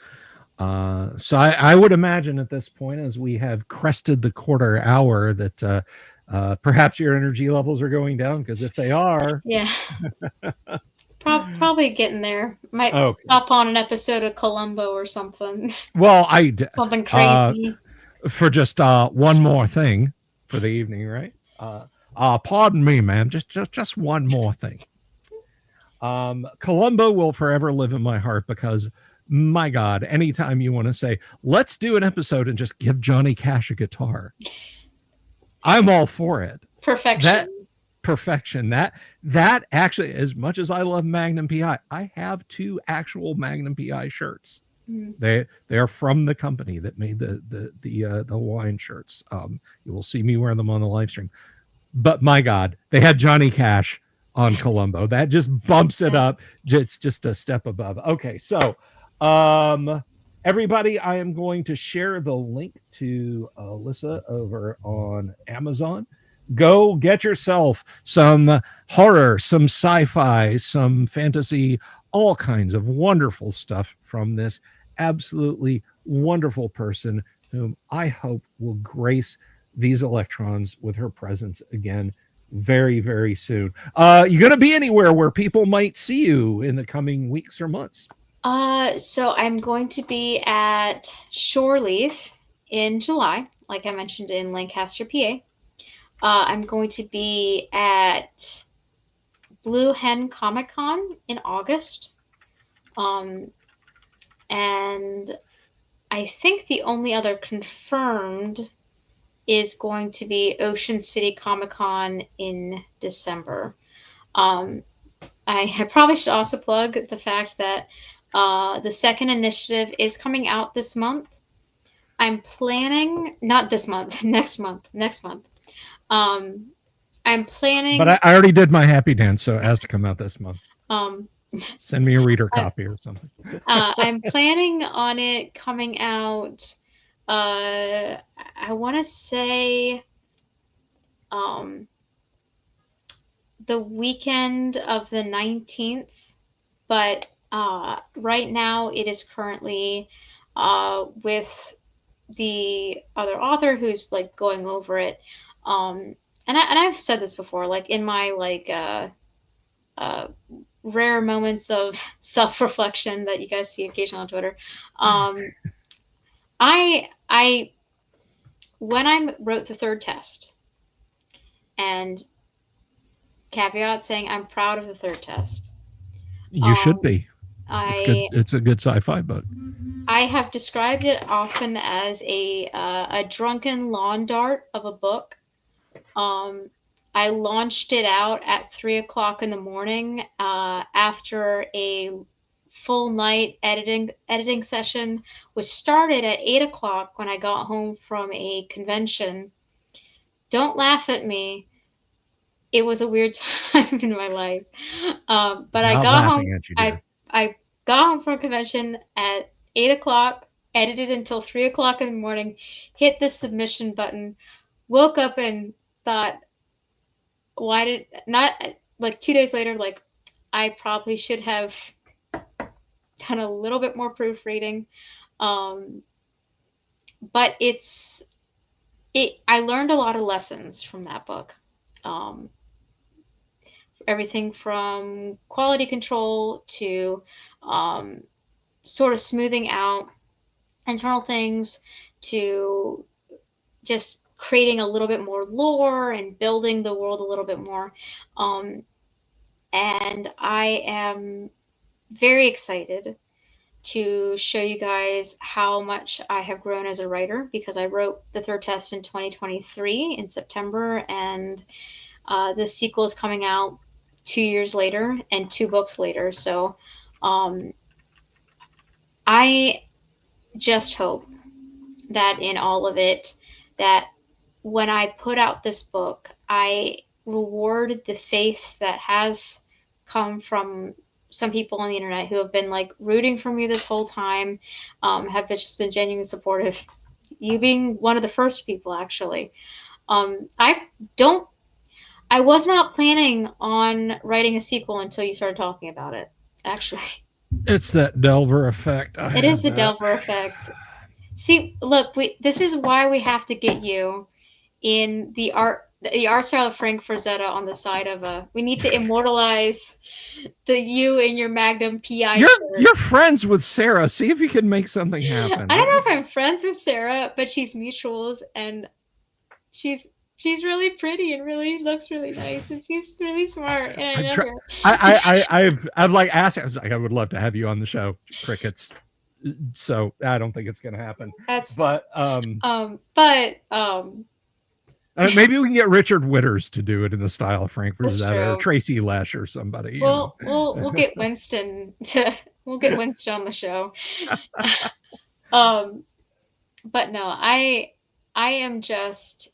So I would imagine at this point, as we have crested the quarter hour, that perhaps your energy levels are going down. Because if they are, Yeah, probably getting there. Might okay. hop on an episode of Columbo or something. Well, Something uh, crazy. for just one more thing for the evening, right? Pardon me, ma'am. Just one more thing. Columbo will forever live in my heart because, my God, anytime you want to say, let's do an episode and just give Johnny Cash a guitar, I'm all for it. That Perfection. perfection. That actually, as much as I love Magnum PI, I have two actual Magnum PI shirts. Mm. They are from the company that made the Hawaiian shirts. You will see me wear them on the live stream. But my God, they had Johnny Cash on Columbo. That just bumps it Yeah. up. It's just a step above. Okay, so everybody, I am going to share the link to Alyssa over on Amazon. Go get yourself some horror, some sci-fi, some fantasy, all kinds of wonderful stuff from this absolutely wonderful person whom I hope will grace these electrons with her presence again very, very soon. You going to be anywhere where people might see you in the coming weeks or months? So I'm going to be at Shore Leave in July, like I mentioned, in Lancaster, PA. I'm going to be at Blue Hen Comic Con in August. Um, and I think the only other confirmed is going to be Ocean City Comic Con in December. I probably should also plug the fact that the second initiative is coming out this month. I'm planning, not this month, next month. I'm planning. But I already did my happy dance, so it has to come out this month. Um, Send me a reader copy or something. I'm planning on it coming out. I want to say the weekend of the 19th, but right now it is currently with the other author who's like going over it. And I've said this before, like in my like rare moments of self-reflection that you guys see occasionally on Twitter. I when I wrote the third test, and caveat saying I'm proud of the third test. You should be. It's good. It's a good sci-fi book. I have described it often as a drunken lawn dart of a book. I launched it out at 3:00 in the morning after a full night editing session, which started at 8:00 when I got home from a convention. Don't laugh at me. It was a weird time in my life. But I got home. I got home from a convention at 8:00, edited until 3:00 in the morning, hit the submission button, woke up and thought, why did not like 2 days later, like I probably should have done a little bit more proofreading. But I learned a lot of lessons from that book. Everything from quality control to sort of smoothing out internal things to just creating a little bit more lore and building the world a little bit more. And I am very excited to show you guys how much I have grown as a writer, because I wrote the third test in 2023 in September, and the sequel is coming out 2 years later and 2 books later. So I just hope that in all of it, that when I put out this book, I reward the faith that has come from some people on the internet who have been like rooting for me this whole time, have just been genuinely supportive. You being one of the first people, actually. I was not planning on writing a sequel until you started talking about it, actually. It's that Delver effect. It is the Delver effect. See, look, this is why we have to get you in the art style of Frank Frazetta on the side of we need to immortalize you in your Magnum PI shirt. You're friends with Sarah. See if you can make something happen. I don't know if I'm friends with Sarah, but she's mutuals, and she's really pretty and really looks really nice and seems really smart. And I've like asked. I was like, I would love to have you on the show. Crickets. So I don't think it's going to happen. Maybe we can get Richard Witters to do it in the style of Frank Frazetta or Tracy Lesh or somebody. We'll get Winston on the show. But no, I am just,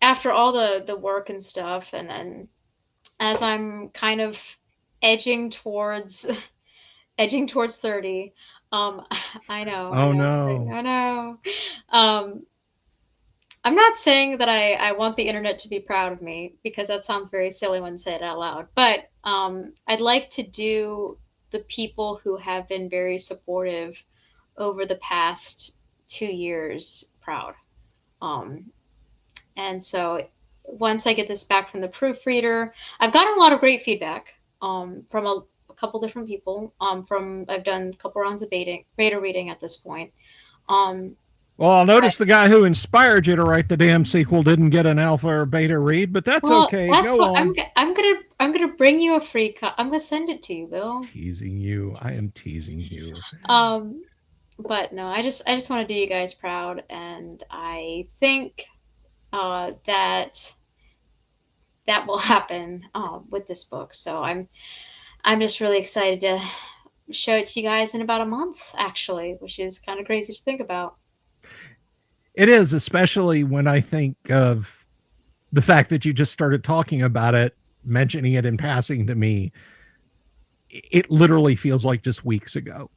after all the work and stuff, and then as I'm kind of edging towards 30. I know. Oh no. I know. I'm not saying that I want the internet to be proud of me, because that sounds very silly when said out loud. But I'd like to do the people who have been very supportive over the past 2 years proud. And so once I get this back from the proofreader, I've gotten a lot of great feedback from a couple different people. I've done a couple rounds of beta reading at this point. Well, I'll notice the guy who inspired you to write the damn sequel didn't get an alpha or beta read, but that's okay. Go on. I'm gonna bring you a free I'm gonna send it to you, Bill. Teasing you. I am teasing you. But no, I just want to do you guys proud, and I think that that will happen with this book. So I'm just really excited to show it to you guys in about a month, actually, which is kind of crazy to think about. It is, especially when I think of the fact that you just started talking about it, mentioning it in passing to me. It literally feels like just weeks ago.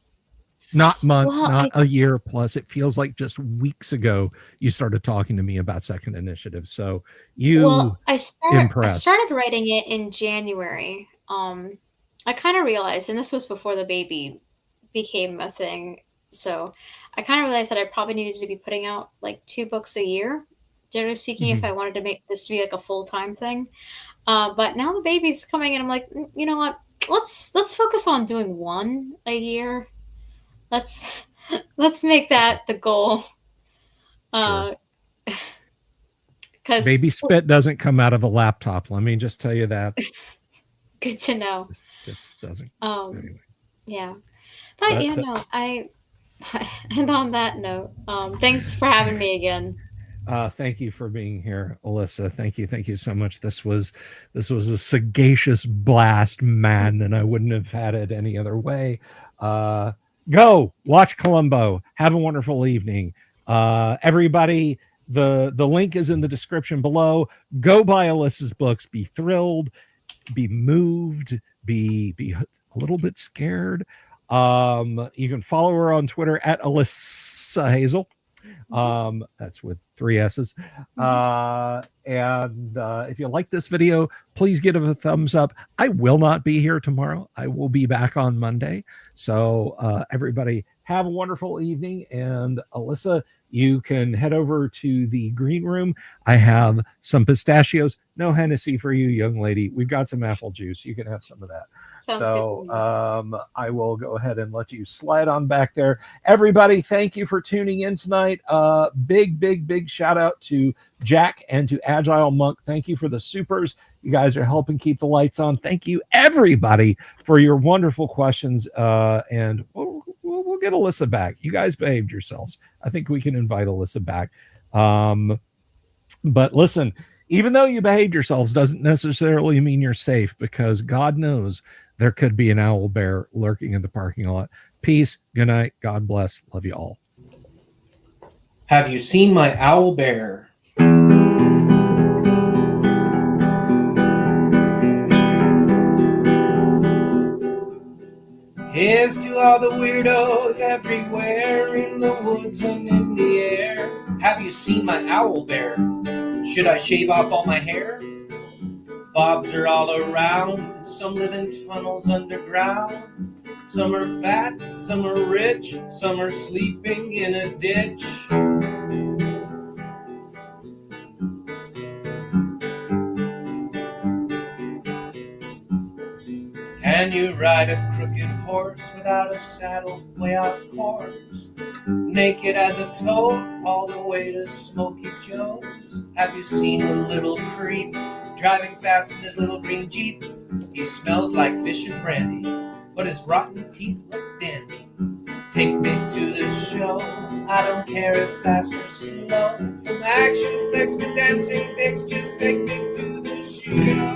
Not months, Well, not a year plus. It feels like just weeks ago you started talking to me about Second Initiative. So you I impressed. started writing it in January. I kind of realized, and this was before the baby became a thing, so I kind of realized that I probably needed to be putting out like 2 books a year, generally speaking, if I wanted to make this to be like a full-time thing. But now the baby's coming, and I'm like, you know what? Let's focus on doing one a year. Let's let's make that the goal. Sure. Uh, Baby because spit doesn't come out of a laptop. Let me just tell you that. good to know. It doesn't. Um, Anyway. yeah. But yeah, no, I and on that note, thanks for having me again. Thank you for being here, Alyssa. Thank you so much. This was a sagacious blast, man, and I wouldn't have had it any other way. Go watch Columbo. Have a wonderful evening, everybody. The link is in the description below. Go buy Alyssa's books. Be thrilled, be moved, be a little bit scared. You can follow her on Twitter at Alyssa Hazel. That's with 3 S's. And if you like this video, please give it a thumbs up. I will not be here tomorrow. I will be back on Monday. So everybody have a wonderful evening. And Alyssa, you can head over to the green room. I have some pistachios. No Hennessy for you, young lady. We've got some apple juice. You can have some of that. Sounds So I will go ahead and let you slide on back there. Everybody, thank you for tuning in tonight. Big shout out to Jack and to Agile Monk. Thank you for the supers. You guys are helping keep the lights on. Thank you, everybody, for your wonderful questions. And we'll get Alyssa back. You guys behaved yourselves. I think we can invite Alyssa back. But listen, even though you behaved yourselves doesn't necessarily mean you're safe, because God knows there could be an owl bear lurking in the parking lot. Peace. Good night. God bless. Love you all. Have you seen my owl bear? Here's to all the weirdos everywhere, in the woods and in the air. Have you seen my owl bear? Should I shave off all my hair? Bobs are all around, some live in tunnels underground. Some are fat, some are rich, some are sleeping in a ditch. Can you ride a crooked horse without a saddle, way off course? Naked as a toad, all the way to Smoky Joe's. Have you seen the little creep driving fast in his little green Jeep? He smells like fish and brandy, but his rotten teeth look dandy. Take me to the show, I don't care if fast or slow. From action flicks to dancing dicks, just take me to the show.